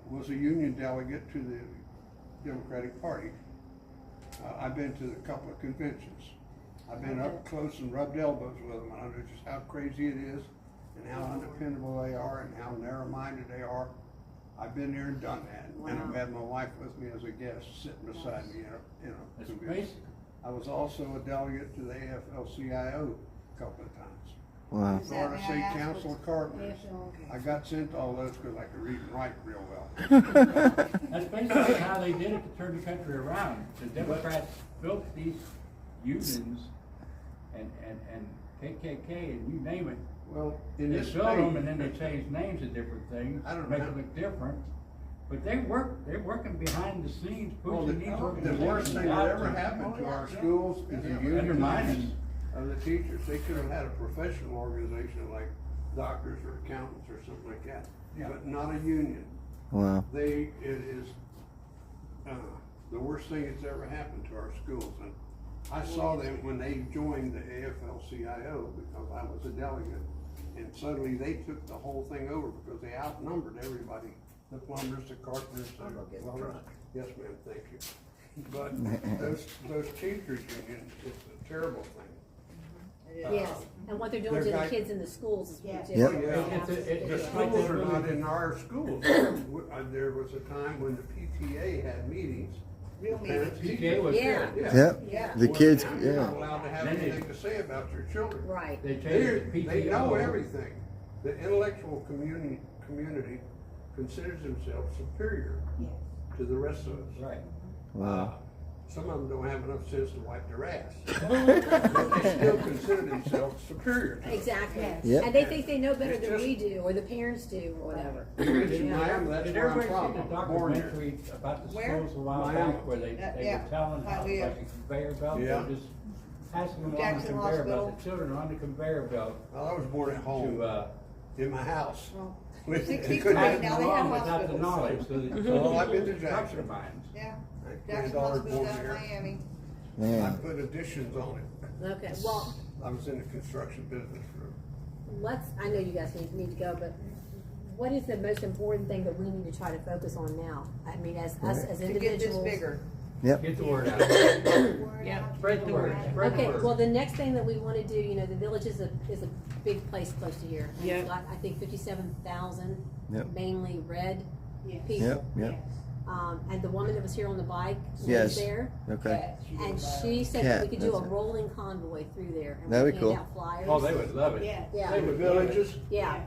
was a union delegate to the Democratic Party. I've been to a couple of conventions. I've been up close and rubbed elbows with them. I know just how crazy it is and how undependable they are and how narrow-minded they are. I've been there and done that. And I've had my wife with me as a guest sitting beside me in a That's convention. amazing. I was also a delegate to the AFL-CIO a couple of times. Wow. Florida May I State ask Council of Carpenters. Okay. I got sent to all those because I could read and write real well. That's basically how they did it to turn the country around. The Democrats built these unions and KKK and you name it. Well, in They this built them state, and then they changed names of different things, I don't make know. it look different. But they're working behind the scenes, well, pushing these the organizations worst thing that ever out. happened to our schools is the Undermining. unionization of the teachers. They could have had a professional organization like doctors or accountants or something like that, but not a union. Wow. It is the worst thing that's ever happened to our schools. And I saw them when they joined the AFL-CIO because I was a delegate. And suddenly they took the whole thing over because they outnumbered everybody, the plumbers, the carpenters, the welders. Yes, ma'am, thank you. But those teachers unions, it's a terrible thing. yes. And what they're doing to the They're kids in the schools is Yes. Yep. ridiculous. The schools are not in our schools. There was a time when the PTA had meetings. Real Parents, meetings. PTA was Yeah. good. Yep. Yeah. The kids, You're not yeah. allowed to have anything to say about your children. Right. They change They the PTO. know everything. The intellectual community considers themselves superior to the rest of us. Right. Wow. Some of them don't have enough sense to wipe their ass. But they still consider themselves superior to us. Exactly. Yep. And they think they know better than we do, or the parents do, or whatever. In Miami, that's Did where I'm everybody see the from. Born here. documentary about the Where? schools a while Miami. back where they Yeah. were telling how Miami. like a conveyor belt? Yeah. They're just passing them on the Jackson conveyor Hospital. belt. The children are on the conveyor belt Well, I was born at home, to, in my house. Well, With- 60 couldn't Right, have- now they along have without the hospitals. knowledge. So that Oh, I've been to structure Jackson. minds. Yeah. My Jackson granddaughter Hospital born down in here. Miami. I Man. put additions on it. Okay, well, I was in the construction business for let's, I know you guys need to go, but what is the most important thing that we need to try to focus on now? I mean, as us, as To get this individuals. bigger. Yep. Get the word out. Yeah. Spread the word. Spread the Okay, word. well, the next thing that we want to do, you know, the village is a big place close to here. And Yeah. it's got, I think, 57,000, Yep. mainly red Yes. people. Yep. Yep. And the woman that was here on the bike Yes. lives there. Okay. And she said that we Cat, could do a that's it. rolling convoy through there. And That'd we be hand cool. out flyers. Oh, they would love it. Yes. Yeah. the villages. Yeah.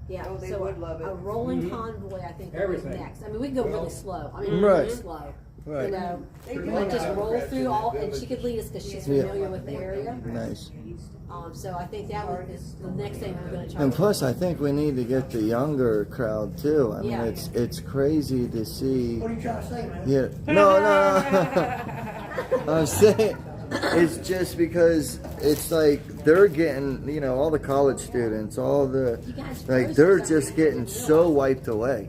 Yeah. Oh, they So would love it. A rolling convoy, I think, is Everything. next. I mean, we can go really slow. I mean, Right. really slow. Right. You know, They we do like just have roll rats through in all, the and she could lead us because she's Yeah. familiar with the area. Nice. So I think that is the next thing we're going to try. And to plus, I think we need to get the younger crowd too. I mean, Yeah. it's crazy to see. What are you trying to say, man? Yeah. No. I'm saying it's just because it's like they're getting, you know, all the college students, all the You guys like froze they're for some just reason. getting so wiped away,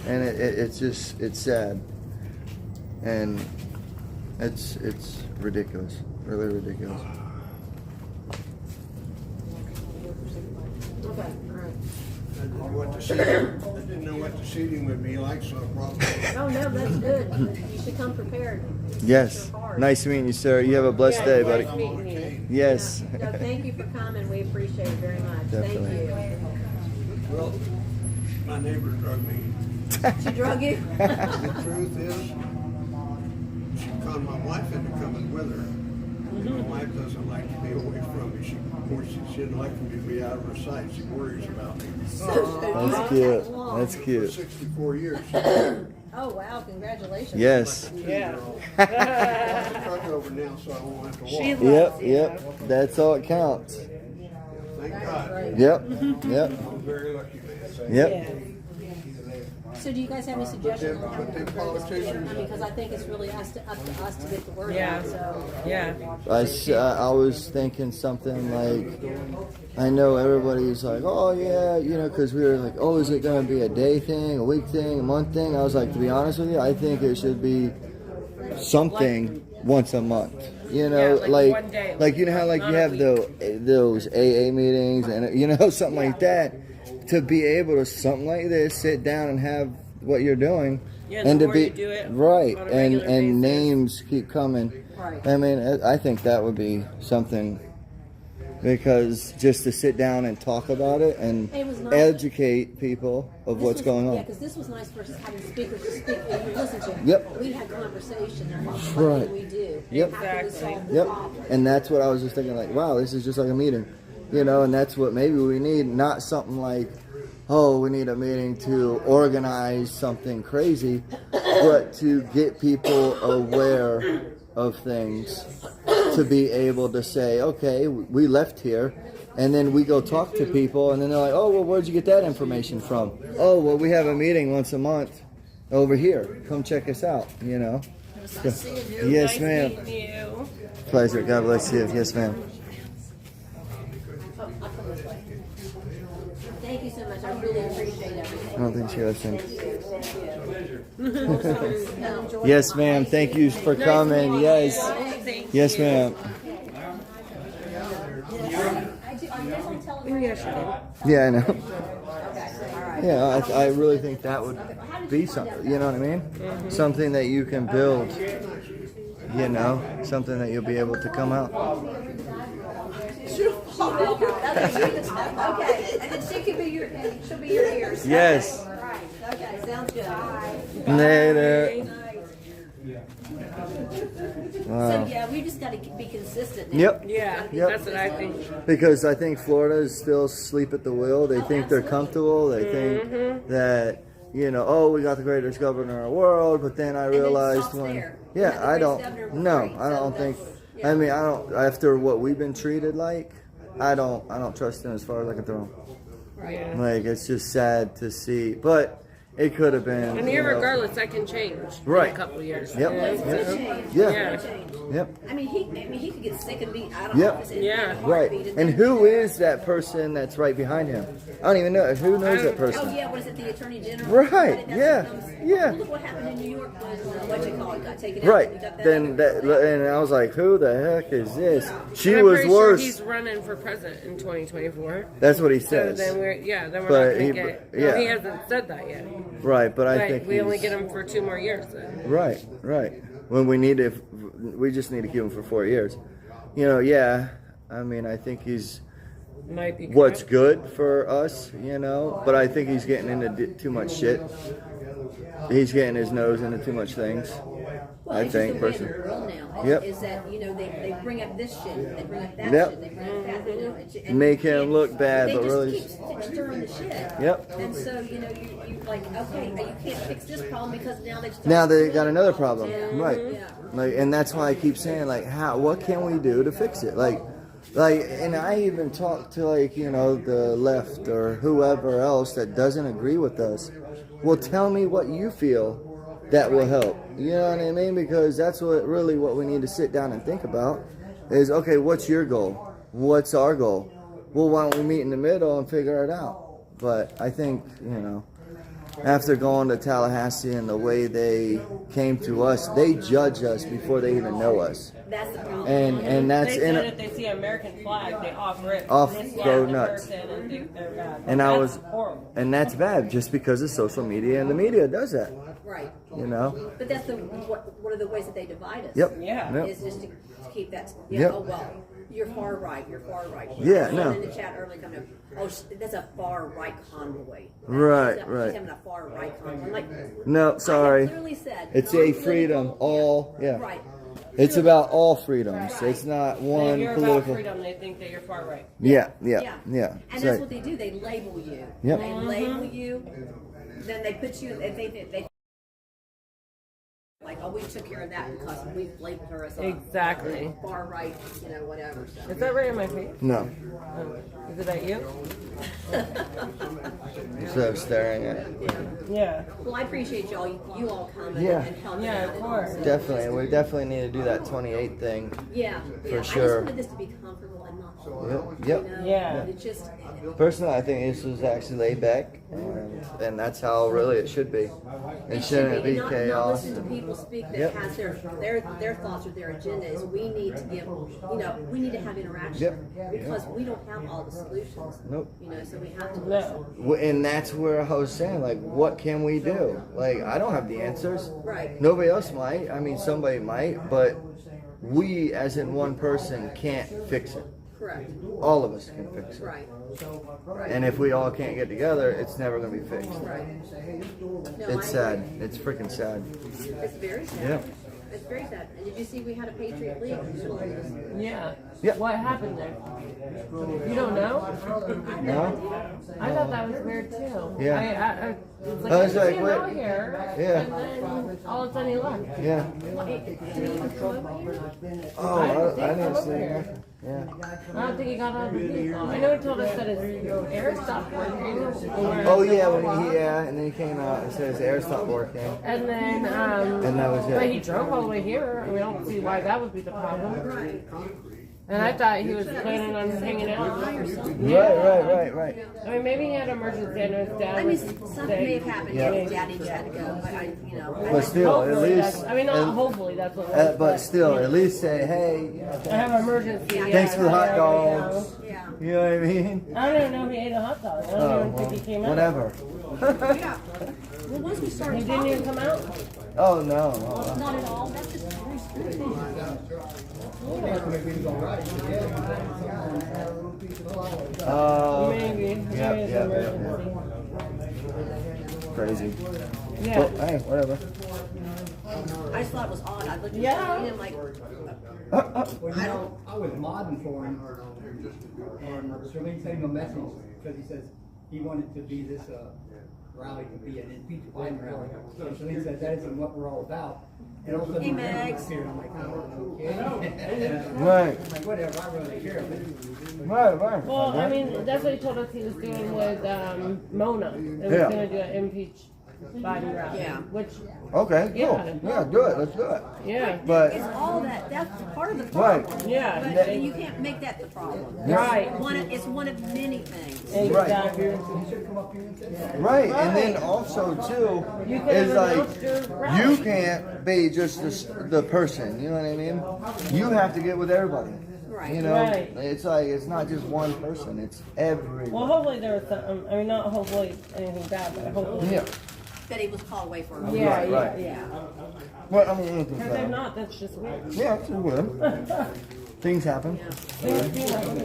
and it's sad, and it's ridiculous, really ridiculous. Okay, all right. I didn't know what the seating would be like, so I brought Oh, no, that's good. You should come prepared. Yes. Your card. Nice meeting you, sir. You have a blessed day, buddy. Nice meeting you. Yes. No, thank you for coming. We appreciate it very much. Definitely. Thank Well, my neighbor drug me. you. She drug you? The truth is, she conned my wife into coming with her. My wife doesn't like to be away from me. She didn't like for me to be out of her sight. She worries about me. That's cute. That's For cute. 64 years. Oh, wow. Congratulations. Yes. Yeah. I have the truck over now, so I won't have to walk. She Yep. loves you. Yep. That's all it counts. Thank God. Yep. Yep. I'm very lucky, man. Yep. So do you guys have any suggestions on how But to them grow this? I politicians, mean, because I think it's really up to us to get the word Yeah. out, so. Yeah. I was thinking something like, I know everybody's like, oh yeah, you know, because we were like, oh, is it going to be a day thing, a week thing, a month thing? I was like, to be honest with you, I think it should be something once a month. You know, Yeah, like one day, like you know how like not you a have week. those AA meetings and you know something like that. To be able to something like this, sit down and have what you're doing, Yeah, and the to more be you do it right, on a and regular basis. names keep coming. Right. I mean, I think that would be something because just to sit down and talk about it and It was nice. educate people of This what's was- going Yeah, on. because this was nice versus having speakers to speak and you listen to. Yep. We had conversation about Right. what we do. Yep. How can we solve the Yep, problem? and that's what I was just thinking. Like, wow, this is just like a meeting, you know. And that's what maybe we need, not something like, oh, we need a meeting to organize something crazy, but to get people aware of things, to be able to say, okay, we left here, and then we go talk to people, and then they're like, oh, well, where'd you get that information from? Oh, well, we have a meeting once a month over here. Come check us out, you know. Yes, Nice ma'am. meeting you. Pleasure. God bless you. Yes, ma'am. I'll come this way. Thank you so much. I really appreciate everything. I don't think she listened. Enjoy Yes, the ma'am. hike. Thank you for coming. Yes. Thank Yes, you. ma'am. Are you guys on television? Yesterday. Yeah, I know. Okay, all right. Yeah, I really think that would be something. You know what I mean? Something that you can build. You know, something that you'll be able to come out. Okay, and then she could be your, and she'll be your ears. Yes. All right, okay, sounds good. Later. Night. So yeah, we just got to be consistent now. Yep. Yeah, Yep. that's what I think. Because I think Florida is still asleep at the wheel. They think they're comfortable. They think that, you know, oh, we got the greatest governor in the world. But then I realized I don't think. I mean, I don't. After what we've been treated like, I don't trust them as far as I can throw them. Right. Like, it's just sad to see, but it could have been. And regardless, that can change in a couple of years. Yep. Yep. I mean, he could get sick and be. I don't know. Yep. If it's Right. And who is that person that's right behind him? I don't even know. Who knows that person? Oh yeah, what is it? The Attorney General. Right. Yeah. Well, look what happened in New York when what you call it got taken out. Right. You got that Then and I was like, who the heck is this? She I'm was pretty worse. Sure he's running for president in 2024. That's what he So says. then we're not But going he- to get. yeah. He hasn't said that yet. Right, but I think we only he's- get him for 2 more years. Then. Right. When we just need to keep him for 4 years. You know, I mean, I think he's Might be what's good for us, you know, but I think he's getting into too much shit. He's getting his nose into too much things. Well, I it's think just the way of the personally. world now. Yep. Is that they bring up this shit, they bring up that Yep. shit, they bring up that, you know, and Make you him can't- look bad, they but just really. keep stirring the shit. Yep. And so you like okay, you can't fix this problem because now they've started Now they doing got it. another problem, Yeah. right? Yeah. Like, and that's why I keep saying, like, what can we do to fix it? Like, and I even talk to, like, you know, the left or whoever else that doesn't agree with us. Well, tell me what you feel that will help. You know what I mean? Because that's what we need to sit down and think about. Is okay, what's your goal? What's our goal? Well, why don't we meet in the middle and figure it out? But I think, you know, after going to Tallahassee and the way they came to us, they judge us before they even know us. That's the problem. And that's They in said a, if they see an American flag, they go nuts. And think they're bad. And That's horrible. and that's bad just because of social media, and the media does that. Right. You know. But that's one of the ways that they divide us. Yep. Yeah. Yep. Is just to keep that. Yep. Oh well, you're far right. Yeah, Someone no. in the chat earlier coming up. Oh, that's a far right convoy. Right, She's right. having a far right convoy. I'm like, No, sorry. I have clearly said It's a non-political- freedom. All Right. It's about all freedoms. It's not And one if you're about political. freedom, they think that you're far right. Yeah. And It's that's like- what they do. They label you. Yep. They label you. Then they put you. They like, oh, we took care of that because we labeled her as a Exactly. far right, you know, whatever. So. Is that right on my face? No. Is it at you? So staring at. Yeah. Well, I appreciate y'all. You all coming Yeah. and helping Yeah, out of and course. all. Definitely, we definitely need to do that 28 thing. Yeah. For Yeah. sure. I just wanted this to be comfortable and not hard. Yep. You know? Yeah. It just. Personally, I think this was actually laid back, and that's how really it should be. It shouldn't be Not chaos. listen to people speak that Yep. has their thoughts or their agendas. We need to give, we need to have interaction because we don't have all the solutions. Nope. So we have to No. listen. And that's where I was saying, like, what can we do? Like, I don't have the answers. Right. Nobody else might. I mean, somebody might, but we, as in one person, can't fix it. Correct. All of us can fix it. Right. Right. And if we all can't get together, it's never going to be fixed. Right. No, I It's sad. agree. It's freaking sad. It's very sad. Yeah. It's very sad. And did you see we had a Patriot League? Yeah. Yeah. What happened there? You don't know? No? I thought that was weird too. Yeah. I was like, I was I like, see him what? out here. Yeah. And then all of a sudden he left. Yeah. Did he even come over here? Oh, I didn't see it. Yeah. I don't think he got out of the vehicle. I know he told us that his air stopped working. Oh, yeah, and then he came out and said his air stopped working. And then, And that was it. but he drove all the way here. I mean, I don't see why that would be the problem. Right. And I thought he was planning on hanging out. Right. I mean, maybe he had an emergency. I know his dad I mean, was something sick. may have happened. Yeah. Yeah. Daddy just had to go. But But still, at Hopefully least. that's, I mean, not hopefully that's what it was. But still, at least say, hey, I have an emergency. thanks for the hot yeah, dogs. yeah. You know what I mean? I don't even know if he ate a hot dog. I don't even think he came out. Whatever. Yeah. Well, once we started He didn't even talking, come out. Oh, no. not at all. That's just very strange. Maybe. Yeah. Maybe it's an emergency. Crazy. Yeah. Well, hey, whatever. I just thought it was odd. I looked at Yeah. and I'm like, Well, you know, I was modding for him, and Charlene sent him a message, because he says he wanted to be this, rally to be an impeach Biden rally. So Charlene says that isn't what we're all about. And all of a sudden, Max. appeared, I'm like, oh, okay. Right. I'm like, whatever, I really care. Right. Well, I mean, that's what he told us he was doing with Mona. They was Yeah. going to do an impeach Biden rally. Yeah. Which, Okay, cool. Yeah. Yeah, do it. Let's do it. yeah. But It's all that, that's part of the Right. problem. Yeah. But you can't make that the problem. Right. It's one of many things. Exactly. You should come up here and say that. right, and then also too You could is have like announced your rally. you can't be just the person. You know what I mean? You have to get with everybody. Right. You know, Right. it's like it's not just one person. It's everyone. Well, hopefully there was some, I mean, not hopefully anything bad, but hopefully. Yeah. That he was called away for a Yeah, Right, yeah, right. yeah. Well, I mean, Because if not, that's just weird. yeah, it's weird. Things happen. Things do happen.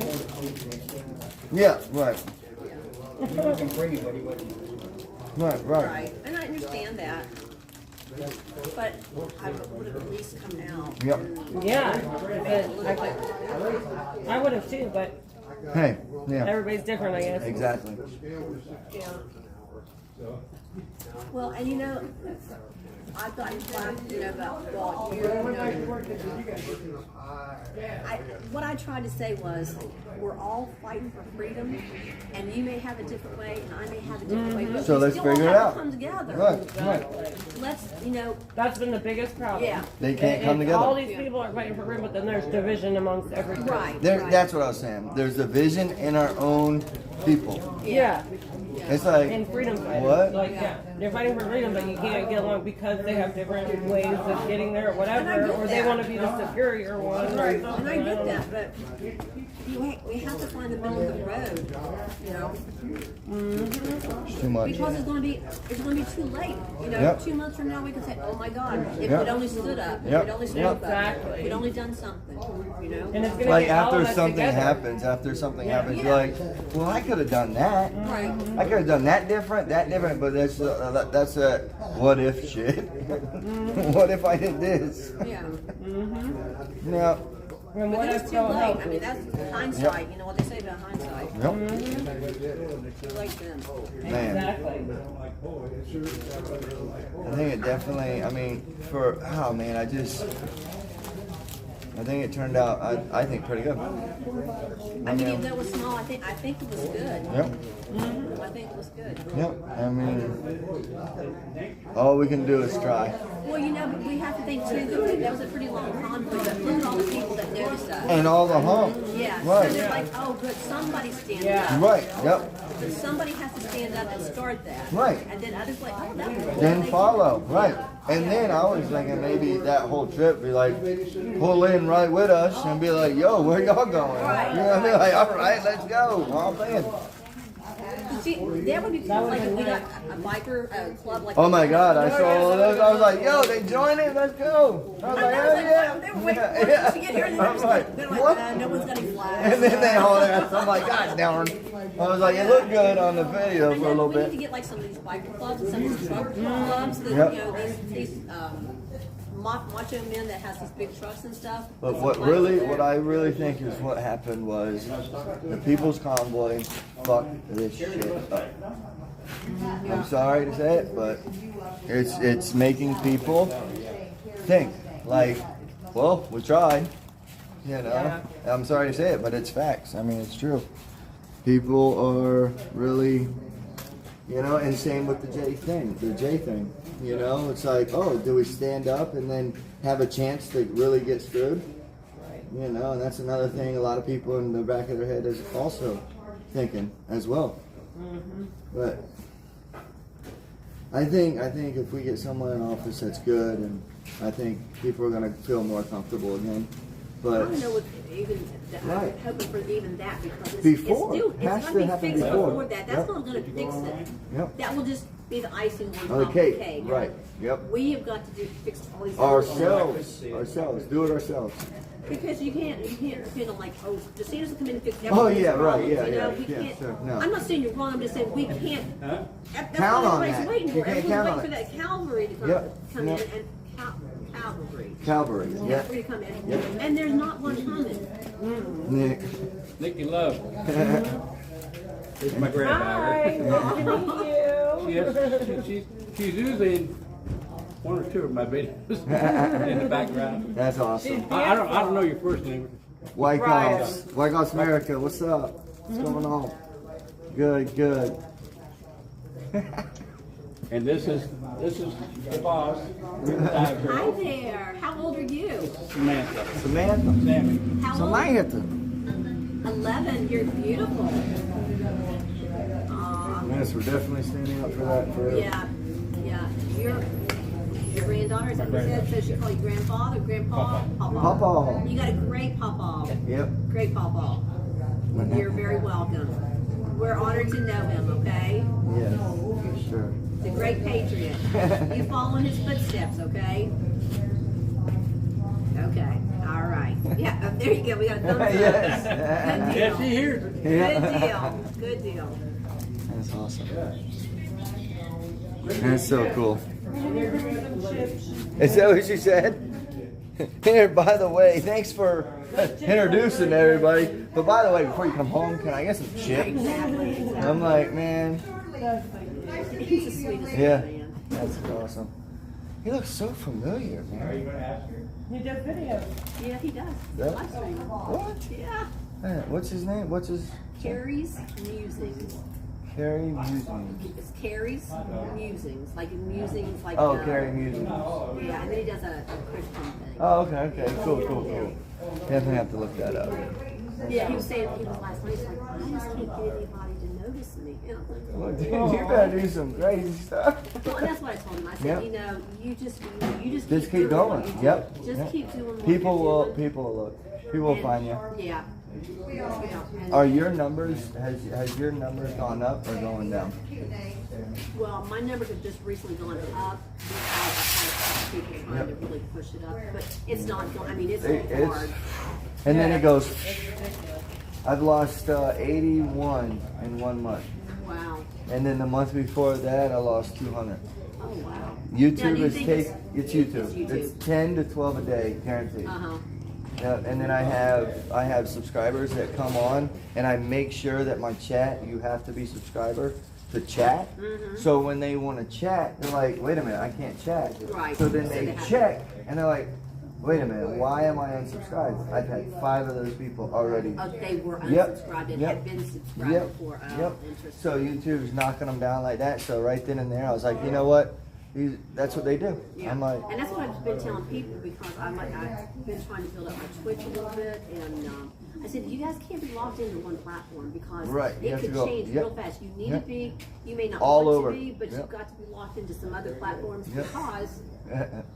Yeah, right. He wasn't bringing what he wasn't. Right. Right, and I understand that. But I would have at least come out. Yep. Yeah, but I would have too, but Hey, yeah, everybody's different, I guess. exactly. Yeah. Well, and you know, I've gotten flack, you know, about, well, what I tried to say was, we're all fighting for freedom, and you may have a different way, and I may have a different way, but So we let's still all figure it have out. to come together. Right. Let's, you know, That's been the biggest problem. Yeah. They can't come And all together. these people are fighting for freedom, but then there's division amongst every group. right, right. That's what I was saying. There's division in our own people. Yeah. It's like And freedom fighters. what? Like, yeah, they're fighting for freedom, but you can't get along because they have different ways of getting there or And I whatever, get or they that. want to be the superior one. Or Right, something. and I get that, but we have to find the middle of the road, you know, It's too much. because it's gonna be too late. You know, Yep. 2 months from now we can say, oh my God, if Yep. we'd only stood up, if Yep. we'd only stood Yep. up, Exactly. if we'd only done something, you know. And it's gonna Like get all after of us something together. happens, you're Yeah. like, well, I could have done that. Right. I could have done that different, but that's a what if shit. What if I did this? Yeah. Yeah. And But what then if it's too so late. help? I mean, that's hindsight. You know what they say about hindsight. Yep. Too late then. Man. Exactly. I think it definitely. I mean, I think it turned out. I think pretty good. I mean, even though it was small, I think it was good. Yep. I think it was good. Yep. I mean, all we can do is try. Well, you know, but we have to think too that was a pretty long convoy, but look at all the people that noticed us. And all the hump. Yeah, Right. so they're like, oh, good, somebody's standing Yeah. up. Right. Yep. But somebody has to stand up and start that. Right. And then others like, oh, that was Then follow. Right. And then I was thinking maybe that whole trip be like, pull in right with us and be like, yo, where y'all going? Right. You know what I mean? Like, all right, let's go. All in. See, that would be cool, like if we got a biker club like. Oh my God, I saw those. I was like, yo, they joining? Let's go. I was like, hell yeah. They were waiting for us to get here, and I'm like, they're what? like, no one's got any flags. And then they hauled ass. I'm like, God darn. I was like, it looked good on the video And for a then little we need to bit. get like some of these biker clubs and some of these truck clubs that, Yep. you know, these macho men that has these big trucks and stuff. But what I really think is what happened was the People's Convoy fucked this shit up. I'm sorry to say it, but it's making people think like, well, we tried. You know, Yeah. I'm sorry to say it, but it's facts. I mean, it's true. People are really, you know, and same with the J thing. You know, it's like, oh, do we stand up and then have a chance to really get screwed? You know, and that's another thing a lot of people in the back of their head is also thinking as well. But I think if we get someone in office that's good, and I think people are going to feel more comfortable again. I But don't know if even I'm Right. hoping for even that because Before. it's Has going to to be happen fixed before. before that. That's Yep. not going to fix it. Yep. That will just be the icing on top On the of the cake, cake. right? Yep. We have got to fix all these other Ourselves, do it ourselves. Because you can't depend on like, oh, the seniors will come in and fix Oh, everybody's yeah, right, problems, yeah, you know? yeah, We yeah, can't, sure, no. I'm not saying you're wrong, I'm just saying we can't. That's Count what on everybody's that. waiting You for. can't Everyone's count waiting on for it. that cavalry to come, Yep, come yep. in and Cavalry. Cavalry, Yeah, yeah. free to come in. And there's not one coming. Nick. Nikki Love. This is my granddaughter. Hi, nice to meet you. She's usually in one or two of my videos in the background. That's awesome. I don't know your first name. White Cops America, what's up? What's going on? Good, good. And this is the boss. Hi there. How old are you? Samantha. Samantha. Sammy. How old? Samantha. 11. You're beautiful. Yes, we're definitely standing up for that. Yeah. Your granddaughter, is that what you said? So she call you grandfather, grandpa, papa. Papa. You got a great papa. Yep. Great papa. You're very welcome. We're honored to know him, okay? Yes, for sure. The great patriot. You follow in his footsteps, okay? Okay. All right. Yeah, there you go. We got a thumbs up. Yes. Good deal. Yeah, she hears it. Good deal. Good deal. That's awesome. That's so cool. Is that what she said? Here, by the way, thanks for introducing everybody. But by the way, before you come home, can I get some chips? Exactly. I'm like, man. He's the sweetest Yeah, man. that's awesome. He looks so familiar, man. He does videos. Yeah, he does. Yeah. Live stream. What? Yeah. Man, what's his name? What's his? Carrie's Musings. Carrie Musings. It's Carrie's Musings. Like musings, like. Oh, Carrie Musings. Yeah, and then he does a Christian thing. Oh, okay. Cool. Definitely have to look that up. Yeah, he was saying, he was last night, he's like, I just can't get anybody to notice me. And I'm like, Well, dude, you better do some crazy stuff. well, and that's what I told him. I said, Yep. you know, you just Just keep keep doing what going. you do. Yep. Just Yep. keep doing what People you're will. doing. People will look. People will find you. Yeah. And- Are your numbers? Has your numbers gone up or going down? Well, my numbers have just recently gone up because I've had people trying to really push it up, but it's not going. I mean, it's hard. And then it goes. I've lost 81 in 1 month, Wow. and then the month before that I lost 200. Oh wow. Now, do YouTube you is think it's YouTube. It's YouTube. It's 10 to 12 a day, guaranteed. Uh huh. Yep, and then I have subscribers that come on, and I make sure that my chat, you have to be subscriber to chat. Mm-hmm. So when they want to chat, they're like, wait a minute, I can't chat. Right. So then So they they have check, and they're like, wait a minute, why am I unsubscribed? I've had 5 of those people already. Oh, they were Yep. unsubscribed and Yep. had been subscribed Yep. before. Oh, Yep. interesting. So YouTube's knocking them down like that. So right then and there, I was like, you know what? That's what they do. Yeah. I'm like, and that's what I've been telling people because I've been trying to build up my Twitch a little bit, and I said you guys can't be locked into one platform because Right, you it have to could go- change yep. real fast. You need Yep. to be, you may not All want over. to be, but Yep. you've got to be locked into some other platforms Yep.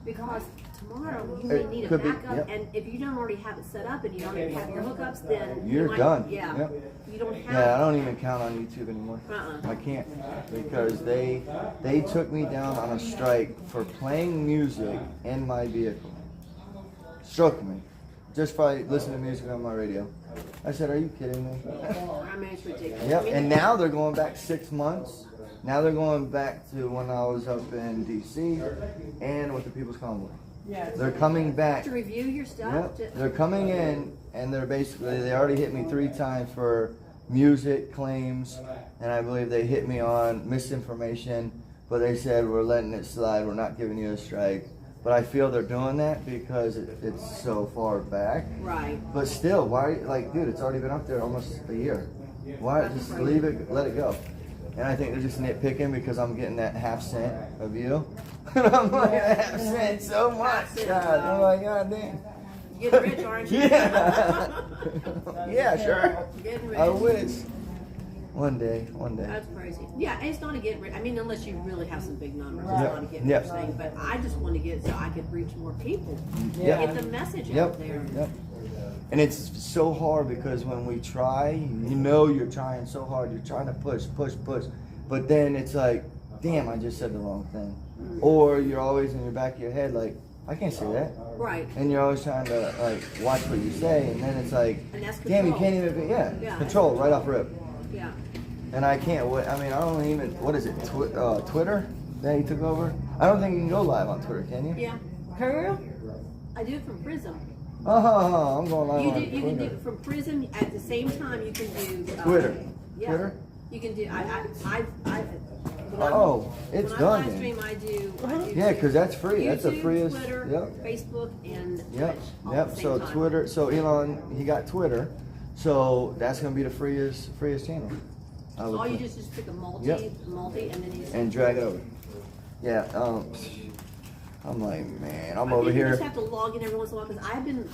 because tomorrow you may It need a could be, backup, yep. and if you don't already have it set up and you don't even have your hookups, then you You're might, done. Yeah, Yep. you don't have. yeah, I don't even count on YouTube anymore. Uh-uh. I can't because they took me down on a strike for playing music in my vehicle. Struck me. Just by listening to music on my radio. I said, are you kidding me? I mean, it's ridiculous. Yep, I mean, and now they're going back 6 months. Now they're going back to when I was up in DC and with the People's Convoy. Yes. They're coming back. to review your stuff. Yep, they're coming in and they already hit me 3 times for music claims, and I believe they hit me on misinformation, but they said we're letting it slide, we're not giving you a strike. But I feel they're doing that because it's so far back. Right. But still, why, like, dude, it's already been up there almost a year. Why, just leave it, let it go. And I think they're just nitpicking because I'm getting that half cent of you. And I'm like, half cent so much. God, I'm like, God damn. Getting rich, aren't you? Yeah. Yeah, sure. Getting rich. I wish. One day. That's crazy. Yeah, it's not a get rich. I mean, unless you really have some big numbers, Yep. it's not a get rich Yep. thing. But I just want to get so I could reach more people. Yep. Get the message Yep. out there. Yep. And it's so hard because when we try, you know you're trying so hard. You're trying to push. But then it's like, damn, I just said the wrong thing. Or you're always in your back of your head like, I can't say that. Right. And you're always trying to like watch what you say, and then it's like, And that's damn, you control. can't even be, yeah. Yeah. Control right off rip. Yeah. And I can't wait. I mean, I don't even, what is it, Twitter that he took over? I don't think you can go live on Twitter, can you? Yeah. Kangaroo? I do it from Prism. Oh, I'm going live You on do, you can Twitter. do from Prism at the same time. You can do Twitter. Yeah, Twitter? you can do. Oh, it's when done I live then. stream, I do. Yeah, because that's free. That's the YouTube, freest. Twitter, Yep. Facebook, and Yep. Twitch all Yep. at the same So time. Twitter. So Elon, he got Twitter. So that's gonna be the freest channel. I So would all you think. just pick a multi, Yep. and then you just And drag it over. Yeah. I'm like, man, I'm over You here. just have to log in every once in a while because I've been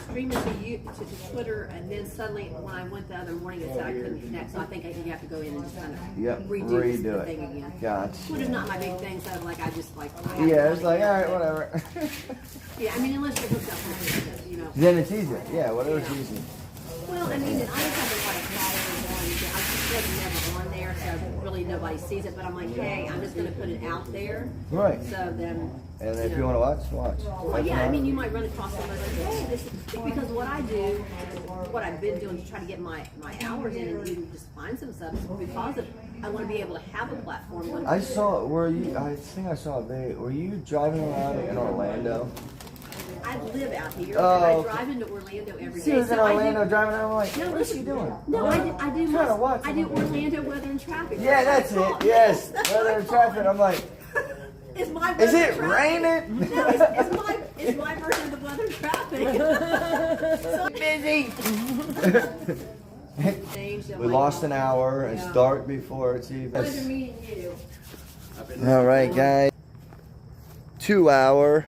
streaming to Twitter, and then suddenly when I went the other morning, it said I couldn't connect. So I think you have to go in and just kind of Yep. redo the it. thing again. Gotcha. Twitter's not my big thing, so like I just like. Yeah, it's like, all right, whatever. Yeah, I mean, unless you're hooked up with it, you know. Then it's easier. Yeah, whatever's Yeah. easy. Well, I mean, I just haven't like following one. I just was never on there, so really nobody sees it. But I'm like, hey, I'm just gonna put it out there. Right. So then. And if you want to watch, watch. Well, yeah, I mean, you might run across somebody like, hey, this is, because what I do, what I've been doing to try to get my hours in and even just find some stuff is because of, I want to be able to have a platform. When I saw, I think I saw a video. Were you driving around in Orlando? I live out here, Oh, and I okay. drive into Orlando every She day. was in So I Orlando do, driving around. I'm like, no, what is she doing? No, I do Trying to watch I do something. Orlando weather and traffic. Yeah, that's it. Yes, That's weather what and I call traffic. I'm like, It's my is weather it and traffic. raining? No, it's my version of the weather and traffic. So Busy. We lost an hour. It's dark before it's even. Pleasure meeting you. All right, guys. 2 hour